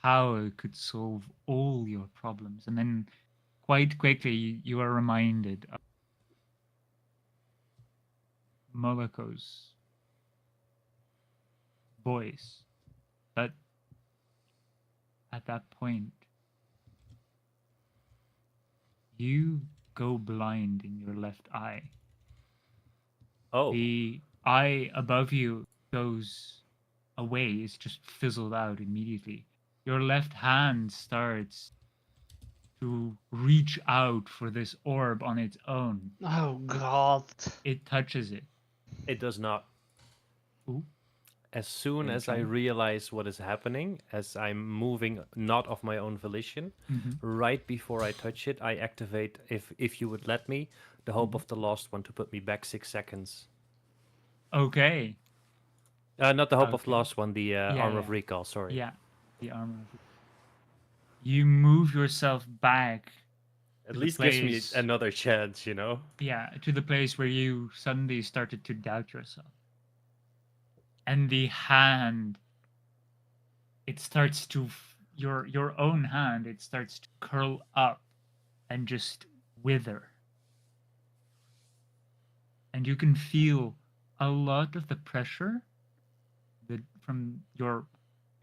power could solve all your problems. And then quite quickly you are reminded of Moloko's voice. But at that point, you go blind in your left eye. Oh, The eye above you goes away, it's just fizzled out immediately. Your left hand starts to reach out for this orb on its own. Oh god. It touches it. it does not. Ooh. As soon Okay, as I try. realize what is happening, as I'm moving not of my own volition, Mhm. right before I touch it, I activate, if you would let me, the Hope of the Lost One to put me back 6 seconds. Okay. Not the Hope of Okay. the Lost One, the Armor of yeah. Recall, sorry. Yeah, the armor. You move yourself back. At to the least gives me place- another chance, you know? Yeah, to the place where you suddenly started to doubt yourself. And the hand, it starts to, your own hand, it starts to curl up and just wither. And you can feel a lot of the pressure from your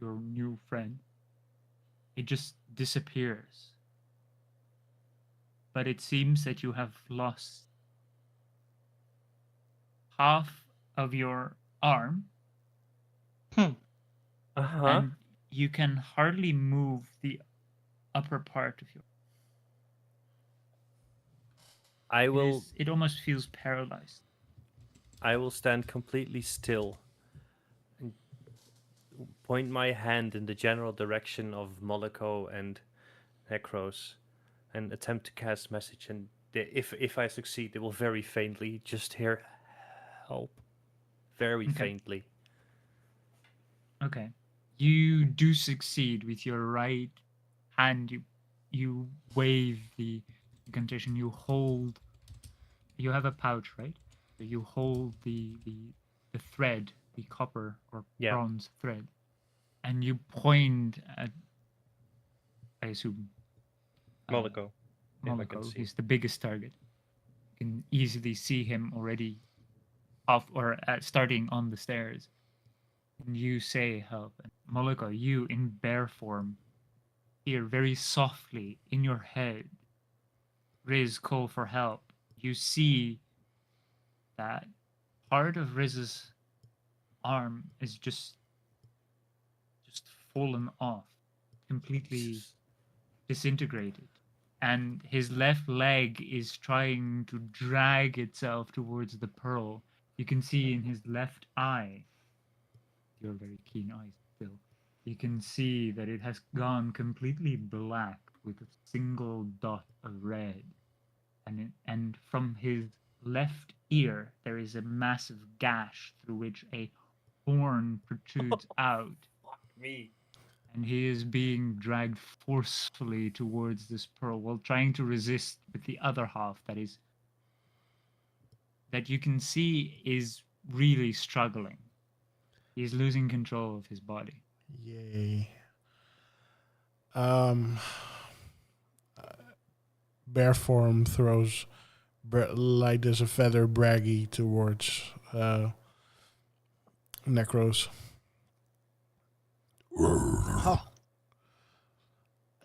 new friend, it just disappears. But it seems that you have lost half of your arm, Uh-huh. and you can hardly move the upper part of your. It almost feels paralyzed. I will stand completely still and point my hand in the general direction of Moloko and Necrose and attempt to cast message. And if I succeed, they will very faintly just hear help. Very Okay. faintly. Okay. You do succeed with your right hand. You wave the incantation. You hold. You have a pouch, right? So you hold the thread, the copper or Yeah. bronze thread, and you point at. I assume. Moloko. If I can Moloko. see. He's the biggest target. You can easily see him already off or starting on the stairs. And you say help. And Moloko, you in bear form hear very softly in your head Riz call for help. You see that part of Riz's arm is just fallen off, completely disintegrated. And his left leg is trying to drag itself towards the pearl. You can see in his left eye, your very keen eyes still, you can see that it has gone completely black with a single dot of red. And from his left ear, there is a massive gash through which a horn protrudes out. Me. And he is being dragged forcefully towards this pearl while trying to resist with the other half that you can see is really struggling. He's losing control of his body. Yay. Bear form throws light as a feather braggy towards Necrose.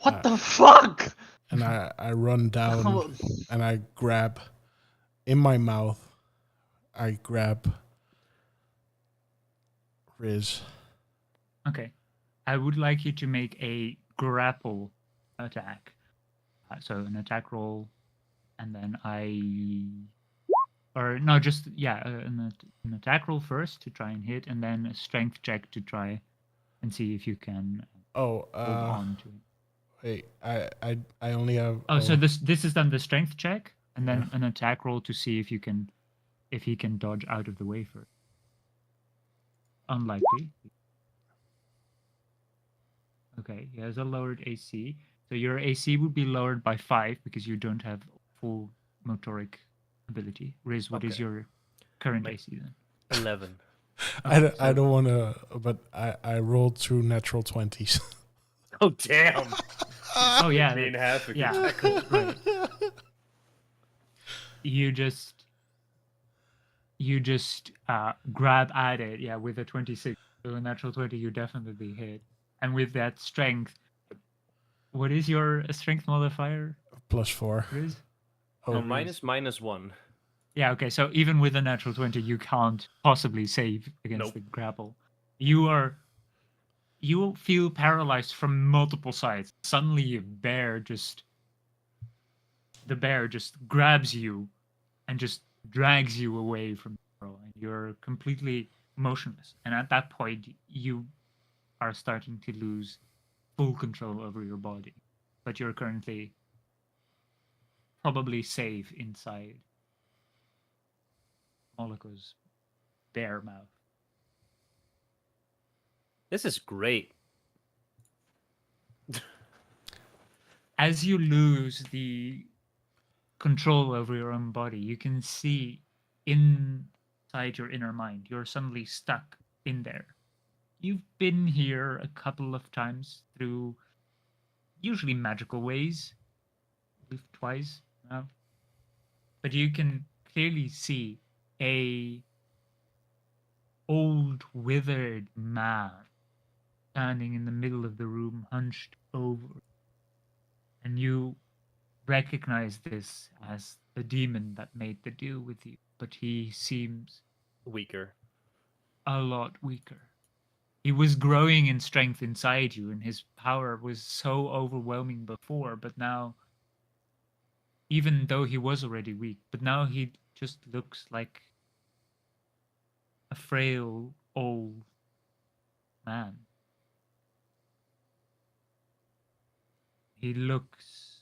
What the fuck? And I run down and I grab in my mouth. I grab Riz. Okay. I would like you to make a grapple attack. So an attack roll, and then an attack roll first to try and hit, and then a strength check to try and see if you can hold on to it. Wait, I only have. So this is then the strength check, and then an attack roll to see if he can dodge out of the way first. Unlikely. Okay, he has a lowered AC. So your AC would be lowered by 5 because you don't have full motoric ability. Riz, what is your current AC then? 11. Okay, I don't want to, but I rolled 2 natural 20s. Oh, damn. Oh, yeah. Me and half a yeah, right. You just grab at it, with a 26. So a natural 20, you definitely hit. And with that strength, what is your strength modifier? +4. Riz? -1. Yeah, okay. So even with a natural 20, you can't possibly save against the grapple. You feel paralyzed from multiple sides. Suddenly, the bear just grabs you and just drags you away from the pearl, and you're completely motionless. And at that point, you are starting to lose full control over your body, but you're currently probably safe inside Moloko's bear mouth. This is great. As you lose the control over your own body, you can see inside your inner mind. You're suddenly stuck in there. You've been here a couple of times through usually magical ways. I believe twice now. But you can clearly see a old, withered man standing in the middle of the room, hunched over. And you recognize this as the demon that made the deal with you, but he seems Weaker. a lot weaker. He was growing in strength inside you, and his power was so overwhelming before, but now, even though he was already weak, but now he just looks like a frail old man. He looks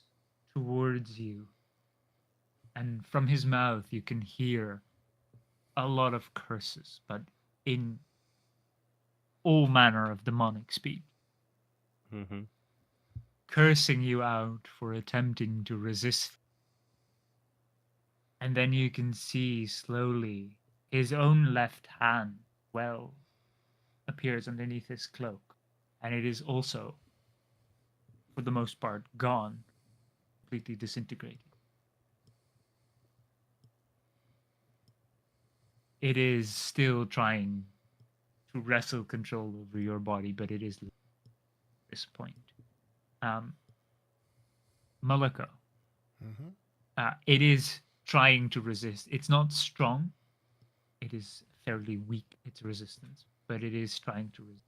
towards you, and from his mouth you can hear a lot of curses, but in all manner of demonic speech, Mm-hmm. cursing you out for attempting to resist. And then you can see slowly his own left hand, well, appears underneath his cloak, and it is also, for the most part, gone, completely disintegrated. It is still trying to wrestle control over your body, but it is at this point. Moloko, it is trying to resist. It's not strong. It is fairly weak, its resistance, but it is trying to resist.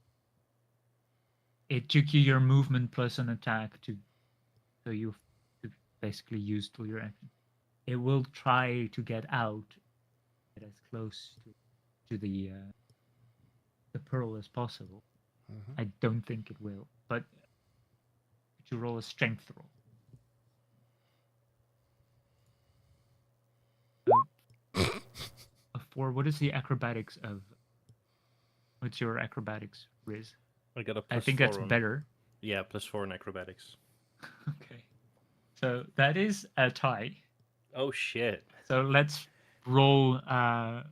It took you your movement plus an attack so you basically used all your action. It will try to get out, get as close to the pearl as possible. I don't think it will, but you roll a strength roll. A 4. What is the acrobatics of? What's your acrobatics, Riz? I got a I think 4 that's on- better. Yeah, +4 in acrobatics. Okay. So that is a tie. Oh shit. So let's roll. Oh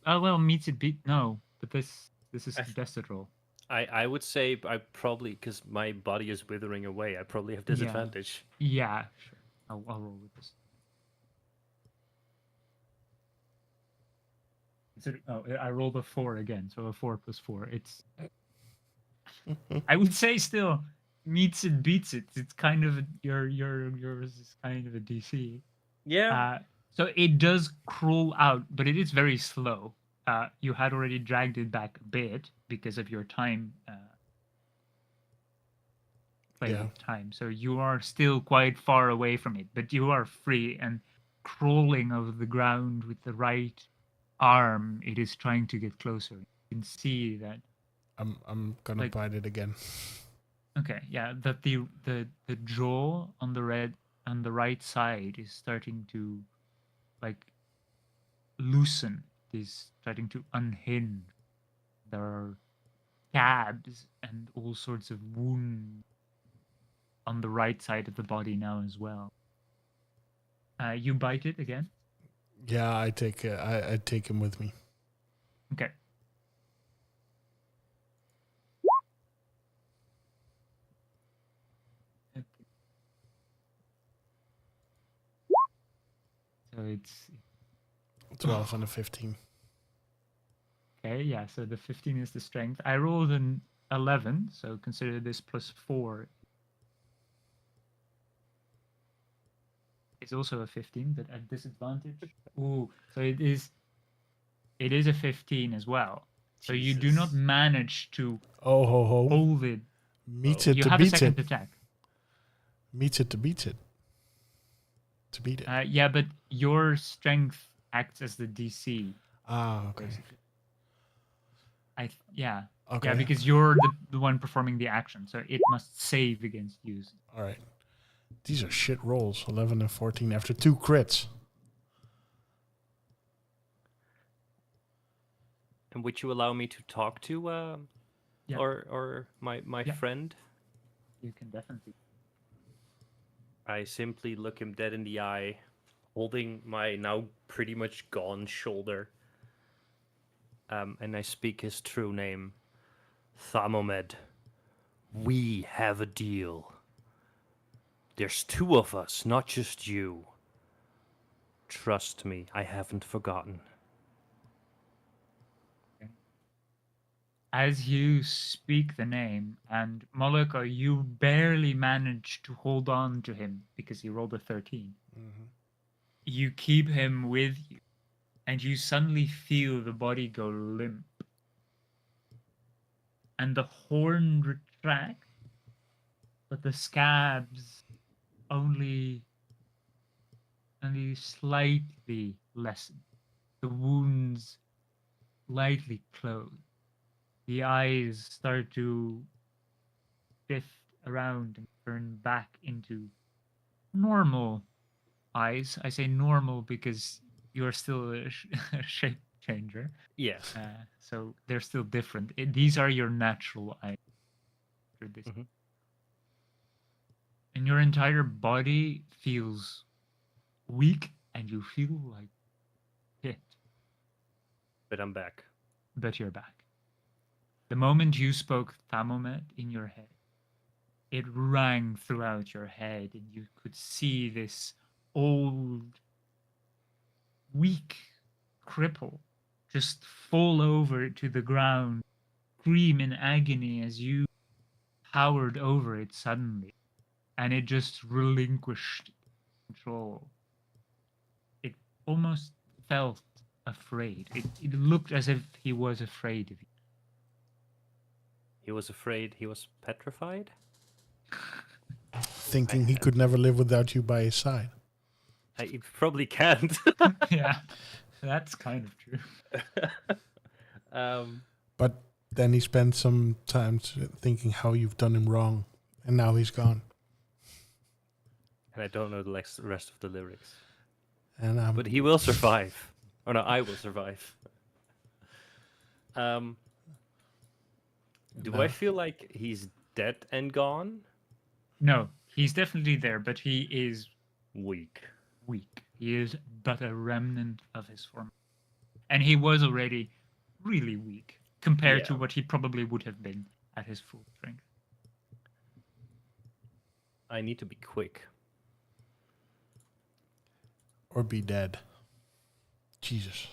well, meets it beat. No, but this is contested roll. I would say I probably, because my body is withering away, I probably have disadvantage. Yeah, sure. I'll roll with this. I rolled a 4 again, so a 4 plus 4. It's. I would say still meets it, beats it. It's kind of yours is kind of a DC. Yeah. So it does crawl out, but it is very slow. You had already dragged it back a bit because of your time. Play with time, so you are still quite far away from it, but you are free and crawling over the ground with the right arm. It is trying to get closer. You can see that. I'm gonna bite it again. Okay, yeah, that the jaw on the right side is starting to like loosen. It is starting to unhinge. There are scabs and all sorts of wounds on the right side of the body now as well. You bite it again? Yeah, I take him with me. Okay. So it's 12 and a 15. Okay, yeah, so the 15 is the strength. I rolled an 11, so consider this +4. It's also a 15, but at disadvantage. Ooh, so it is a 15 as well. So you do not manage to hold it. Meets it you to have beat a second it. attack. Meets it to beat it. To beat it. Yeah, but your strength acts as the DC. Okay. Basically. Okay. Okay. Yeah, because you're the one performing the action, so it must save against you. All right. These are shit rolls. 11 and 14 after 2 crits. And would you allow me to talk to or my friend? You can definitely. I simply look him dead in the eye, holding my now pretty much gone shoulder. And I speak his true name, Thermomed. We have a deal. There's 2 of us, not just you. Trust me, I haven't forgotten. Okay. as you speak the name, and Moloko, you barely manage to hold on to him because he rolled a 13. You keep him with you, and you suddenly feel the body go limp. And the horn retracts, but the scabs only slightly lessen. The wounds lightly close. The eyes start to shift around and turn back into normal eyes. I say normal because you're still a shape changer. Yeah. So they're still different. These are your natural eyes. Mhm. And your entire body feels weak and you feel like shit. But I'm back. But you're back. The moment you spoke Thamomet in your head, it rang throughout your head, and you could see this old, weak cripple just fall over to the ground, scream in agony as you powered over it suddenly, and it just relinquished control. It almost felt afraid. It looked as if he was afraid of you. He was afraid he was petrified? Thinking he could never live without you by his side. I probably can't. Yeah, that's kind of true. But then he spent some time thinking how you've done him wrong, and now he's gone. And I don't know the rest of the lyrics. And But he will survive. Or no, I will survive. Do I feel like he's dead and gone? No, he's definitely there, but he is Weak. weak. He is but a remnant of his form. And he was already really weak compared to Yeah. what he probably would have been at his full strength. I need to be quick. or be dead. Jesus.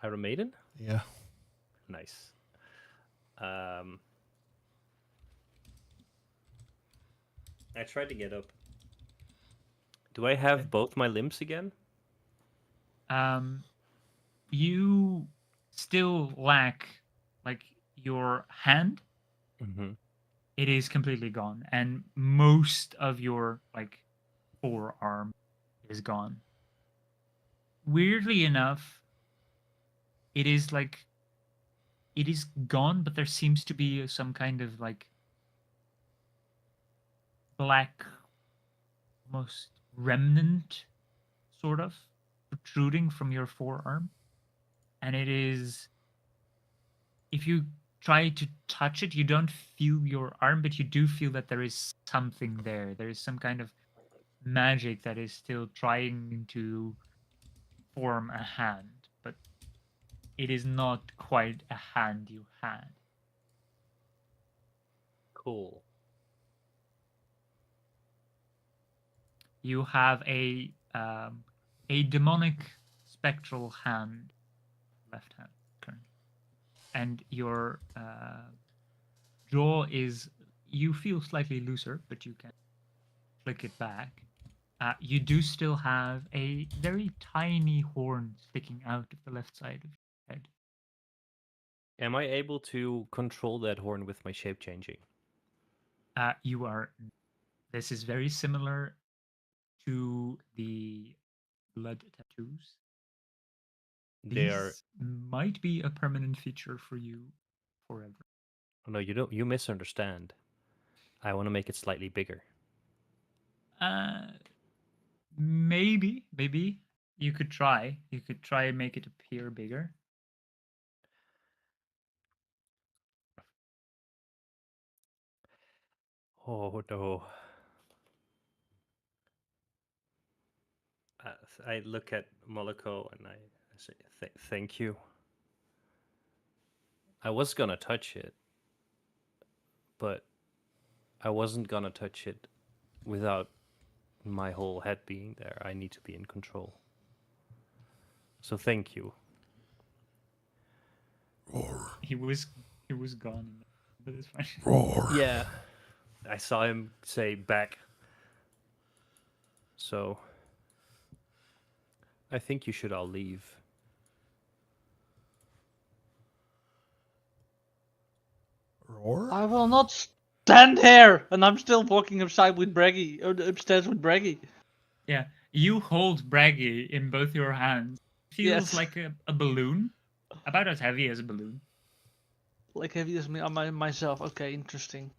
Iron Maiden? Yeah. Nice. I tried to get up. Do I have both my limbs again? You still lack like your hand. Mm-hmm. It is completely gone, and most of your like forearm is gone. Weirdly enough, it is gone, but there seems to be some kind of like black, almost remnant, sort of protruding from your forearm, and it is. If you try to touch it, you don't feel your arm, but you do feel that there is something there. There is some kind of magic that is still trying to form a hand, but it is not quite a hand you had. Cool. You have a demonic spectral hand, left hand currently, and your jaw is. You feel slightly looser, but you can flick it back. You do still have a very tiny horn sticking out of the left side of your head. Am I able to control that horn with my shape changing? You are. This is very similar to the blood tattoos. They are. These might be a permanent feature for you forever. No, you don't. You misunderstand. I want to make it slightly bigger. Maybe you could try. You could try and make it appear bigger. Oh no. I look at Moloko and I say, "Thank you." I was gonna touch it, but I wasn't gonna touch it without my whole head being there. I need to be in control. So thank you. He was He was gone, but it's fine. Roar. Yeah. I saw him say back. So I think you should all leave. Roar? I will not stand here, and I'm still walking upstairs with Braggy. Yeah, you hold Braggy in both your hands. Feels Yes. like a balloon, about as heavy as a balloon. Like heavy as me on myself. Okay, interesting.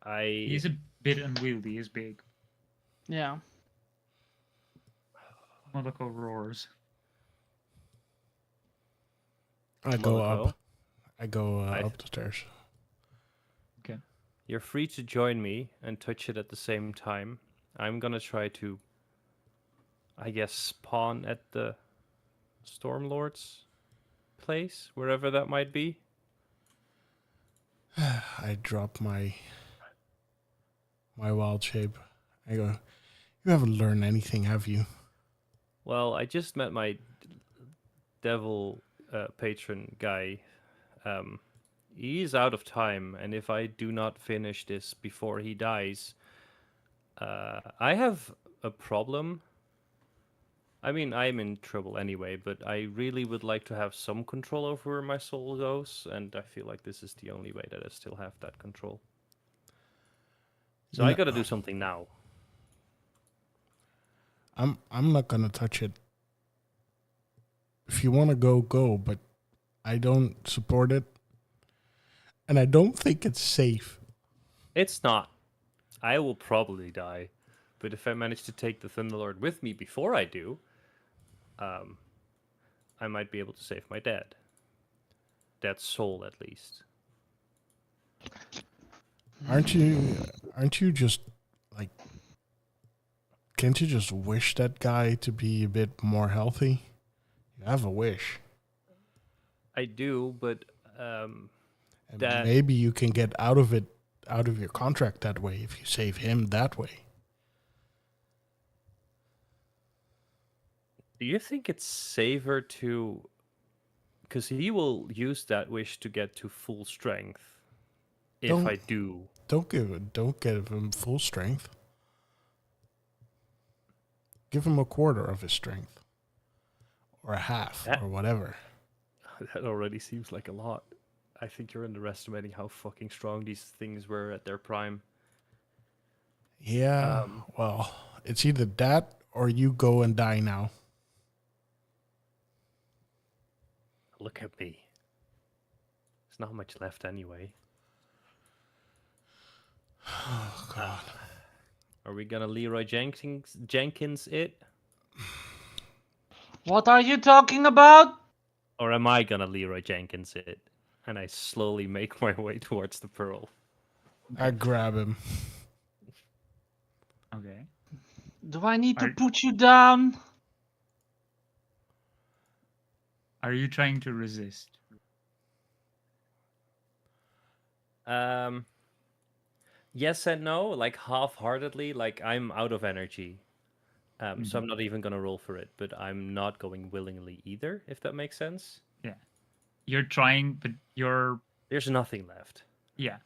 He's a bit unwieldy. He's big. Yeah. Moloko roars. I go Moloko, up. I go up the stairs. Okay. you're free to join me and touch it at the same time. I'm gonna try to, I guess, spawn at the Stormlord's place, wherever that might be. I drop my wild shape. I go, you haven't learned anything, have you? Well, I just met my devil patron guy. He's out of time, and if I do not finish this before he dies, I have a problem. I mean, I'm in trouble anyway, but I really would like to have some control over where my soul goes, and I feel like this is the only way that I still have that control. So I gotta do something now. I'm not gonna touch it. If you wanna go, go, but I don't support it. And I don't think it's safe. It's not. I will probably die, but if I manage to take the Thunderlord with me before I do, I might be able to save my dad. Dad's soul, at least. Aren't you just like, can't you just wish that guy to be a bit more healthy? You have a wish. I do, but And that maybe you can get out of your contract that way if you save him that way. do you think it's safer to, because he will use that wish to get to full strength if Don't- I do. Don't give him full strength. Give him a quarter of his strength. Or a half, That- or whatever. That already seems like a lot. I think you're underestimating how fucking strong these things were at their prime. Yeah, well, it's either that or you go and die now. Look at me. There's not much left anyway. Oh, God. Are we gonna Leroy Jenkins it? What are you talking about? Or am I gonna Leroy Jenkins it? And I slowly make my way towards the pearl. I grab him. Okay. Do I need to Are- put you down? Are you trying to resist? Yes and no, like half-heartedly, like I'm out of energy. So I'm not even gonna roll for it, but I'm not going willingly either, if that makes sense. Yeah. You're trying, but you're... There's nothing left. Yeah.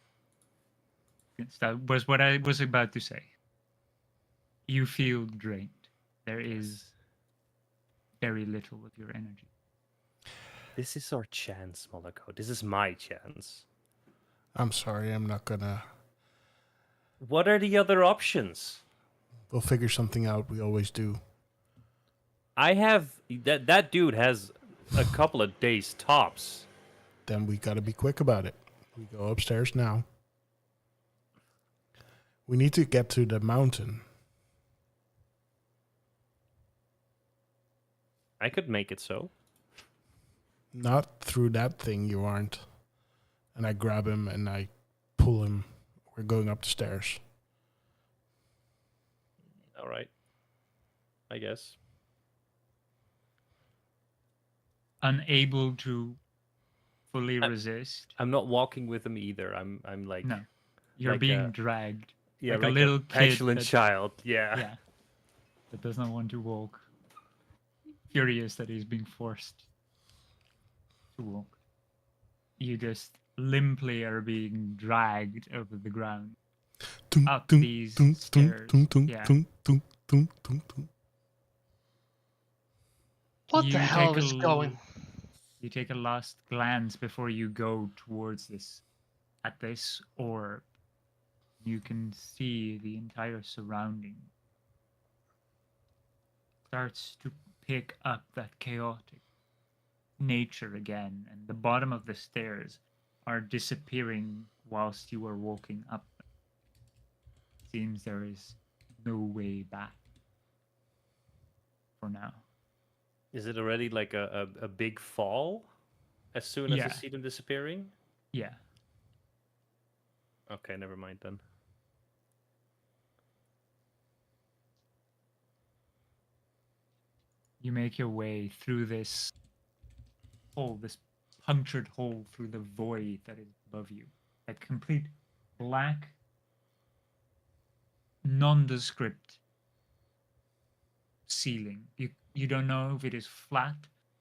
Yes, that was what I was about to say. You feel drained. There is very little of your energy. This is our chance, Moloko. This is my chance. I'm sorry, I'm not gonna... What are the other options? We'll figure something out, we always do. I have... That dude has a couple of days tops. Then we gotta be quick about it. We go upstairs now. We need to get to the mountain. I could make it so. Not through that thing, you aren't. And I grab him and I pull him. We're going up the stairs. All right. I guess. Unable to fully resist. I'm not walking with him either. I'm like... No. You're like being a- dragged. Yeah, like a little kid petulant that- child. Yeah. Yeah. That does not want to walk. furious that he's being forced to walk. You just limply are being dragged over the ground up these stairs. Yeah. What You the hell take is a going? You take a last glance before you go towards this, or you can see the entire surrounding starts to pick up that chaotic nature again, and the bottom of the stairs are disappearing whilst you are walking up. Seems there is no way back for now. Is it already like a big fall as soon as I see them disappearing? Yeah. Okay, never mind then. You make your way through this hole, this punctured hole through the void that is above you. A complete black, nondescript ceiling. You don't know if it is flat,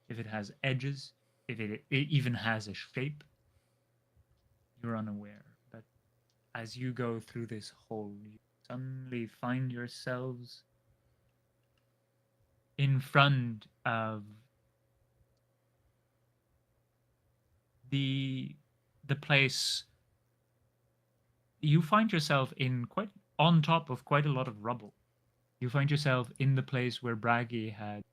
if it has edges, if it even has a shape. You're unaware. But as you go through this hole, you suddenly find yourselves in front of the place. You find yourself on top of quite a lot of rubble. You find yourself in the place where Bragi had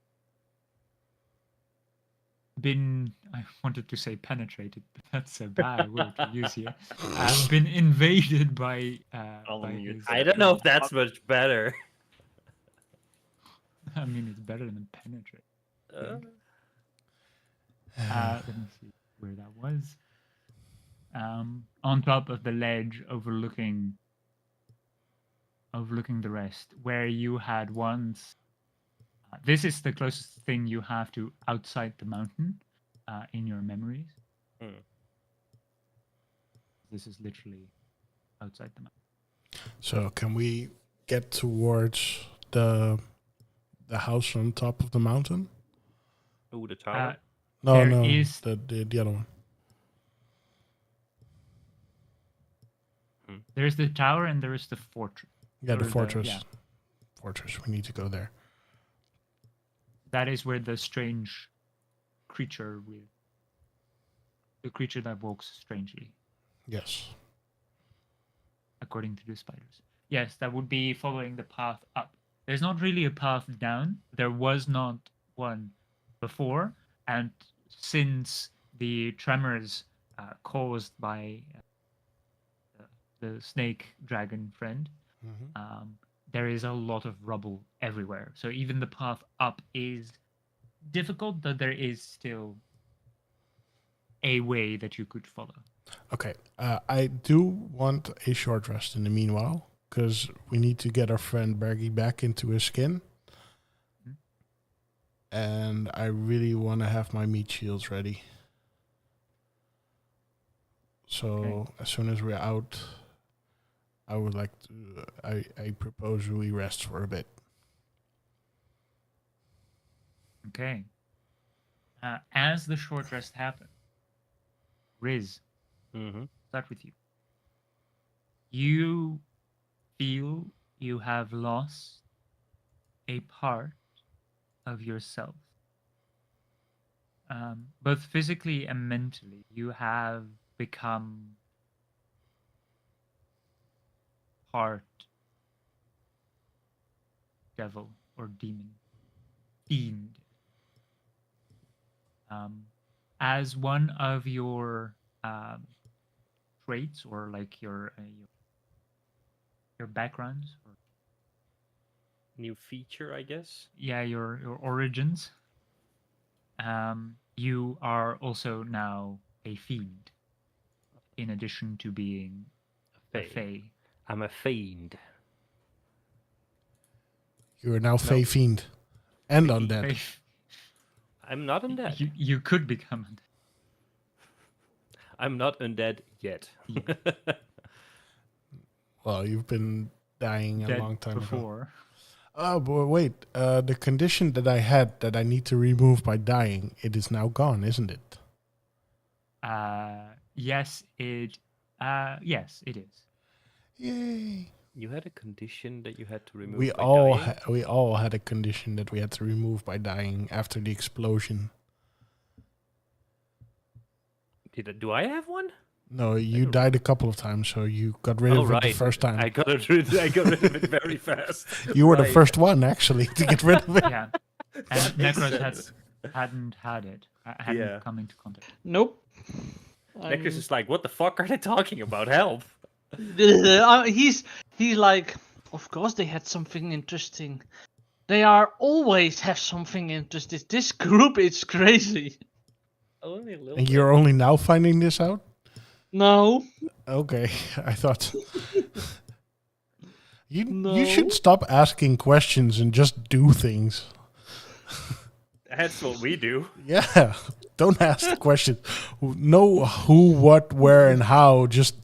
been, I wanted to say penetrated, but that's a bad word to use here. Been invaded by his. I don't know if that's much better. I mean, it's better than penetrate. Let me see where that was. On top of the ledge overlooking the rest, where you had once. This is the closest thing you have to outside the mountain in your memories. This is literally outside the mountain. So can we get towards the house on top of the mountain? Oh, the tower? No, there no, is- the other one. There's the tower and there is the fortress. Yeah, the Or fortress. yeah. Fortress. We need to go there. That is where the strange creature the creature that walks strangely, Yes. according to the spiders. Yes, that would be following the path up. There's not really a path down. There was not one before, and since the tremors caused by the snake dragon friend, there is a lot of rubble everywhere. So even the path up is difficult, but there is still a way that you could follow. Okay. I do want a short rest in the meanwhile, because we need to get our friend Bergie back into his skin. And I really want to have my meat shields ready. So as soon as we're out, I would like to. I propose we rest for a bit. Okay. As the short rest happens, Riz, start with you. You feel you have lost a part of yourself. Both physically and mentally, you have become part devil or demon, fiend. As one of your traits or like your backgrounds or New feature, I guess. yeah, your origins. You are also now a fiend, in addition to being a fae. I'm a fiend. You are now Fey Fiend and undead. I'm not undead. You could become undead. I'm not undead yet. Well, you've been dying a Dead long time before. ago. Oh, but wait. The condition that I had that I need to remove by dying, it is now gone, isn't it? Yes, it is. Yay! You had a condition that you had to remove We by all dying? we all had a condition that we had to remove by dying after the explosion. Do I have one? No, you don't died a couple of times, so you got rid Oh, of it the right. first time. I got rid of it very fast. You were the Right. first one, actually, to get rid of it. Yeah, and makes Necrose hadn't had it. Hadn't Yeah. come into contact. Nope. Necrose is like, what the fuck are they talking about? Help! He's like, of course they had something interesting. They are always have something interesting. This group is crazy. Only a little And bit. you're only now finding this out? No. Okay, I thought. You No. should stop asking questions and just do things. That's what we do. Yeah, don't ask questions. Know who, what, where, and how. Just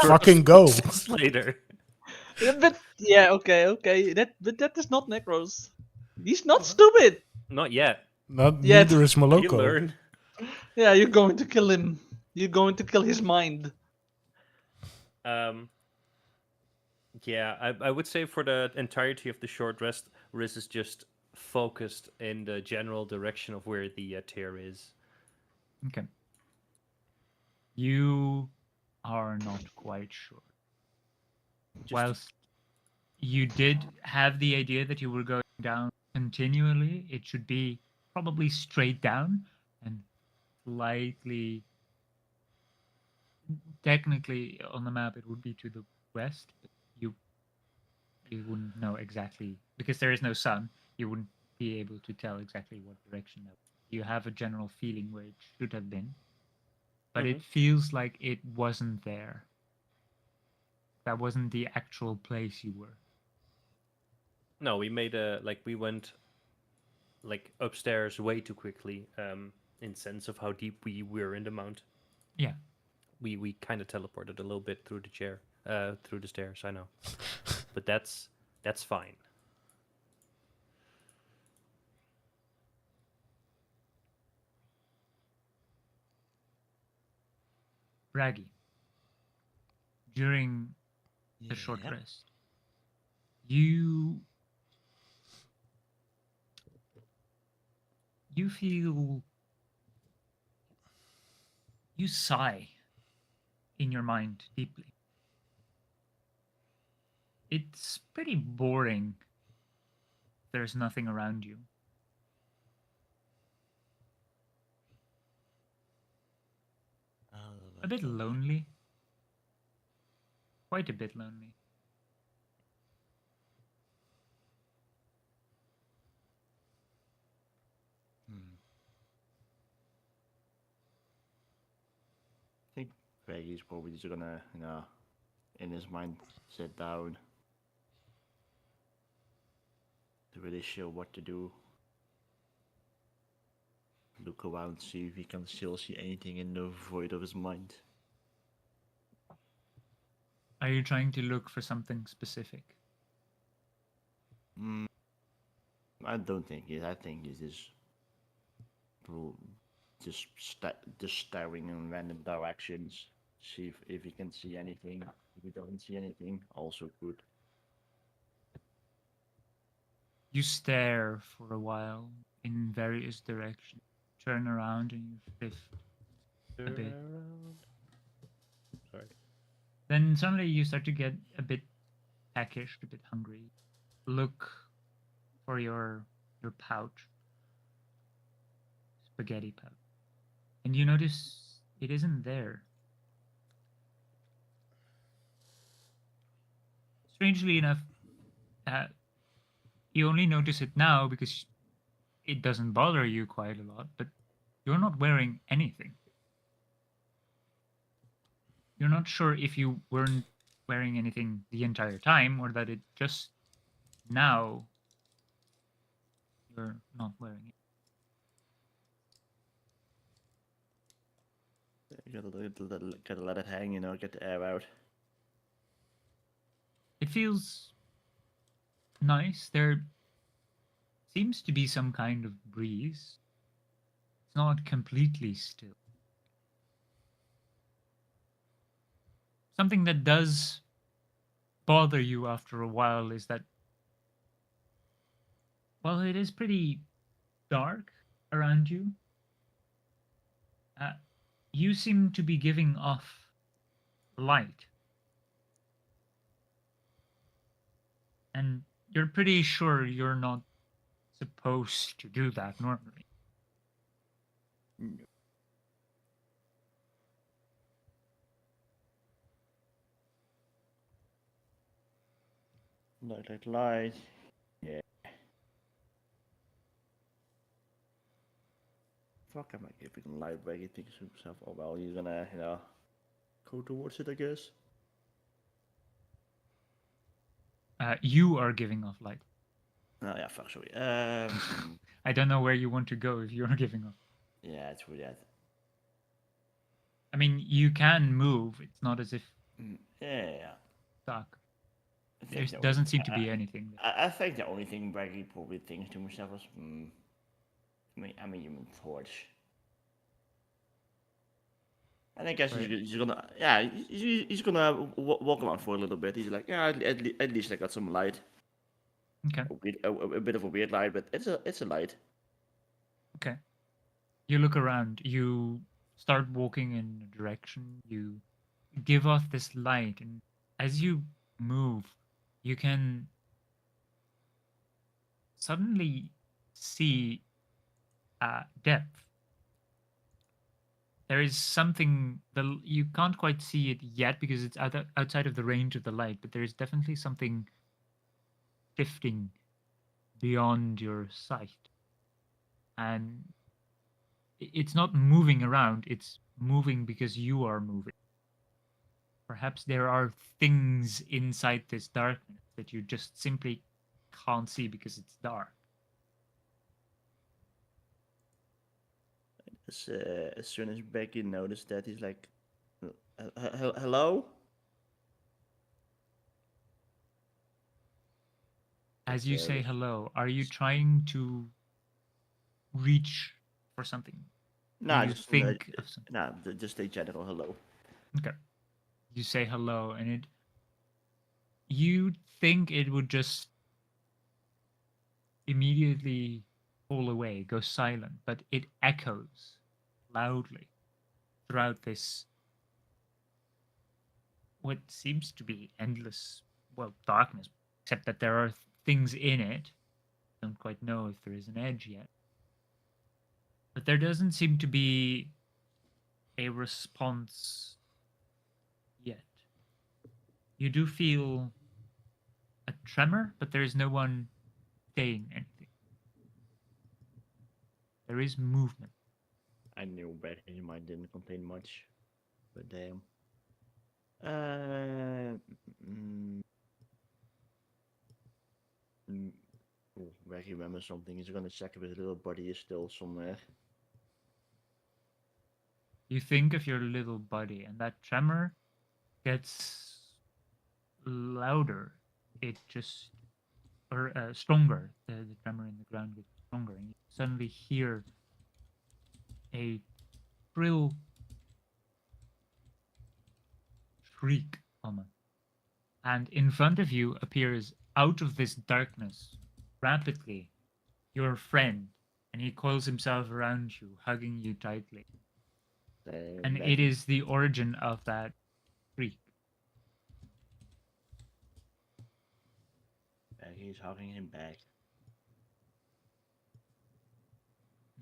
fucking go. Later. But yeah, okay. But that is not Necrose. He's not stupid. Not yet. Not Yet. neither is You Moloko. learn. Yeah, you're going to kill him. You're going to kill his mind. Yeah, I would say for the entirety of the short rest, Riz is just focused in the general direction of where the tear is. Okay. You are not quite sure. Whilst you did have the idea that you were going down continually, it should be probably straight down and slightly. Technically, on the map, it would be to the west. But you wouldn't know exactly because there is no sun. You wouldn't be able to tell exactly what direction that. You have a general feeling where it should have been, but it feels like it wasn't there. That wasn't the actual place you were. No, we made we went like upstairs way too quickly, in sense of how deep we were in the mount. Yeah. We kind of teleported a little bit through through the stairs, I know. But that's fine. Braggy, during the short rest, you feel, you sigh in your mind deeply. It's pretty boring. There's nothing around you. A bit lonely. Quite a bit lonely. I think Greggy's probably just gonna, in his mind, sit down to really show what to do. Look around, see if he can still see anything in the void of his mind. Are you trying to look for something specific? I don't think it. I think it is just staring in random directions. See if he can see anything. If he doesn't see anything, also good. You stare for a while in various directions. Turn around and you shift a bit. Sorry. Then suddenly you start to get a bit peckish, a bit hungry. Look for your pouch. Spaghetti pouch. And you notice it isn't there. Strangely enough, you only notice it now because it doesn't bother you quite a lot, but you're not wearing anything. You're not sure if you weren't wearing anything the entire time or that it just now you're not wearing it. You gotta let it hang, get the air out. It feels nice. There seems to be some kind of breeze. It's not completely still. Something that does bother you after a while is that, well, it is pretty dark around you. You seem to be giving off light. And you're pretty sure you're not supposed to do that normally. Light. Yeah. Fuck am I giving light back? He thinks to himself, oh well, you're gonna, go towards it, I guess. You are giving off light. Oh yeah, fuck, sorry. I don't know where you want to go if you're giving off. Yeah, it's really that. I mean, you can move. It's not as if Yeah. dark. I There think the doesn't only- seem to be anything. I think the only thing Braggy probably thinks to himself is, I'm a human torch. And I guess Right. he's gonna, yeah, he's gonna walk around for a little bit. He's like, yeah, at least I got some light. Okay. A bit of a weird light, but it's a light. Okay. You look around. You start walking in a direction. You give off this light, and as you move, you can suddenly see depth. There is something that you can't quite see it yet because it's outside of the range of the light, but there is definitely something shifting beyond your sight. And it's not moving around, it's moving because you are moving. Perhaps there are things inside this darkness that you just simply can't see because it's dark. As soon as Becky noticed that, he's like, hello? As you say hello, are you trying to reach for something? Nah, you just think of something? Nah, just a general hello. Okay. You say hello, and you think it would just immediately fall away, go silent, but it echoes loudly throughout this, what seems to be endless, well, darkness, except that there are things in it. Don't quite know if there is an edge yet. But there doesn't seem to be a response yet. You do feel a tremor, but there is no one saying anything. There is movement. I knew Becky might didn't complain much, but damn. Becky remembers something. He's gonna check if his little body is still somewhere. You think of your little buddy, and that tremor gets louder. It just, or stronger. The tremor in the ground gets stronger, and you suddenly hear a shrill shriek almost. And in front of you appears, out of this darkness, rapidly, your friend, and he coils himself around you, hugging you tightly. And it is the origin of that shriek. He's hugging him back.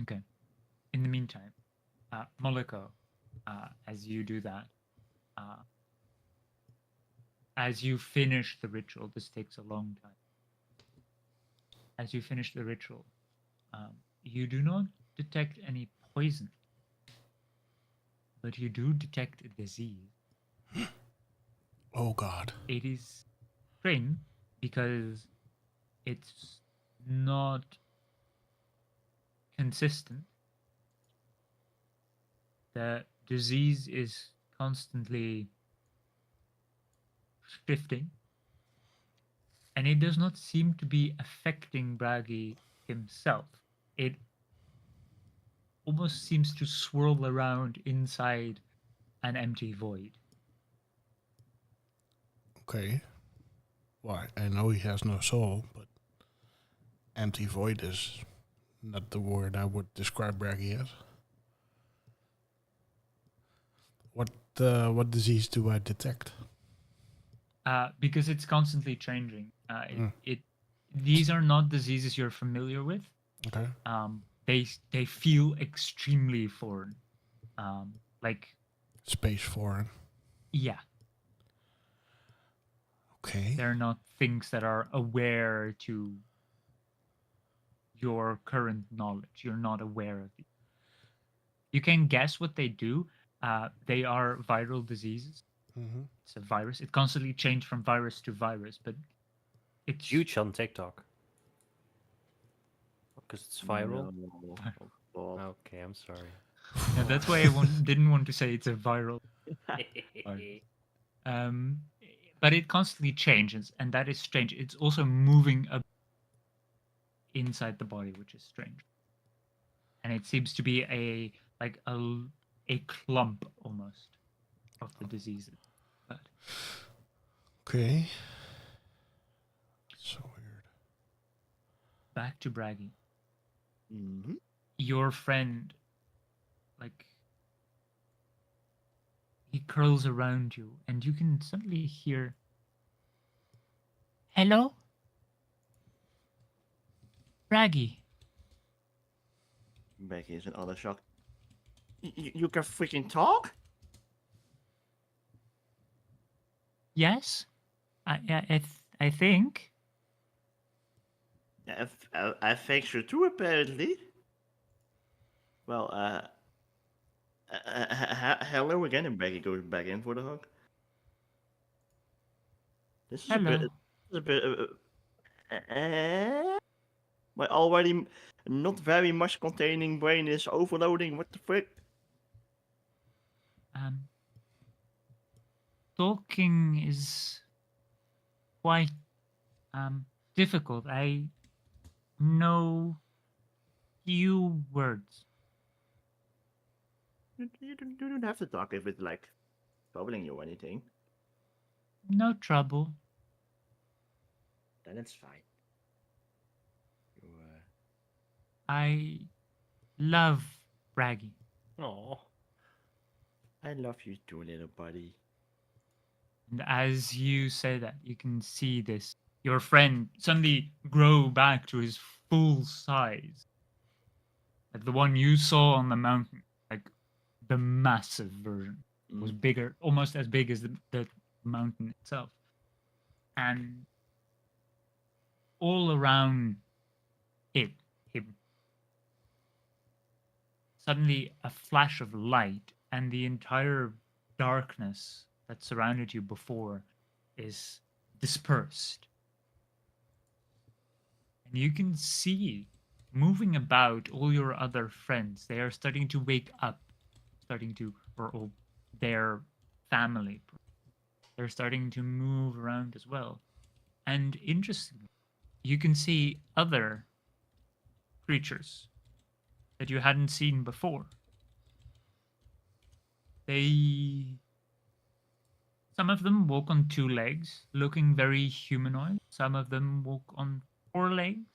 Okay. In the meantime, Moloko, as you do that, as you finish the ritual, this takes a long time. As you finish the ritual, you do not detect any poison, but you do detect a disease. Oh God. It is strange because it's not consistent. The disease is constantly shifting, and it does not seem to be affecting Bragi himself. It almost seems to swirl around inside an empty void. Okay. Well, I know he has no soul, but empty void is not the word I would describe Braggy as. What disease do I detect? Because it's constantly changing. These are not diseases you're familiar with. Okay. They feel extremely foreign. Like, Space foreign. yeah, Okay. they're not things that are aware to your current knowledge. You're not aware of these. You can guess what they do. They are viral diseases. Mm-hmm. It's a virus. It constantly changes from virus to virus, but it's Huge on TikTok. Because it's viral. No. Oh, God. Okay, I'm sorry. Yeah, that's why I didn't want to say it's a viral virus. But it constantly changes, and that is strange. It's also moving up inside the body, which is strange. And it seems to be a clump almost of the diseases. But Okay. So weird. back to Braggy. Mhm. Your friend, like, he curls around you, and you can suddenly hear, "Hello, Braggy." Becky is in utter shock. You can freaking talk? Yes, I think. I think so too, apparently. Well, hello again, and Becky goes back in for the hug. This is Hello. a bit, my already not very much containing brain is overloading. What the frick? Talking is quite difficult. I know few words. You don't have to talk if it's like troubling you or anything. No trouble. Then it's fine. I love Braggy. Oh. I love you too, little buddy. And as you say that, you can see this, your friend suddenly grow back to his full size. Like the one you saw on the mountain, like the massive version. Was bigger, almost as big as the mountain itself. And all around him, suddenly a flash of light, and the entire darkness that surrounded you before is dispersed. And you can see moving about all your other friends. They are starting to wake up, or their family. They're starting to move around as well. And interestingly, you can see other creatures that you hadn't seen before. Some of them walk on 2 legs, looking very humanoid. Some of them walk on 4 legs.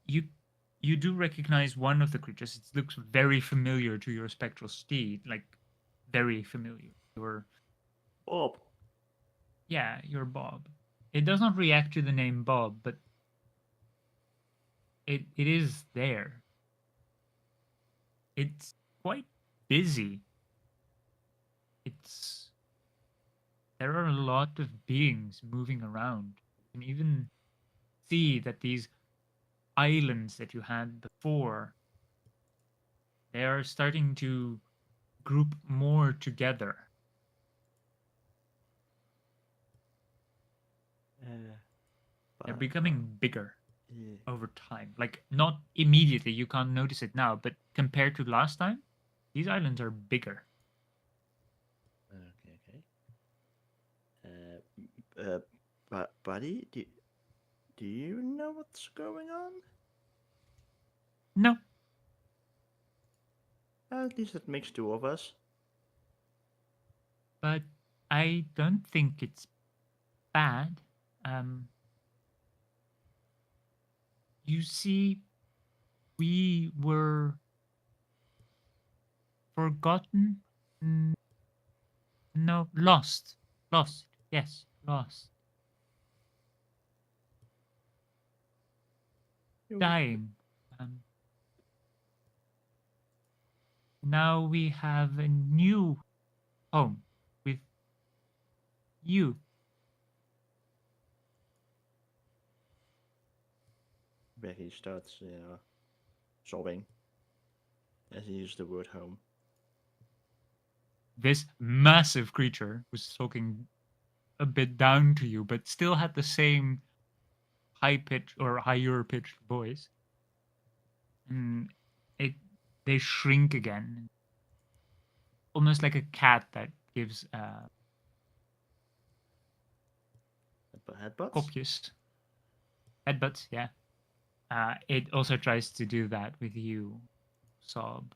You do recognize one of the creatures. It looks very familiar to your spectral steed, like very familiar. Bob. Yeah, you're Bob. It does not react to the name Bob, but it is there. It's quite busy. There are a lot of beings moving around. You can even see that these islands that you had before, they are starting to group more together. They're becoming bigger over time. Like, not immediately, you can't notice it now, but compared to last time, these islands are bigger. Okay. Buddy, do you know what's going on? At least that makes two of us. But I don't think it's bad. You see, we were forgotten. No, lost. Lost. Yes, lost. Dying. Now we have a new home with you. Becky starts sobbing as he uses the word home. This massive creature was talking a bit down to you, but still had the same high pitch or higher pitched voice. And they shrink again, almost like a cat that gives Headbutts? kopjes. Headbutts, yeah. It also tries to do that with you, Sob.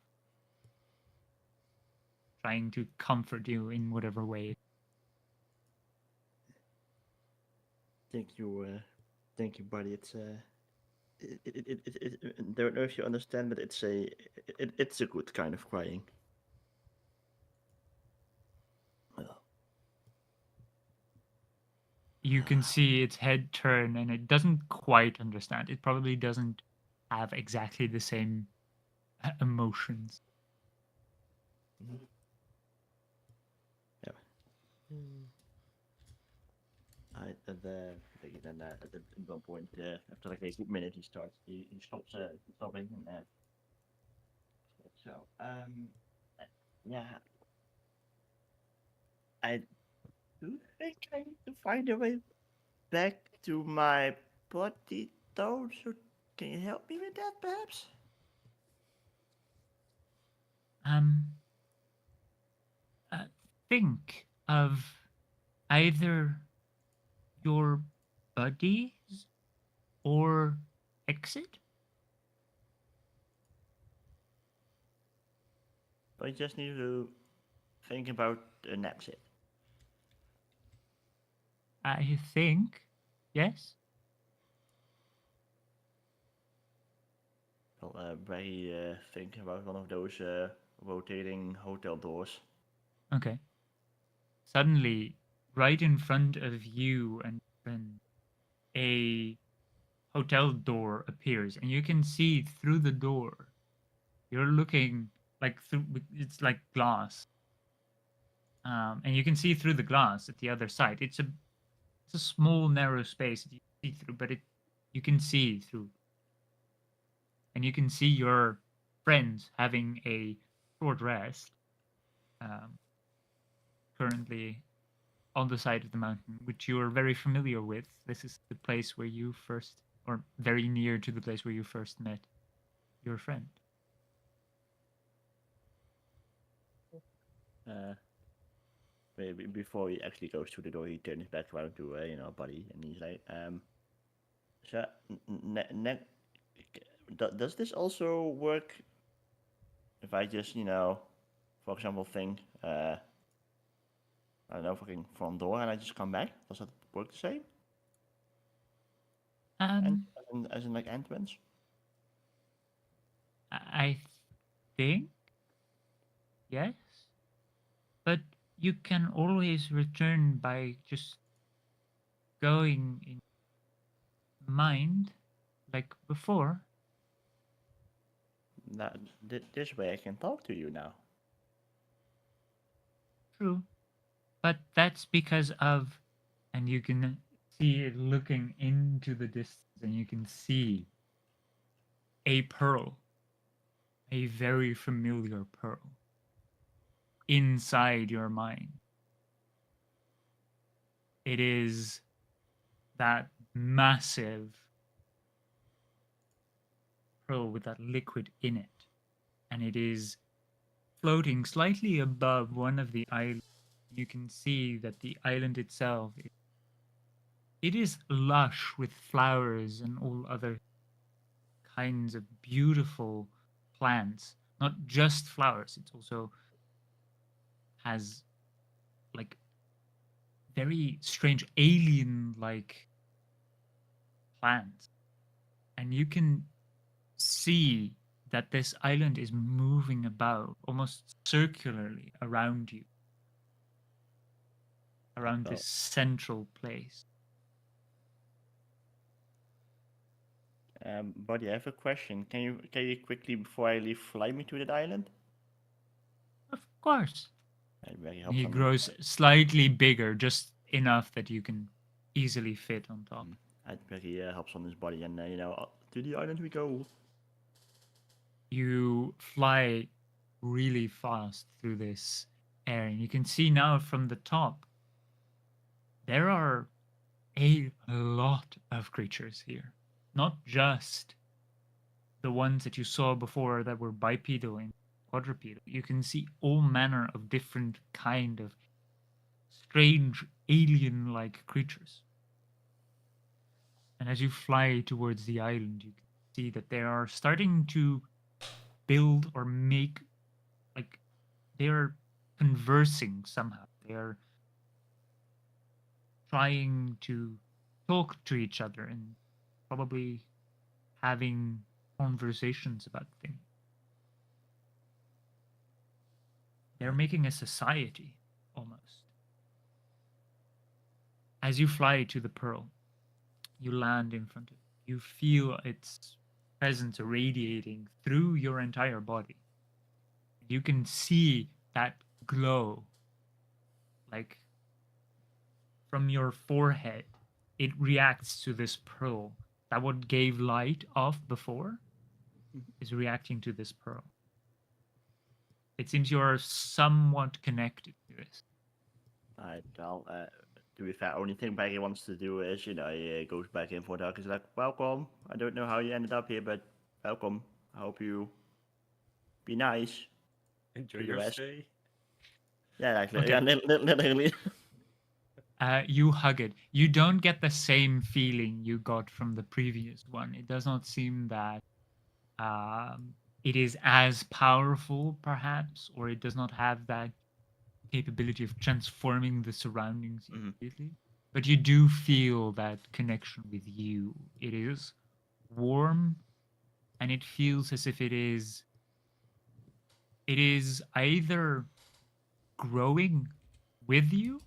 Trying to comfort you in whatever way. Thank you, buddy. It's don't know if you understand, but it's a good kind of crying. You can see its head turn, and it doesn't quite understand. It probably doesn't have exactly the same emotions. Yeah. Then at one point, after like a good minute, he stops sobbing and so yeah, I do think I need to find a way back to my body though. So can you help me with that, perhaps? Think of either your buddies or exit. I just need to think about an exit. I think, yes. Well, Barry thinking about one of those rotating hotel doors. Okay. Suddenly, right in front of you and a hotel door appears, and you can see through the door. You're looking like through, it's like glass, and you can see through the glass at the other side. It's a small, narrow space that you see through, but you can see through, and you can see your friends having a short rest, currently on the side of the mountain, which you are very familiar with. This is the place where you first, or very near to the place where you first met your friend. Maybe before he actually goes to the door, he turns back around to buddy, and he's like, so does this also work if I just for example think I don't know, fucking front door, and I just come back? Does that work the same? As in like entrance? I think yes, but you can always return by just going in mind like before. Now, this way I can talk to you now. True, but that's because of, and you can see it looking into the distance, and you can see a pearl, a very familiar pearl, inside your mind. It is that massive pearl with that liquid in it, and it is floating slightly above one of the islands. You can see that the island itself, it is lush with flowers and all other kinds of beautiful plants, Not just flowers, it also has like very strange alien-like plants. And you can see that this island is moving about almost circularly around you, around Well. this central place. Buddy, I have a question. Can you quickly, before I leave, fly me to that island? Of course. That very He helpful. grows slightly bigger, just enough that you can easily fit on top. That very helps on his body, and to the island we go. You fly really fast through this air, and you can see now from the top there are a lot of creatures here. Not just the ones that you saw before that were bipedal and quadrupedal. You can see all manner of different kind of strange alien-like creatures. And as you fly towards the island, you can see that they are starting to build or make, like, they are conversing somehow. They are trying to talk to each other and probably having conversations about things. They're making a society, almost. As you fly to the pearl, you land in front of it. You feel its presence radiating through your entire body. You can see that glow, like from your forehead. It reacts to this pearl. That what gave light off before is reacting to this pearl. It seems you're somewhat connected to this. Alright, well, to be fair, only thing Barry wants to do is, he goes back in for dark. He's like, welcome. I don't know how you ended up here, but welcome. I hope you be nice. Enjoy To the your rest. stay. Yeah, like, Okay. yeah, literally. You hug it. You don't get the same feeling you got from the previous one. It does not seem that it is as powerful, perhaps, or it does not have that capability of transforming the surroundings immediately. But you do feel that connection with you. It is warm, and it feels as if it is either growing with you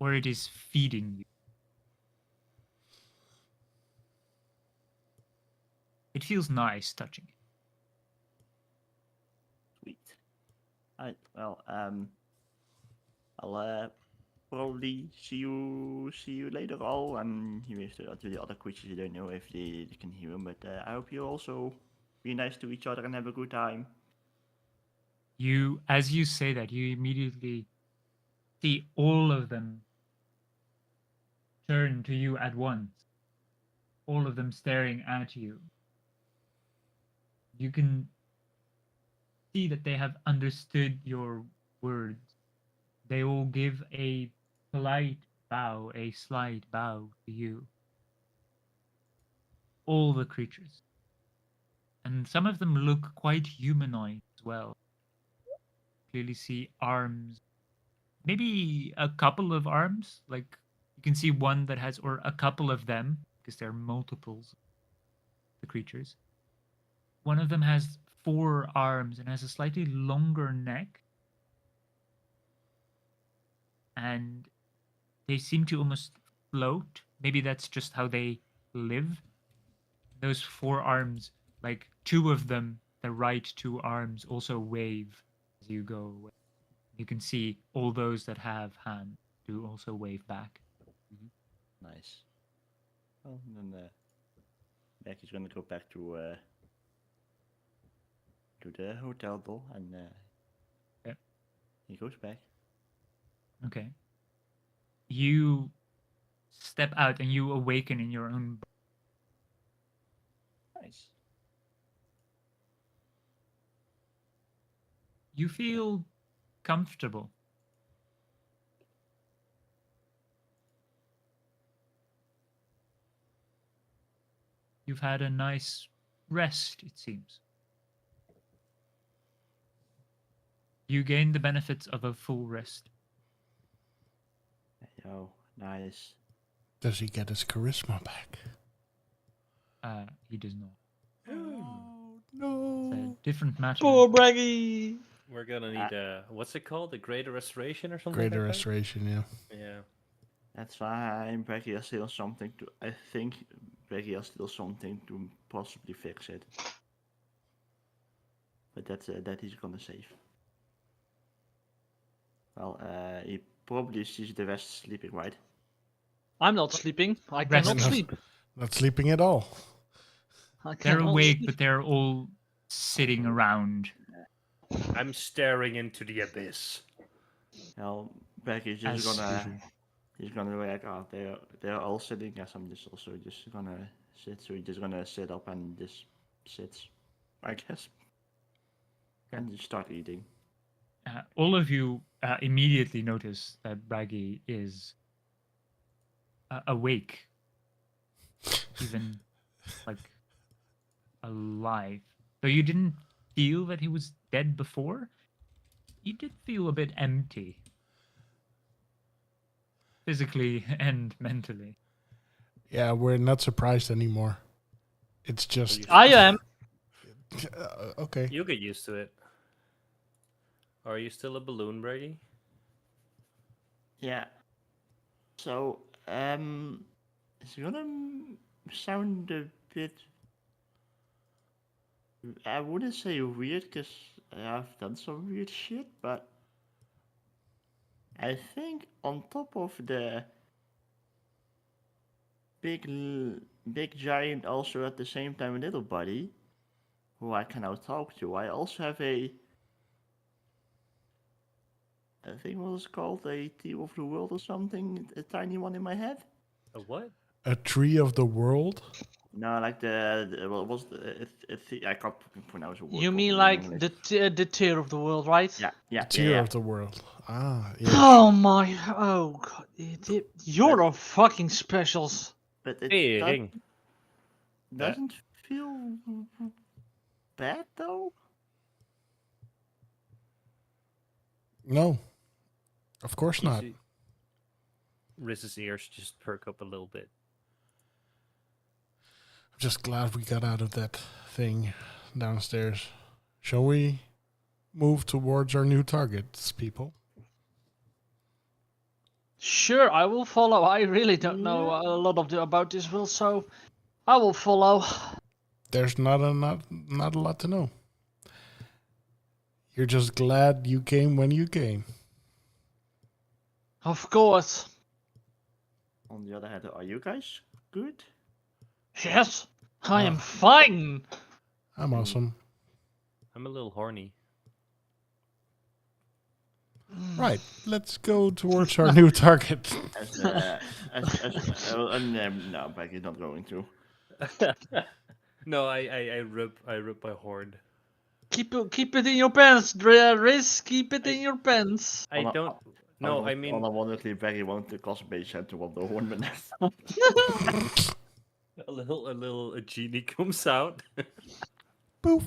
or it is feeding you. It feels nice touching it. Sweet. Alright, well, I'll probably see you later all. He waves to the other creatures. You don't know if they can hear him, but I hope you also be nice to each other and have a good time. You, as you say that, you immediately see all of them turn to you at once. All of them staring at you. You can see that they have understood your words. They all give a polite bow, a slight bow to you. All the creatures. And some of them look quite humanoid as well. Clearly see arms. Maybe a couple of arms. Like, you can see one that has, or a couple of them, because there are multiples of the creatures. One of them has 4 arms and has a slightly longer neck. And they seem to almost float. Maybe that's just how they live. Those 4 arms, like 2 of them, the right 2 arms, also wave as you go away. You can see all those that have hands do also wave back. Nice. Well, then Becky's gonna go back to the hotel door, and Yep. he goes back. Okay. You step out and you awaken in your own body. Nice. You feel comfortable. You've had a nice rest, it seems. You gain the benefits of a full rest. Yo, nice. Does he get his charisma back? He does not. Oh, It's a no. different matter. Poor Braggy. We're gonna need a what's it called? The Greater Restoration or something? Greater like that? restoration, yeah. Yeah. That's fine. Becky has still something to. I think Becky has still something to possibly fix it. But that he's gonna save. Well, he probably sees the rest sleeping, right? I'm not sleeping. I Rest cannot enough. sleep. Not sleeping at all. I They're cannot awake, sleep. but they're all sitting around. I'm staring into the abyss. Well, Becky's just As gonna. usual. He's gonna react. Oh, they're all sitting. Yes, I'm just also just gonna sit. So he's just gonna sit up and just sits, I guess. And just start eating. All of you immediately notice that Braggy is awake, even like alive. Though you didn't feel that he was dead before, you did feel a bit empty, physically and mentally. Yeah, we're not surprised anymore. It's just I am. okay. You'll get used to it. Are you still a balloon, Brady? Yeah. So, it's gonna sound a bit. I wouldn't say weird because I've done some weird shit, but I think on top of the big giant, also at the same time little buddy, who I can now talk to, I also have I think what was called a Tea of the World or something, a tiny one in my head. A what? A tree of the world? No, like what was I can't pronounce a word. You mean properly in like English. the tear of the world, right? Yeah, Tear yeah. of the world. Ah, yes. Oh my! Oh god! You're a fucking specials. But it Tering. doesn't feel bad though. No. Of course not. Riz's ears just perk up a little bit. I'm just glad we got out of that thing downstairs. Shall we move towards our new targets, people? Sure, I will follow. I really don't know a lot about this world, so I will follow. There's not a lot to know. You're just glad you came when you came. Of course. On the other hand, are you guys good? Yes, I am fine. I'm awesome. I'm a little horny. Right, let's go towards our new target. No, Becky, not going to. No, I rip my horn. Keep it in your pants, Riz. Keep it in your pants. I don't. No, I mean Unfortunately, Becky won't cosplay center of the horn, but a little genie comes out. Poof.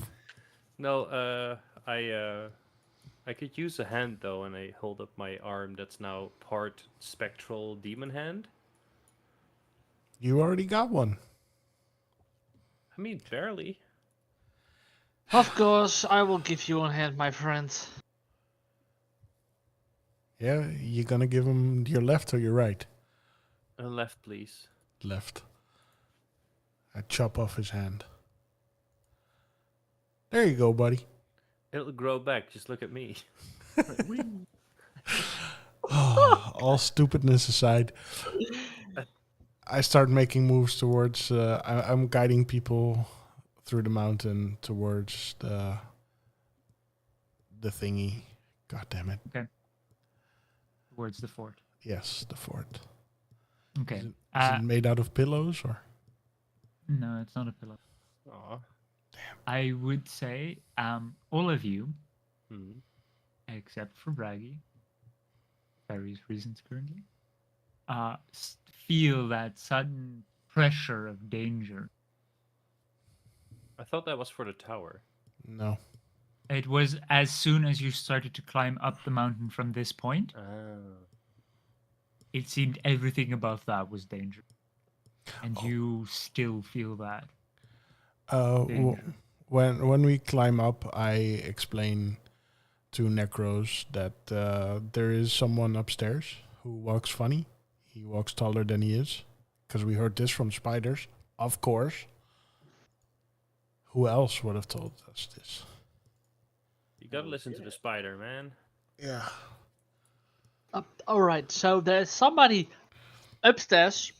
No, I could use a hand though, and I hold up my arm that's now part spectral demon hand. You already got one. I mean, barely. Of course, I will give you a hand, my friend. Yeah, you gonna give him your left or your right? Left, please. Left. I chop off his hand. There you go, buddy. It'll grow back. Just look at me. All stupidness aside, I start making moves towards. I'm guiding people through the mountain towards the thingy. God damn it! Towards the fort. Yes, the fort. Okay. Is it made out of pillows or? No, it's not a pillow. Aw. I would say all of you, Hmm. except for Braggy, various reasons currently, feel that sudden pressure of danger. I thought that was for the tower. No. It was as soon as you started to climb up the mountain from this point, it seemed everything above that was dangerous. And you still feel that. Danger. When we climb up, I explain to Necrose that there is someone upstairs who walks funny. He walks taller than he is. Because we heard this from spiders, of course. Who else would have told us this? You gotta listen to the spider, man. Yeah. All right, so there's somebody upstairs,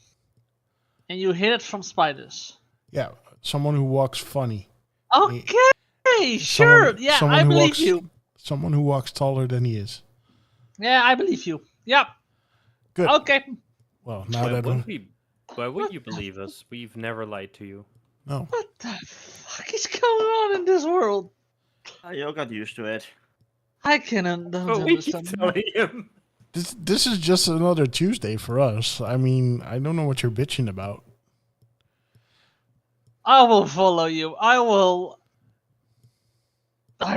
and you hear it from spiders. Yeah, someone who walks funny. Okay, sure. Yeah, I believe you. Someone who walks taller than he is. Yeah, I believe you. Yeah. Good. Okay. Well, now Why would you believe us? We've never lied to you. No. What the fuck is going on in this world? You got used to it. I don't We keep understand. telling him. This is just another Tuesday for us. I mean, I don't know what you're bitching about. I will follow you. I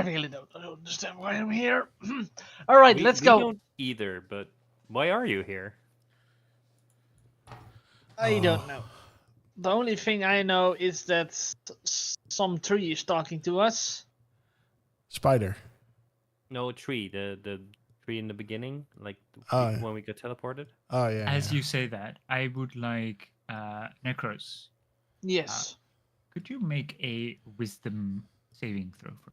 really don't understand why I'm here. All right, let's go. We don't either, but why are you here? I don't know. The only thing I know is that some tree is talking to us. Spider. No, tree. The tree in the beginning, like yeah. when we got teleported. Oh, yeah. As you say that, I would like Necrose. Yes. Could you make a wisdom saving throw for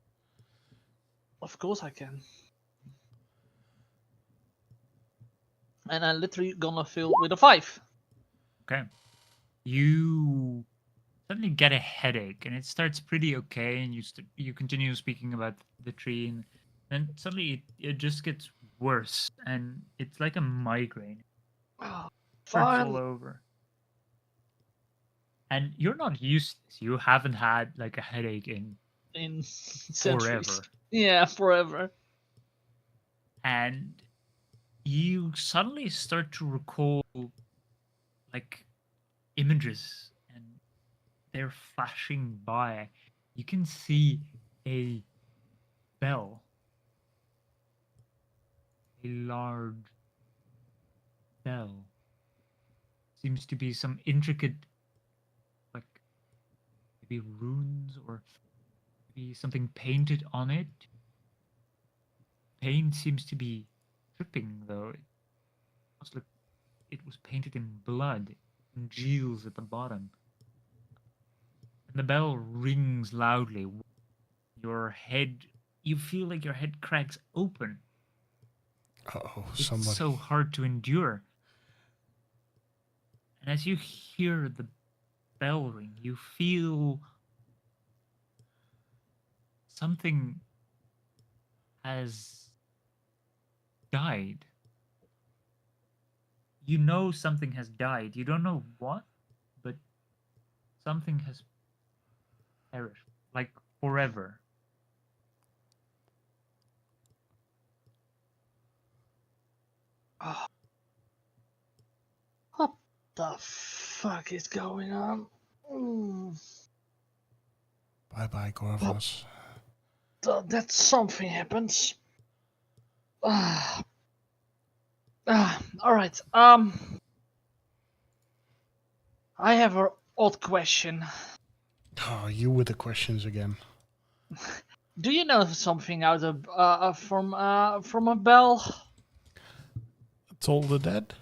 Of course I can. And I'm literally gonna fill with a 5. Okay. You suddenly get a headache, and it starts pretty okay, and you continue speaking about the tree, and then suddenly it just gets worse, and it's like a migraine. Oh, Starts fun. all over. And you're not used to this. You haven't had like a headache in Centuries. forever. Yeah, forever. And you suddenly start to recall like images, and they're flashing by. You can see a bell, a large bell. Seems to be some intricate, like maybe runes or maybe something painted on it. Paint seems to be dripping, though. It must look. It was painted in blood, congeals at the bottom. And the bell rings loudly. Your head, you feel like your head cracks open. Uh-oh, It's somebody. so hard to endure. And as you hear the bell ring, you feel something has died. You know something has died. You don't know what, but something has perished, like forever. What the fuck is going on? Bye-bye, Corvus. That something happens. All right. I have an odd question. Oh, you with the questions again. Do you know something out of from a bell? Toll the Dead?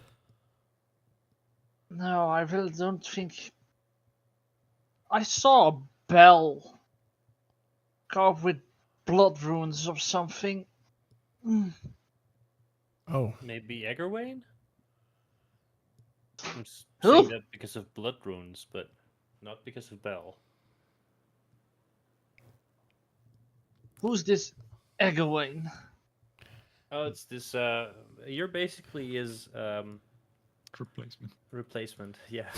No, I really don't think. I saw a bell carved with blood runes or something. Oh. Maybe Eggerwain? I'm Who? saying that because of blood runes, but not because of Bell. Who's this Eggerwain? Oh, it's this. You're basically his Replacement. replacement. Yeah.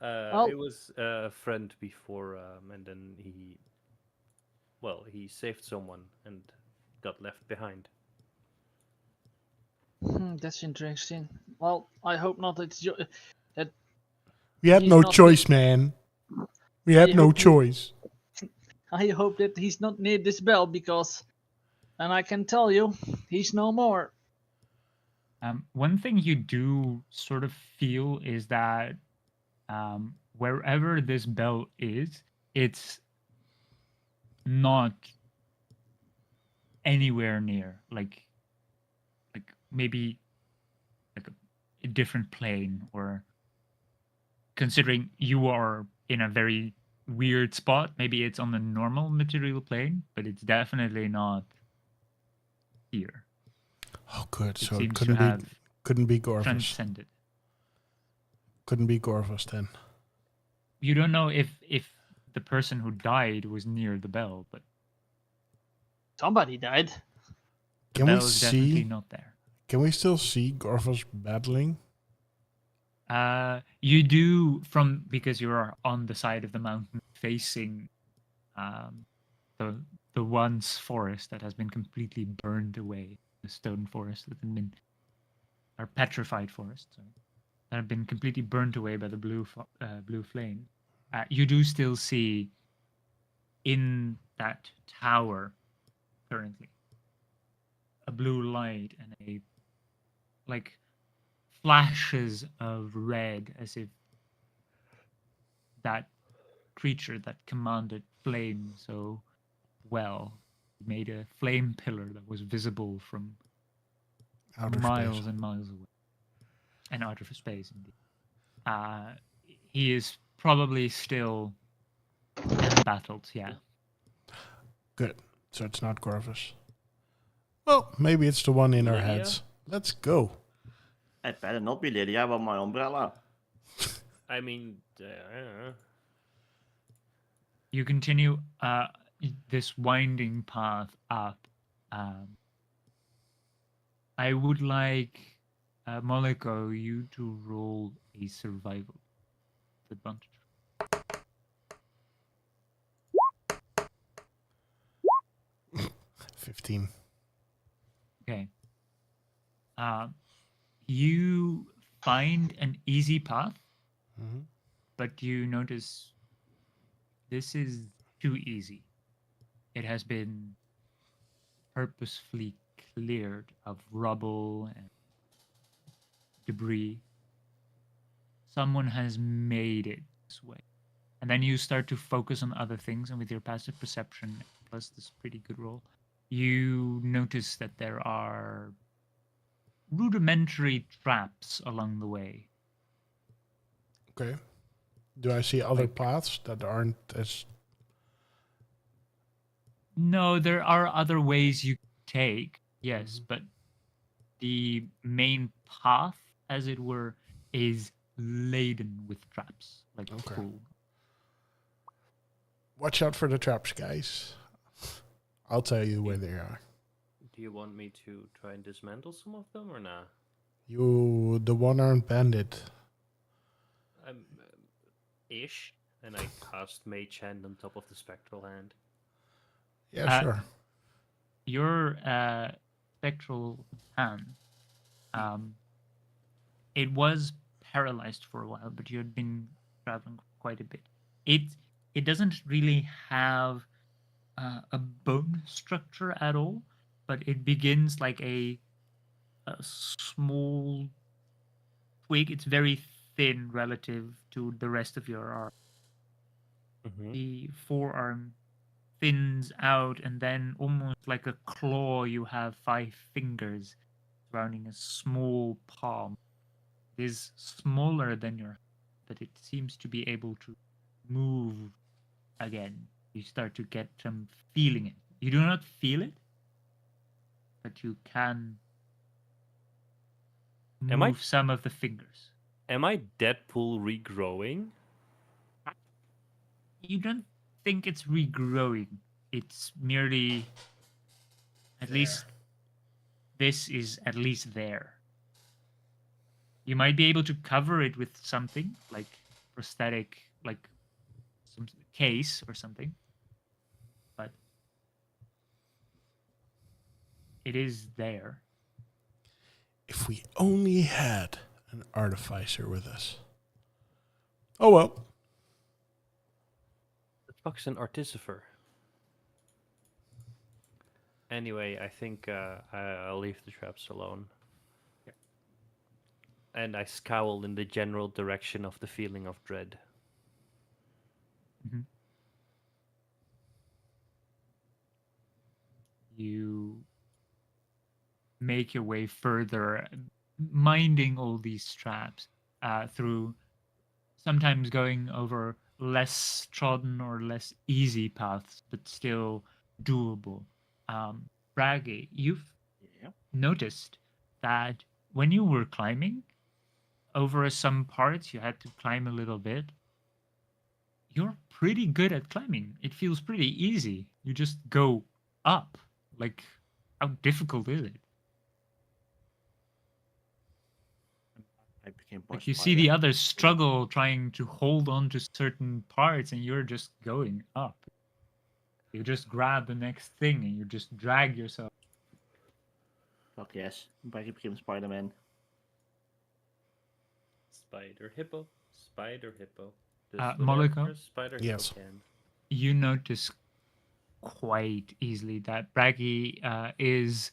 Oh. It was a friend before, and then he saved someone and got left behind. That's interesting. Well, I hope not. That We had He's no not- choice, man. We had I no hope you- choice. I hope that he's not near this bell, because then I can tell you, he's no more. One thing you do sort of feel is that wherever this bell is, it's not anywhere near, like maybe like a different plane, or considering you are in a very weird spot, maybe it's on the normal material plane, but it's definitely not here. Oh, good. It So it seems to have couldn't be Gorvus. transcended. Couldn't be Gorvus then. You don't know if the person who died was near the bell, but Somebody died. the Can we bell is definitely see? not there. Can we still see Gorvus battling? You do, because you are on the side of the mountain facing the once forest that has been completely burned away, the stone forest that had been, or petrified forest, sorry, that have been completely burnt away by the blue flame. You do still see in that tower currently a blue light and a like flashes of red, as if that creature that commanded flame so well made a flame pillar that was visible from Outer miles space. and miles away, and out of space indeed. He is probably still embattled, yeah. Good. So it's not Gorvus. Well, maybe it's the one in our Lydia? heads. Let's go. It better not be Lydia. I want my umbrella. I mean, I don't know. You continue this winding path up. I would like Moloko, you to roll a survival advantage. 15. Okay. You find an easy path, Mm-hmm. but you notice this is too easy. It has been purposefully cleared of rubble and debris. Someone has made it this way. And then you start to focus on other things, and with your passive perception plus this pretty good roll, you notice that there are rudimentary traps along the way. Okay. Do I see other Like- paths that aren't as... No, there are other ways you take, yes, but the main path, as it were, is laden with traps, like Okay. full. Watch out for the traps, guys. I'll tell you where they are. Do you want me to try and dismantle some of them or not? You, the one-armed bandit. Ish. And I cast Mage Hand on top of the Spectral Hand. Yeah, sure. Your spectral hand, it was paralyzed for a while, but you had been traveling quite a bit. It doesn't really have a bone structure at all, but it begins like a small twig. It's very thin relative to the rest of your arm. The forearm thins out, and then almost like a claw, you have 5 fingers surrounding a small palm. It is smaller than your hand, but it seems to be able to move again. You start to get some feeling it. You do not feel it, but you can Am I- move some of the fingers. Am I Deadpool regrowing? You don't think it's regrowing. It's merely, at least, this is at least there. You might be able to cover it with something, like prosthetic, like some case or something. But it is there. If we only had an artificer with us. Oh well. The fuck's an Artificer? Anyway, I think I'll leave the traps alone. And I scowl in the general direction of the feeling of dread. Mhm. You make your way further, minding all these traps through sometimes going over less trodden or less easy paths, but still doable. Braggy, you've Yeah. noticed that when you were climbing, over some parts you had to climb a little bit. You're pretty good at climbing. It feels pretty easy. You just go up. Like, how difficult is it? I became Like, boss you see the others struggle trying to hold on to certain parts, and you're just going up. You just grab the next thing, and you just drag yourself. Fuck yes. Braggy became Spider-Man. Spider hippo, spider hippo. Moloko? Spider Yes. hippo can. You notice quite easily that Braggy is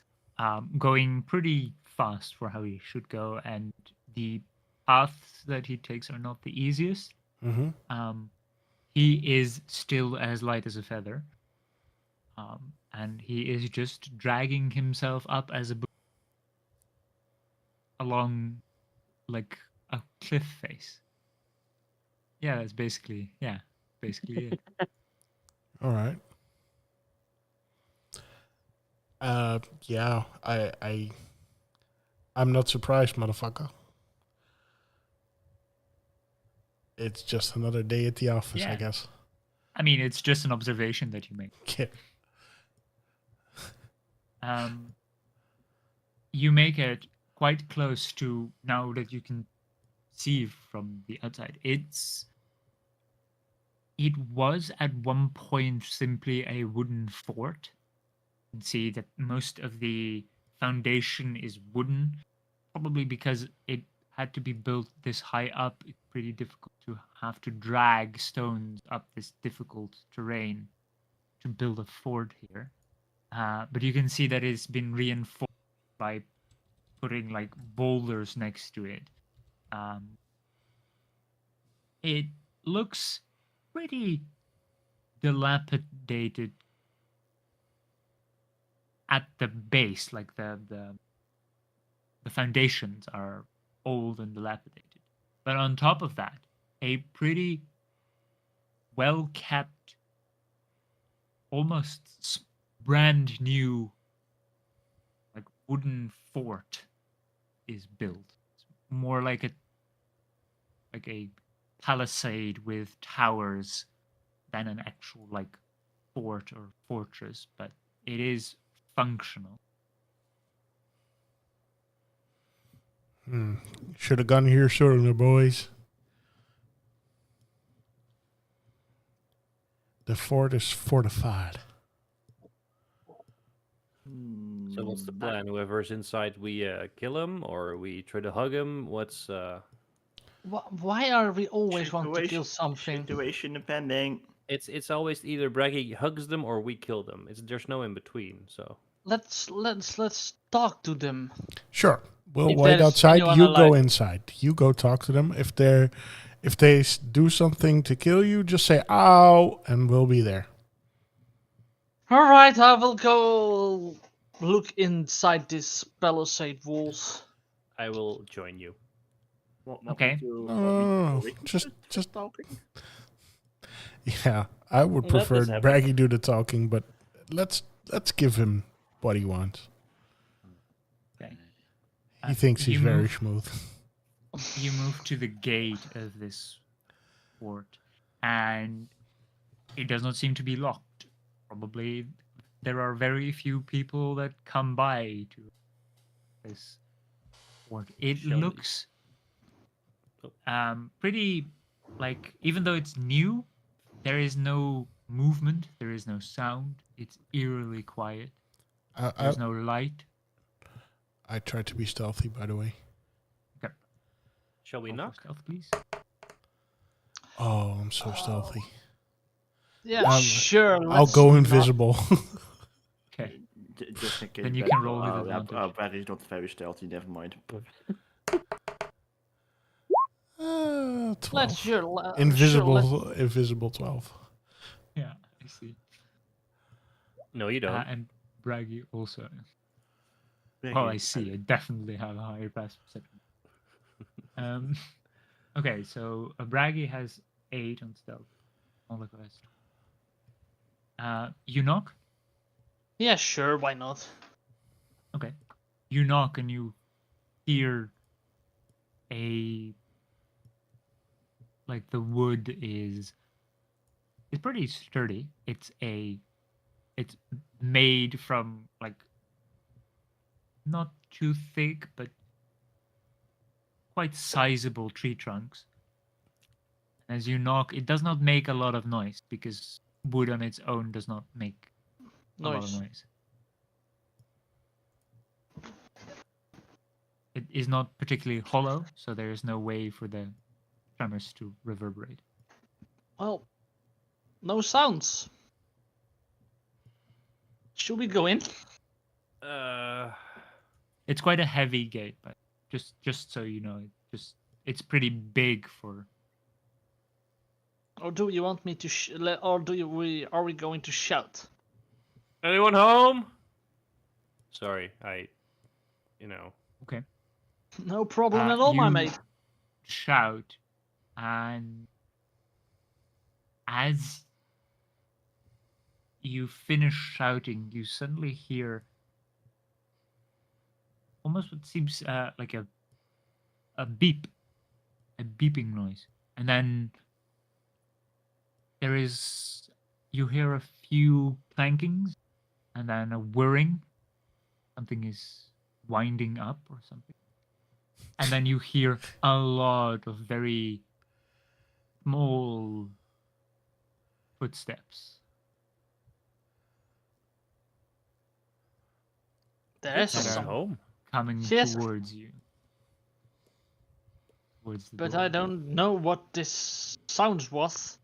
going pretty fast for how he should go, and the paths that he takes are not the easiest. Mm-hmm. He is still as light as a feather, and he is just dragging himself up as a along like a cliff face. Yeah, that's basically it. All right. Yeah, I'm not surprised, motherfucker. It's just another day at the office, I Yeah. guess. I mean, it's just an observation that you make. Yeah. You make it quite close to now that you can see from the outside. It was at one point simply a wooden fort. You can see that most of the foundation is wooden, probably because it had to be built this high up. It's pretty difficult to have to drag stones up this difficult terrain to build a fort here. But you can see that it's been reinforced by putting like boulders next to it. It looks pretty dilapidated at the base, like the foundations are old and dilapidated. But on top of that, a pretty well kept, almost brand new, like wooden fort is built. It's more like a palisade with towers than an actual like fort or fortress, but it is functional. Should have gone here sooner, boys. The fort is fortified. So what's the plan? Whoever's inside, we kill him, or we try to hug him? What's Why are we always want to kill something? Situation depending. It's always either Braggy hugs them or we kill them. There's no in between. So Let's talk to them. Sure. We'll If wait there's outside. anyone You go alive. inside. You go talk to them. If they do something to kill you, just say "ow" and we'll be there. All right, I will go look inside this palisade walls. I will join you. Okay. No, just talking. yeah. I would Let this prefer happen. Braggy do the talking, but let's give him what he wants. Okay. He thinks he's you very move- smooth. You move to the gate of this fort, and it does not seem to be locked. Probably there are very few people that come by to this fort. It Shall we- looks pretty like, even though it's new, there is no movement, there is no sound. It's eerily quiet. I There's no light. tried to be stealthy, by the way. Okay. Shall we Roll for knock? stealth, please. Oh, I'm so stealthy. Yeah, sure. I'll let's go not- invisible. Okay. Just in case. Then you can roll with advantage. Barry's not very stealthy. Never mind. 12. Let's Invisible 12. Yeah, I see. No, you don't. And Braggy also. Braggy, Oh, I see. I definitely have a higher passive perception. Okay, so Braggy has 8 on stealth. Moloko has 12. You knock? Yeah, sure, why not? Okay. You knock and you hear like the wood is pretty sturdy. It's made from like not too thick but quite sizable tree trunks. As you knock, it does not make a lot of noise because wood on its own does not make a lot of noise. It is not particularly hollow, so there is no way for the tremors to reverberate. Well, no sounds. Should we go in? It's quite a heavy gate, but just so you know, it's pretty big for. Or do you want me to are we going to shout? Anyone home? Sorry, Okay. No problem at all, my you mate. Shout, and as you finish shouting, you suddenly hear almost what seems like a beeping noise, and then you hear a few clankings, and then a whirring. Something is winding up or something, and then you hear a lot of very small footsteps. There's that are some home coming Yes. towards you. Towards the But door. I don't know what this sounds was.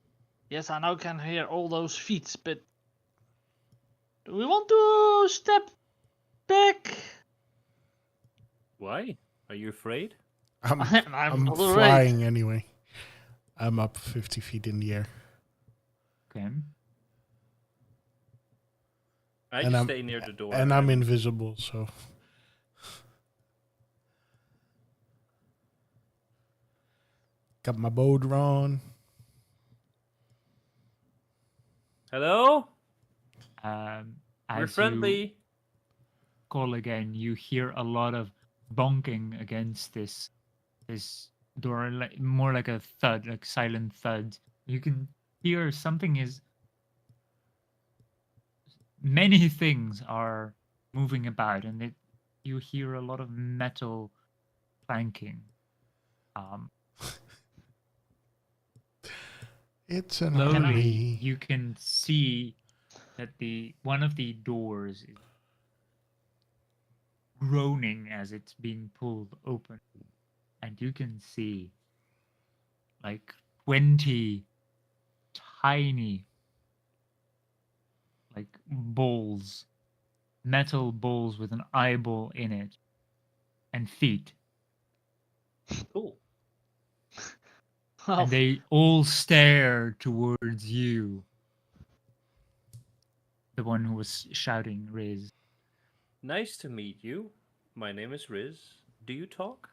Yes, I now can hear all those feet, but do we want to step back? Why? Are you afraid? I'm I'm not afraid. flying anyway. I'm up 50 feet in the air. Okay. I And just I'm- stay near the door. And I'm invisible, so. Got my bow drawn. Hello? As We're friendly. you call again, you hear a lot of bonking against this door, like more like a thud, like silent thud. You can hear something is. Many things are moving about, and you hear a lot of metal clanking. It's an Slowly, army. you can see that one of the doors is groaning as it's being pulled open, and you can see like 20 tiny like balls, metal balls with an eyeball in it, and feet. Cool. Oh, And they all stare towards you. The one who was shouting, Riz. Nice to meet you. My name is Riz. Do you talk?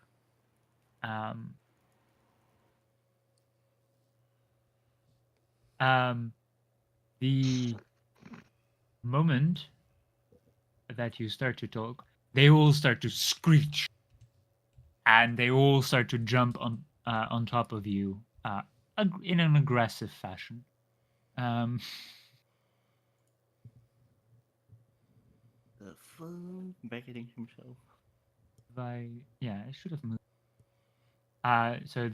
The moment that you start to talk, they all start to screech, and they all start to jump on top of you in an aggressive fashion. The phone beckoning himself. I should have moved. So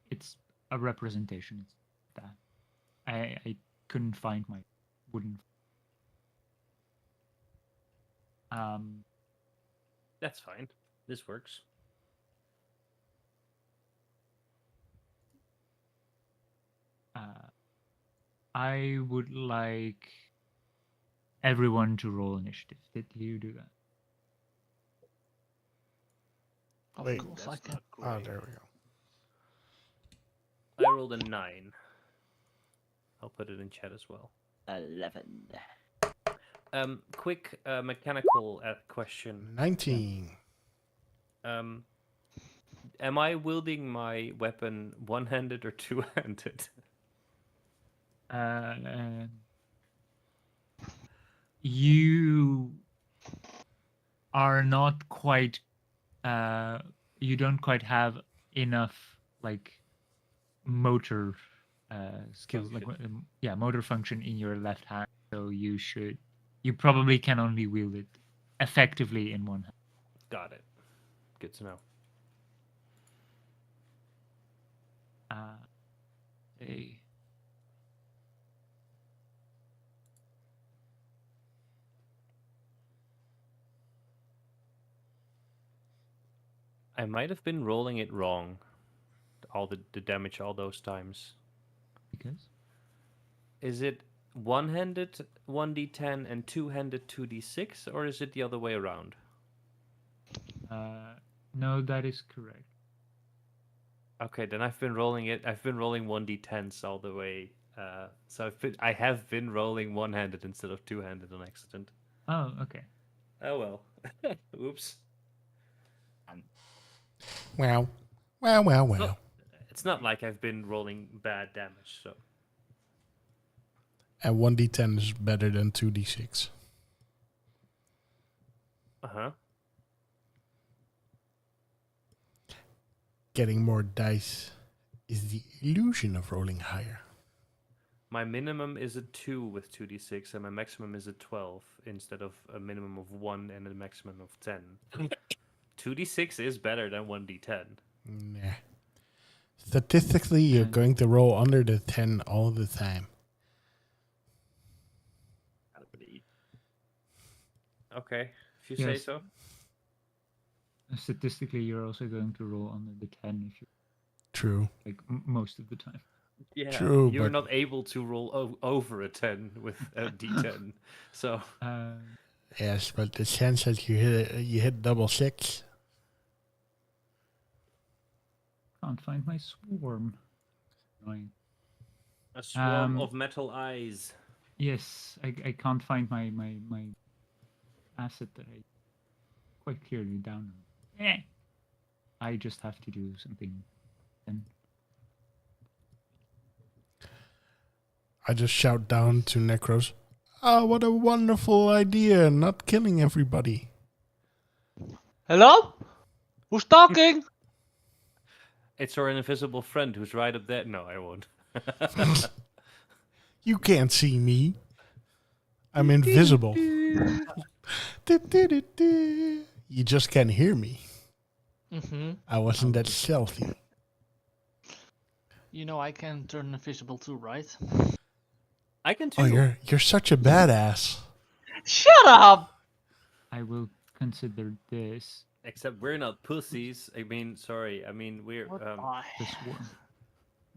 it's a representation. It's that I couldn't find my wooden. That's fine. This works. I would like everyone to roll initiative. Did you do that? Of Wait, course I That's can. not Oh, great. there we go. I rolled a 9. I'll put it in chat as well. 11. Quick mechanical question. 19. Am I wielding my weapon one-handed or two-handed? You are not quite. You don't quite have enough like motor skills, like Function. motor function in your left hand. So you probably can only wield it effectively in one hand. Got it. Good to know. Okay. I might have been rolling it wrong. All the damage all those times. Because Is it one-handed 1d10 and two-handed 2d6, or is it the other way around? no, that is correct. Okay, then I've been rolling 1d10s all the way. So I have been rolling one-handed instead of two-handed on accident. Oh, okay. Oh well. Oops. Wow. Wow, wow, wow. Well, it's not like I've been rolling bad damage, so. And 1d10 is better than 2d6. Uh-huh. Getting more dice is the illusion of rolling higher. My minimum is a 2 with 2d6, and my maximum is a 12 instead of a minimum of 1 and a maximum of 10. 2d6 is better than 1d10. Nah. Statistically, you're going to roll under the 10 all the time. Okay, if you say Yes. so. Statistically, you're also going to roll under the 10 if you True. like most of the time. Yeah, True, you're but- not able to roll over a 10 with a d10. So, Yes, but the chance that you hit double six. Can't find my swarm. Annoying. a swarm of metal eyes. Yes, I can't find my asset that I quite clearly down. I just have to do something then. I just shout down to Necrose. Oh, what a wonderful idea, not killing everybody. Hello? Who's talking? It's our invisible friend who's right up there. No, I won't. You can't see me. I'm invisible. You just can't hear me. Mm-hmm. I wasn't that stealthy. You know I can turn invisible too, right? I can too. Oh, you're such a badass. Shut up! I will consider this Except we're not pussies. I mean, sorry. I mean, we're. the swarm.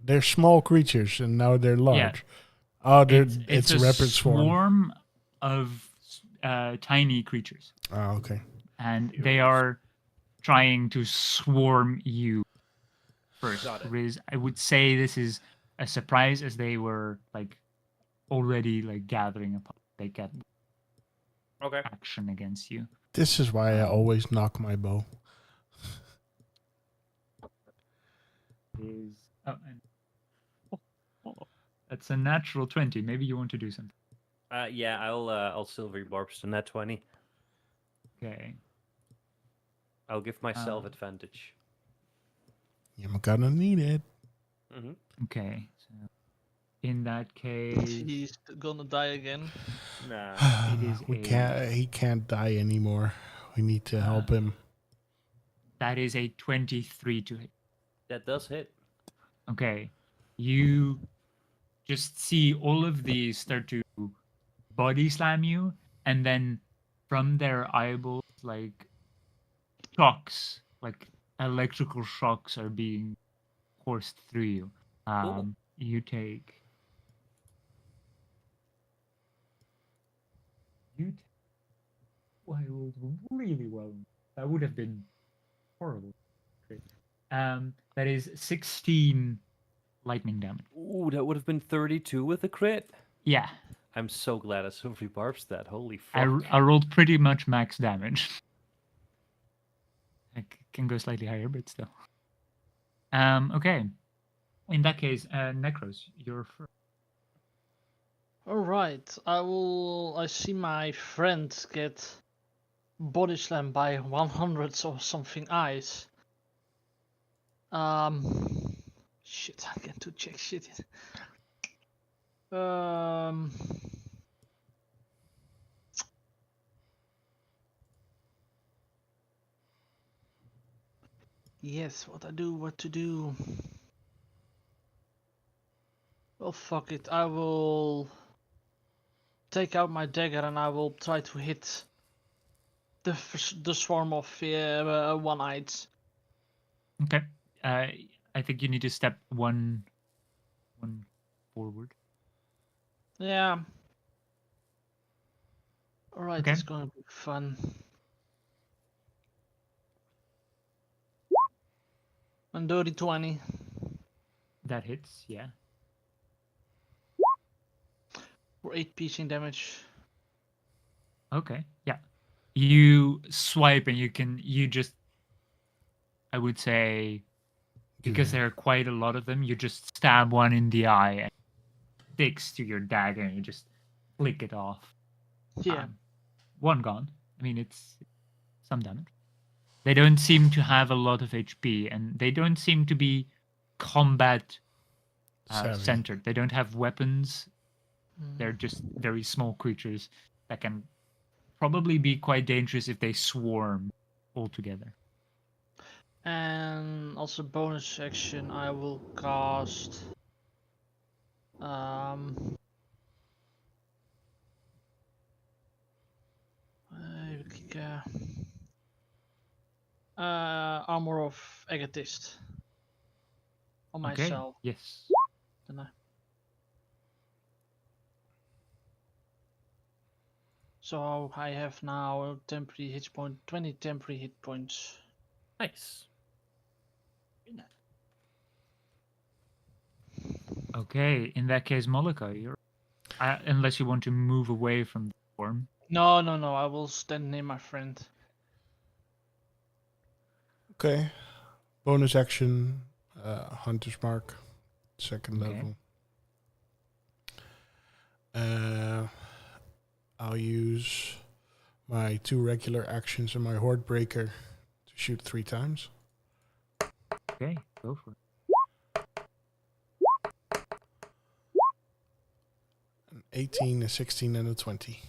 They're small creatures, and now they're large. Oh, it's a rapid swarm of tiny creatures, Oh, okay. and they are trying to swarm you first. Got it. Riz, I would say this is a surprise, as they were like already like gathering up. They get Okay. action against you. This is why I always knock my bow. Is that's a natural 20. Maybe you want to do something. Yeah, I'll silver barbs to net 20. Okay. I'll give myself advantage. I'm gonna need it. Mm-hmm. Okay. So in that case, He's gonna die again. Nah. it is He can't die anymore. We need to help him. that is a 23 to hit. That does hit. Okay. You just see all of these start to body slam you, and then from their eyeballs, like shocks, like electrical shocks are being coursed through you. You take Dude, I rolled really well. That would have been horrible. That is 16 lightning damage. Ooh, that would have been 32 with a crit. Yeah, I'm so glad I Sylvie Barbs that. Holy I fuck. rolled pretty much max damage. I can go slightly higher, but still. Okay. In that case, Necrose, you're first. Alright, I see my friend get body slammed by 100 or something eyes. Shit, I get to check shit. Yes, what to do. Well, fuck it. I will take out my dagger and I will try to hit the swarm of one-eyeds. Okay. I think you need to step one forward. Yeah. Alright, Okay. it's gonna be fun. And dirty 20. That hits, yeah. For 8 piercing damage. Okay, yeah. You swipe and you just, I would say, because there are quite a lot of them, you just stab one in the eye and it sticks to your dagger and you just flick it off. Yeah. One gone. I mean, it's some damage. They don't seem to have a lot of HP and they don't seem to be combat centered. They don't have weapons. They're just very small creatures that can probably be quite dangerous if they swarm all together. And also bonus action, I will cast armor of Egotist on myself. Okay. Yes. Then so I have now temporary hit point, 20 temporary hit points. Nice. Okay, in that case, Moloko, you're unless you want to move away from the form. No, I will stand near my friend. Okay. Bonus action, Hunter's Mark, second level. I'll use my 2 regular actions and my Horde Breaker to shoot 3 times. Okay, go for it. An 18, a 16, and a 20.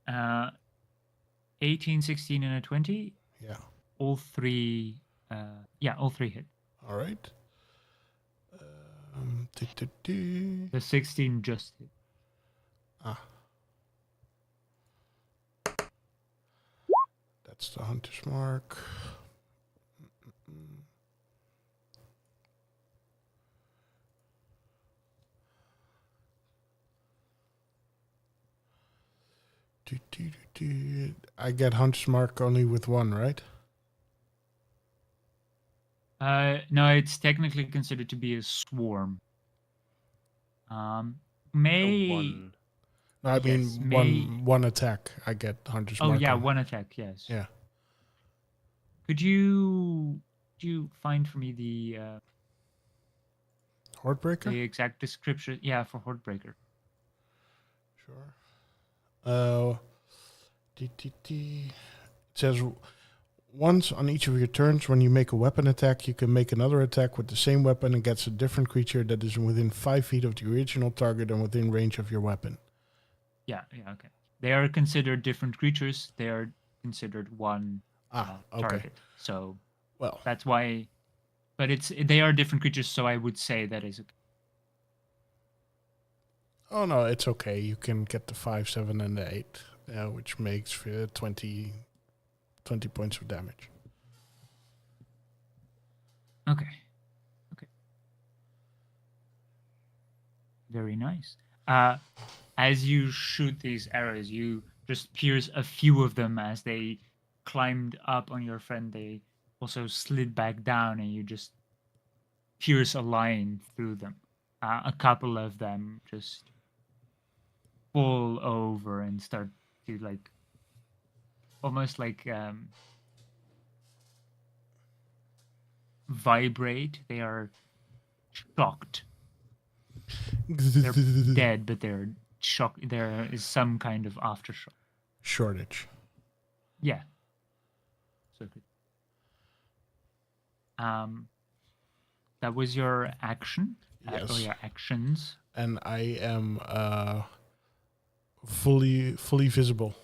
Uh, 18, 16, and a 20. Yeah. All three hit. All right. The 16 just hit. That's the Hunter's Mark. I get Hunter's Mark only with 1, right? No, it's technically considered to be a swarm. No, Yes, I mean one attack. I get Hunter's Mark. Oh yeah, on. one attack. Yes. Yeah. Could you find for me the Hordebreaker? the exact description? Yeah, for Hordebreaker. Sure. It says once on each of your turns, when you make a weapon attack, you can make another attack with the same weapon against a different creature that is within 5 feet of the original target and within range of your weapon. Yeah, okay. They are considered different creatures. They are considered one target. Okay. So well, that's why. But they are different creatures, so I would say that is okay. Oh no, it's okay. You can get the 5, 7, and the 8, which makes 20 points of damage. Okay. Very nice. As you shoot these arrows, you just pierce a few of them as they climbed up on your friend. They also slid back down, and you just pierce a line through them. A couple of them just fall over and start to like almost like vibrate. They are shocked. They're dead, but they're shocked. There is some kind of aftershock. Shortage. Yeah. So good. That was your action. Or Yes. your actions. And I am fully visible.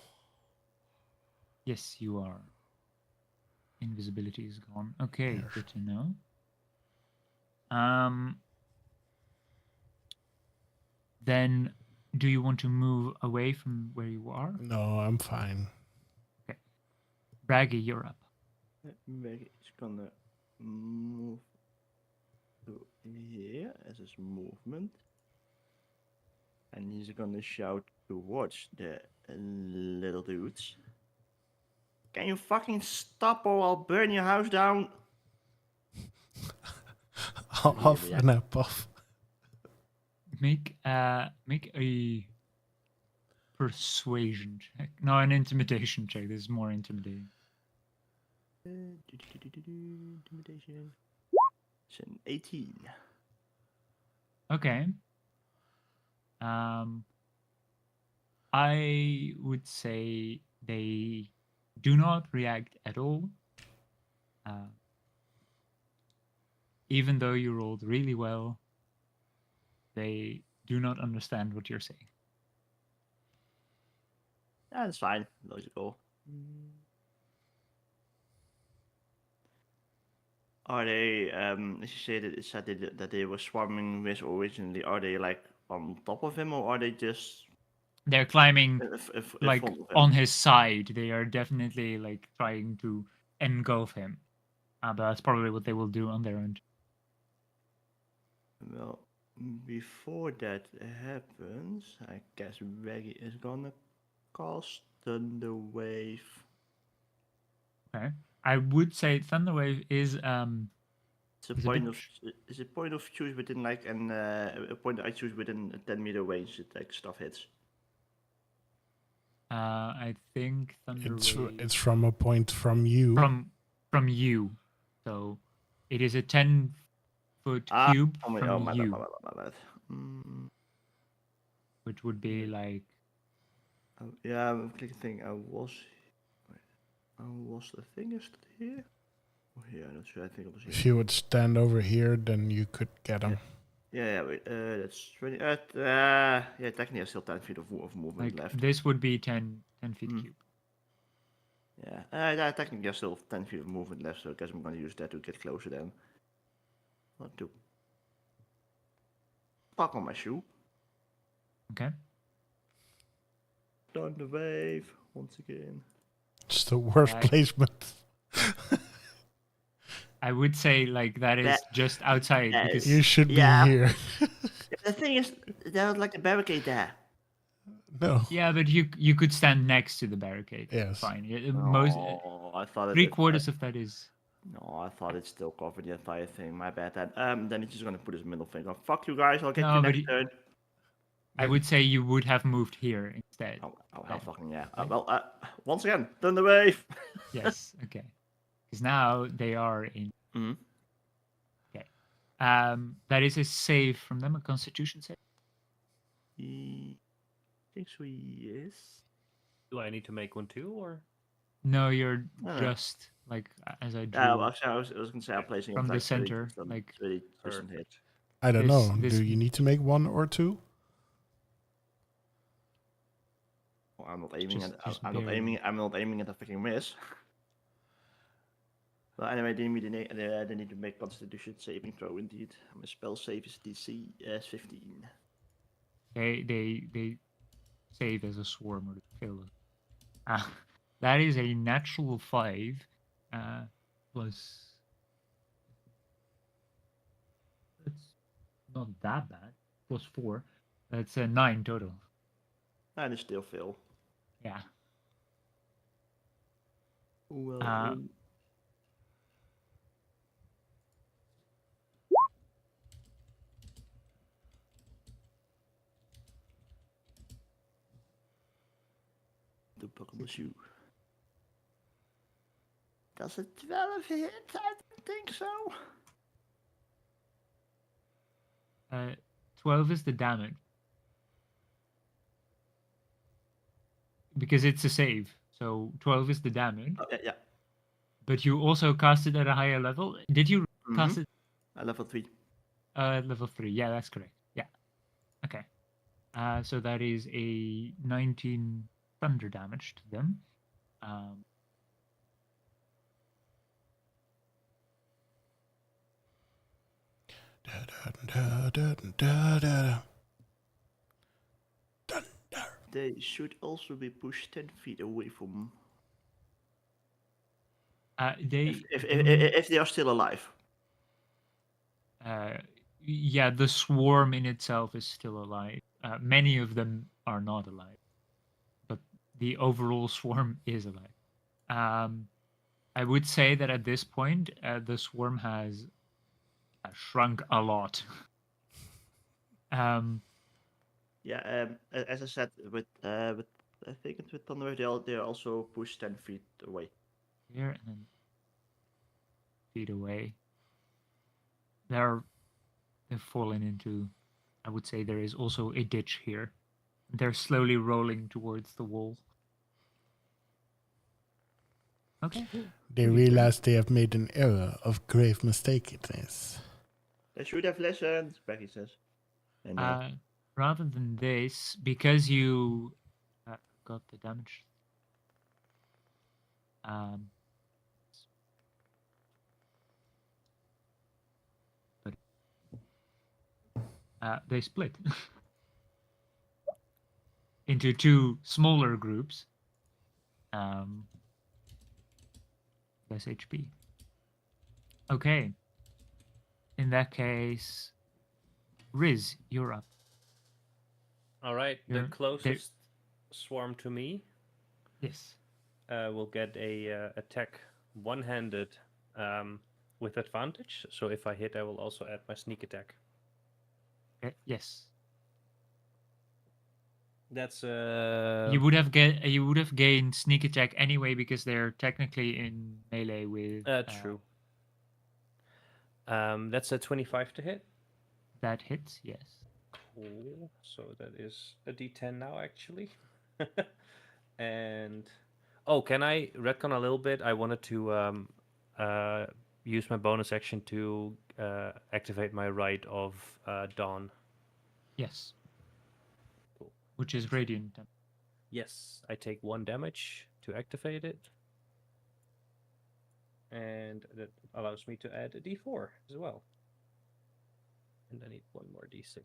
Yes, you are. Invisibility is gone. Okay, Yes. good to know. Then do you want to move away from where you are? No, I'm fine. Okay. Braggy, you're up. Meg is gonna move to here as his movement. And he's gonna shout towards the little dudes. Can you fucking stop or I'll burn your house down? Off and a puff. Make a persuasion check. No, an intimidation check. This is more intimidating. Intimidation. It's an 18. Okay. I would say they do not react at all. Even though you rolled really well, they do not understand what you're saying. Yeah, that's fine. Logical. Are they, as you said, it said that they were swarming with originally, are they like on top of him or are they just They're climbing like front of him? on his side. They are definitely like trying to engulf him. But that's probably what they will do on their own. Well, before that happens, I guess Reggie is gonna cast Thunder Wave. Okay. I would say Thunderwave is It's a It's a point bit of is a point of choose within like an a point I choose within a 10-meter range that like stuff hits. I think Thunderwave It's from a point from you. from you. So it is a 10-foot cube my from bad, you, my bad. which would be like Yeah, I'm clicking. I was the thing is it here? Oh, yeah, not sure. I think it was here. If you would stand over here, then you could get him. Yeah, wait, that's 20. Yeah, technically I still 10 feet of movement like left. this would be 10 feet cube. Yeah, technically I still 10 feet of movement left, so I guess I'm gonna use that to get closer then. Not to fuck on my shoe. Okay. Thunder Wave once again. It's the worst Right. placement. I would say like that is just outside because You should be Yeah. here. The thing is, there was like a barricade there. No. yeah, but you could stand next to the barricade. Yes. Fine. Most I thought it. 3/4 of that is No, I thought it still covered the entire thing. My bad. Then he's just gonna put his middle finger. Fuck you guys. I'll get No, you but next turn. I would say you would have moved here instead. Oh hell, Then. fucking yeah. Right. Once again, Thunder Wave. Yes. Okay. Because now they are in. Mhm. Okay. That is a save from them, a Constitution save. I think so. Yes. Do I need to make one too, or? No, you're No. just like as I drew Yeah, I was gonna say I'm placing from it the like center, like 30% hit. I don't This- know. this- Do you need to make one or two? Well, I'm not aiming Just- at. just I'm not barely. aiming. I'm not aiming at a freaking miss. Well, anyway, they need to make Constitution saving throw. Indeed, my spell save is DC 15. they save as a swarm or fail. That is a natural 5 plus. It's not that bad. Plus 4. That's a 9 total. And it's still fail. Yeah. Well, the buckle shoe. Does a 12 hit? I don't think so. 12 is the damage. Because it's a save. So 12 is the damage. Oh, yeah. But you also cast it at a higher level. Did you cast it Level 3. level 3? Yeah, that's correct. Yeah. Okay. So that is a 19 thunder damage to them. They should also be pushed 10 feet away from. If they are still alive. Yeah, the swarm in itself is still alive. Many of them are not alive, but the overall swarm is alive. I would say that at this point, the swarm has shrunk a lot. Yeah, as I said, with I think it's with Thunder, they're also pushed 10 feet away. Here and then feet away. They've fallen into, I would say there is also a ditch here. They're slowly rolling towards the wall. Okay. They realize they have made an error of grave mistakeness. They should have listened, Becky says. And, Rather than this, because you got the damage. They split into two smaller groups. Less HP. Okay. In that case, Riz, you're up. All right, the closest swarm to me. Yes. Will get a attack one-handed with advantage. So if I hit, I will also add my sneak attack. Okay. Yes. That's you would have gained sneak attack anyway because they're technically in melee with. True. That's a 25 to hit. That hits, yes. Cool. So that is a D10 now, actually. And can I retcon a little bit? I wanted to use my bonus action to activate my Rite of Dawn. Yes. Cool. Which is radiant. Yes, I take 1 damage to activate it. And that allows me to add a D4 as well. And I need 1 more D6.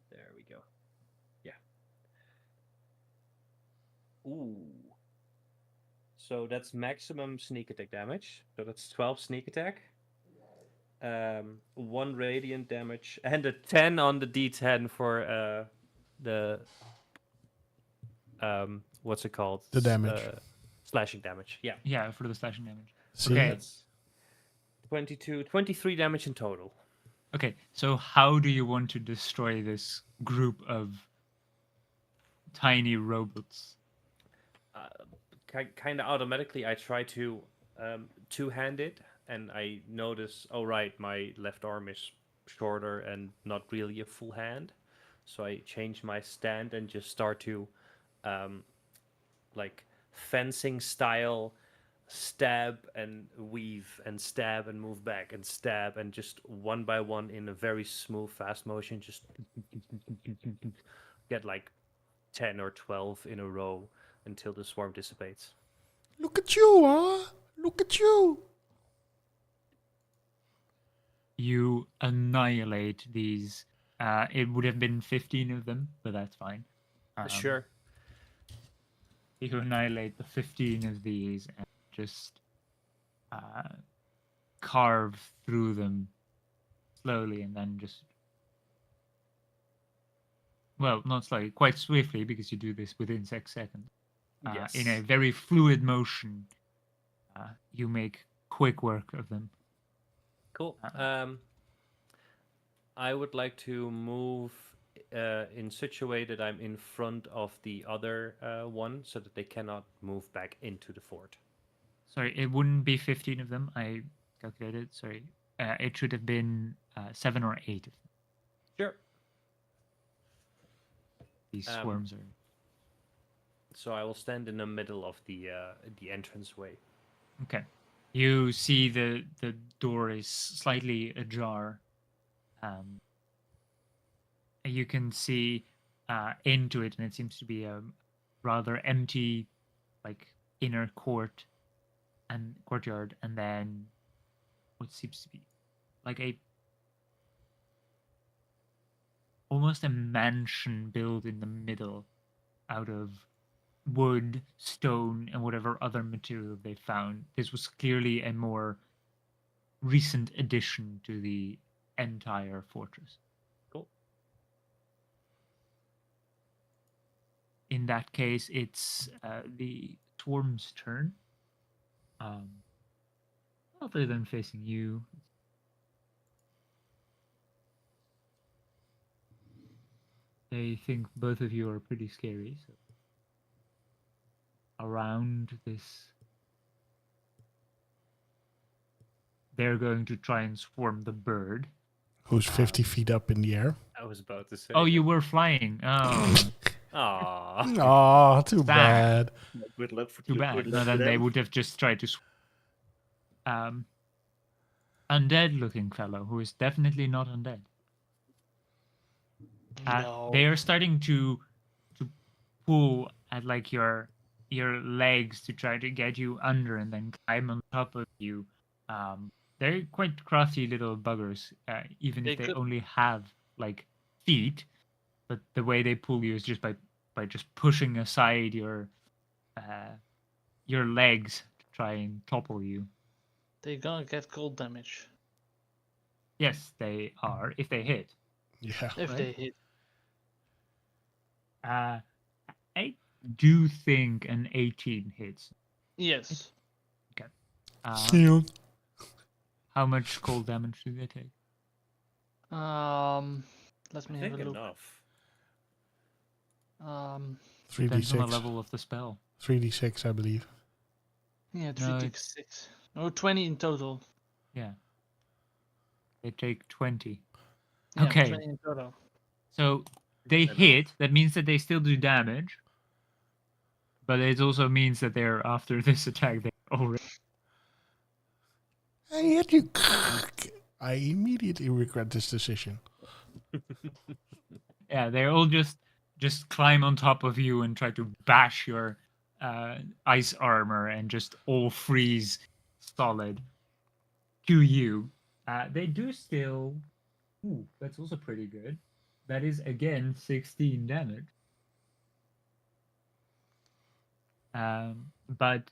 There we go. Yeah. Ooh. So that's maximum sneak attack damage. So that's 12 sneak attack. 1 radiant damage. And a 10 on the D10 for the... what's it called? The damage. Slashing damage. Yeah. Yeah, for the slashing damage. See? Okay. That's 23 damage in total. Okay, so how do you want to destroy this group of tiny robots? Kind of automatically, I try to two-hand it, and I notice, oh right, my left arm is shorter and not really a full hand. So I change my stand and just start to, like, fencing style, stab and weave and stab and move back and stab and just one by one in a very smooth fast motion just get like 10 or 12 in a row until the swarm dissipates. Look at you, huh? Look at you. You annihilate these. It would have been 15 of them, but that's fine. Sure. You annihilate the 15 of these and just carve through them slowly and then just, well, not slowly, quite swiftly, because you do this within 6 seconds. Yes. In a very fluid motion, you make quick work of them. Cool. I would like to move in such a way that I'm in front of the other one, so that they cannot move back into the fort. Sorry, it wouldn't be 15 of them. I calculated. Sorry, it should have been 7 or 8 of them. Sure. These swarms are. So I will stand in the middle of the entranceway. Okay. You see the door is slightly ajar. You can see into it, and it seems to be a rather empty, like, inner court and courtyard, and then what seems to be like almost a mansion built in the middle out of wood, stone, and whatever other material they found. This was clearly a more recent addition to the entire fortress. Cool. In that case, it's the swarm's turn. Other than facing you, they think both of you are pretty scary. So around this, they're going to try and swarm the bird. Who's 50 feet up in the air? I was about to say. Oh, you were flying. Oh. Aww. Oh, too Sad. bad. Good luck for Too bad. good No, luck then for they them. would have just tried to. Undead-looking fellow who is definitely not undead. No. They are starting to pull at like your legs to try to get you under and then climb on top of you. They're quite crafty little buggers, even if They they could- only have like feet. But the way they pull you is just by just pushing aside your legs to try and topple you. They're gonna get cold damage Yes, they are if they hit. Yeah. if Right. they hit. I do think an 18 hits. Yes. Shield. How much cold damage do they take? Let I me have think a look. enough. 3d6. Depends on the 3d6. level of the spell. 3d6, I believe. Yeah, No, 3d6. Oh, 20 in total. Yeah. They take 20. Yeah, Okay. 20 in total. So they hit. That means that they still do damage. But it also means that they're, after this attack, they're already. I hit you. I immediately regret this decision. Yeah, they all just climb on top of you and try to bash your ice armor and just all freeze solid to you. They do still. Ooh, that's also pretty good. That is again 16 damage. But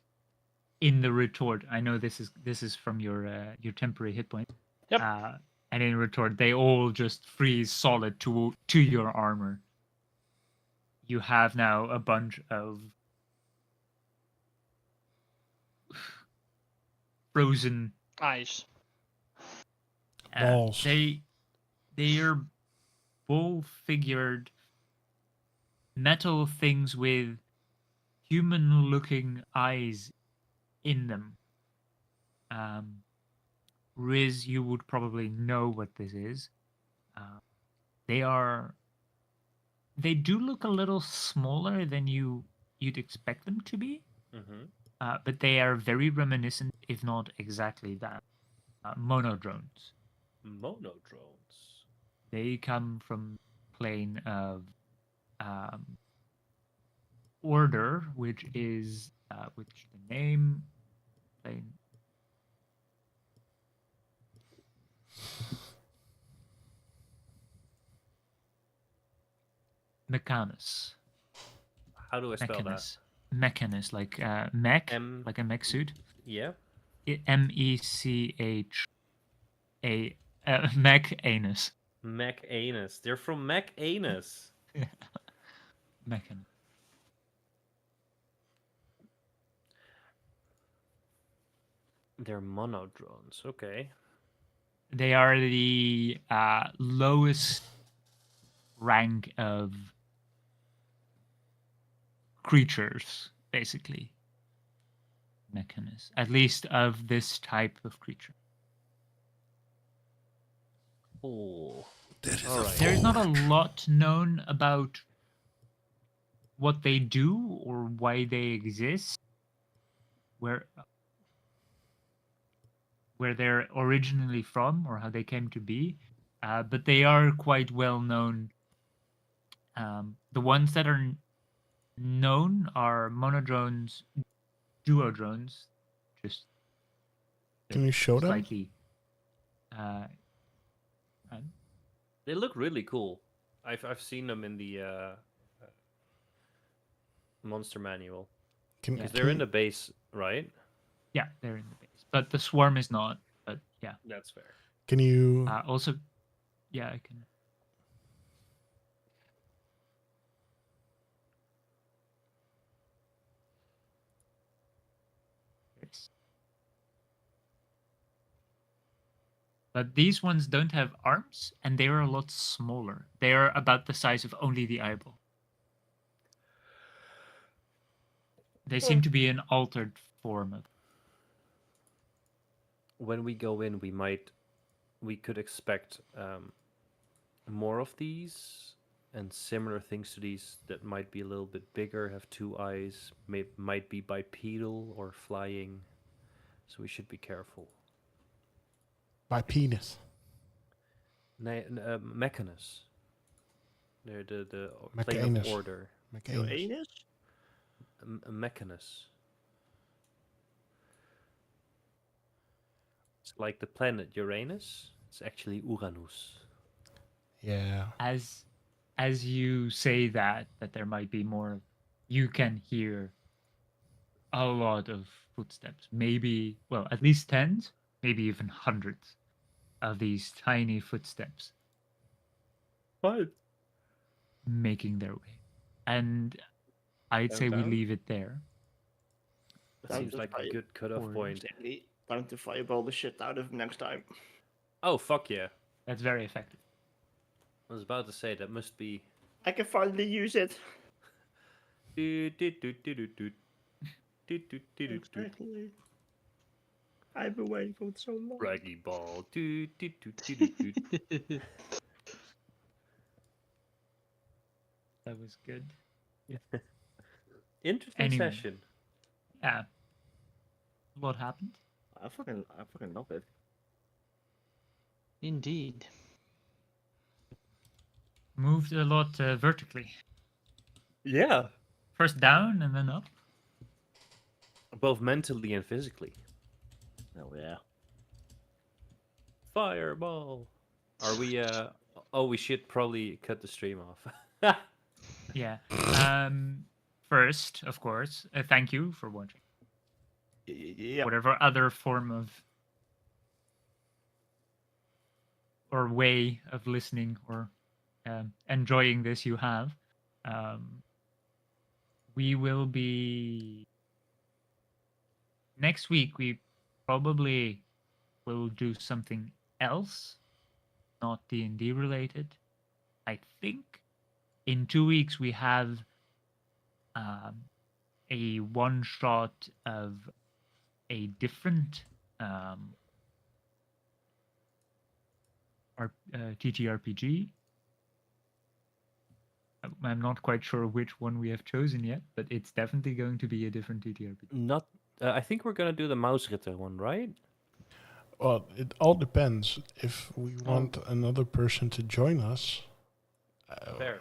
in the retort, I know this is from your temporary hit point. Yep. And in retort, they all just freeze solid to your armor. You have now a bunch of frozen Ice. Balls. They are bull-figured metal things with human-looking eyes in them. Riz, you would probably know what this is. They do look a little smaller than you'd expect them to be, but they are very reminiscent, if not exactly that. Monodrones. Monodrones. They come from plane of order, which is which the name plane. Mechanus. How do I spell Mechanus. Mechanus, like mech, like a mech suit. that? Yeah. MECHANUS. Mech anus. Mech Anus. They're from Mech Anus. Mechan. They're monodrones. Okay. They are the lowest rank of creatures, basically. Mechanus, at least of this type of creature. Oh. All right. There's not a lot known about what they do or why they exist, where they're originally from or how they came to be, but they are quite well known. The ones that are known are monodrones, duodrones, just Can you show them? slightly. They look really cool. I've seen them in the monster manual. Can, Yeah. can They're in you- the base, right? Yeah, they're in the base, but the swarm is not. But yeah, That's fair. Can you? also, yeah, I can. Yes. But these ones don't have arms, and they are a lot smaller. They are about the size of only the eyeball. They seem to be an altered form of. When we go in, we could expect more of these and similar things to these that might be a little bit bigger, have two eyes, might be bipedal or flying. So we should be careful. By penis. Mechanus. They're the plane of Mechanus. order. Your Mechanus. anus? Mechanus. It's like the planet Uranus. It's actually Uranus. Yeah. As you say that there might be more, you can hear a lot of footsteps. Maybe, well, at least tens, maybe even hundreds of these tiny footsteps What? making their way. And I'd say we Downtown? leave it there. That seems Just like a by- good cutoff or- point. Exactly. Time to fireball the shit out of him next time. Oh, fuck yeah. That's very effective. I was about to say, that must be... I can finally use it. Exactly. I've been waiting for it so long. Raggy ball. That was good. Interesting Anyway. session. Yeah. What happened? I fucking love it. Indeed. Moved a lot vertically. Yeah. First down and then up. Both mentally and physically. Oh yeah. Fireball. Are we, Oh, we should probably cut the stream off. Yeah. First, of course, thank you for watching. Yeah. Whatever other form of or way of listening or enjoying this you have. We will be next week. We probably will do something else, not D&D related. I think in 2 weeks we have a one shot of a different TTRPG. I'm not quite sure which one we have chosen yet, but it's definitely going to be a different TTRPG. Not... I think we're gonna do the Mausritter one, right? Well, it all depends. If we want another person to join us. Fair.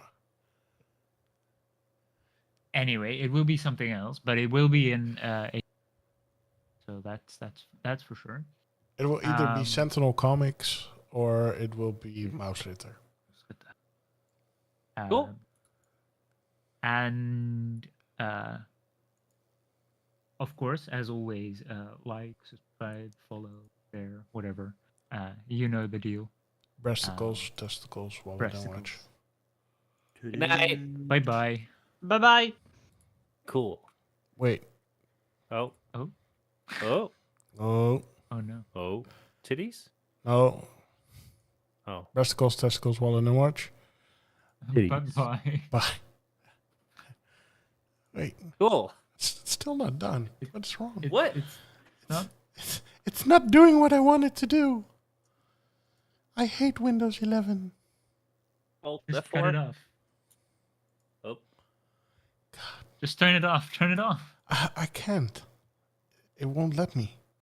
Anyway, it will be something else, but it will be in a. So that's for sure. It will either be Um, Sentinel Comics or it will be Mouse Ritter. Cool. And of course, as always, like, subscribe, follow, share, whatever. You know the deal. Breasticles, testicles, swallow, and watch. Good night. Bye bye. Bye bye. Cool. Wait. Oh. Oh. Oh. Oh. Oh no. Oh. Titties? No. Oh. Breasticles, testicles, swallow, and watch. Bye Titties. bye. Bye. Wait. Cool. It's still not done. What's wrong? What? It's not. It's not doing what I want it to do. I hate Windows 11. Alt Just F4. cut it off. Oh. Just turn it off. Turn it off. I can't. It won't let me.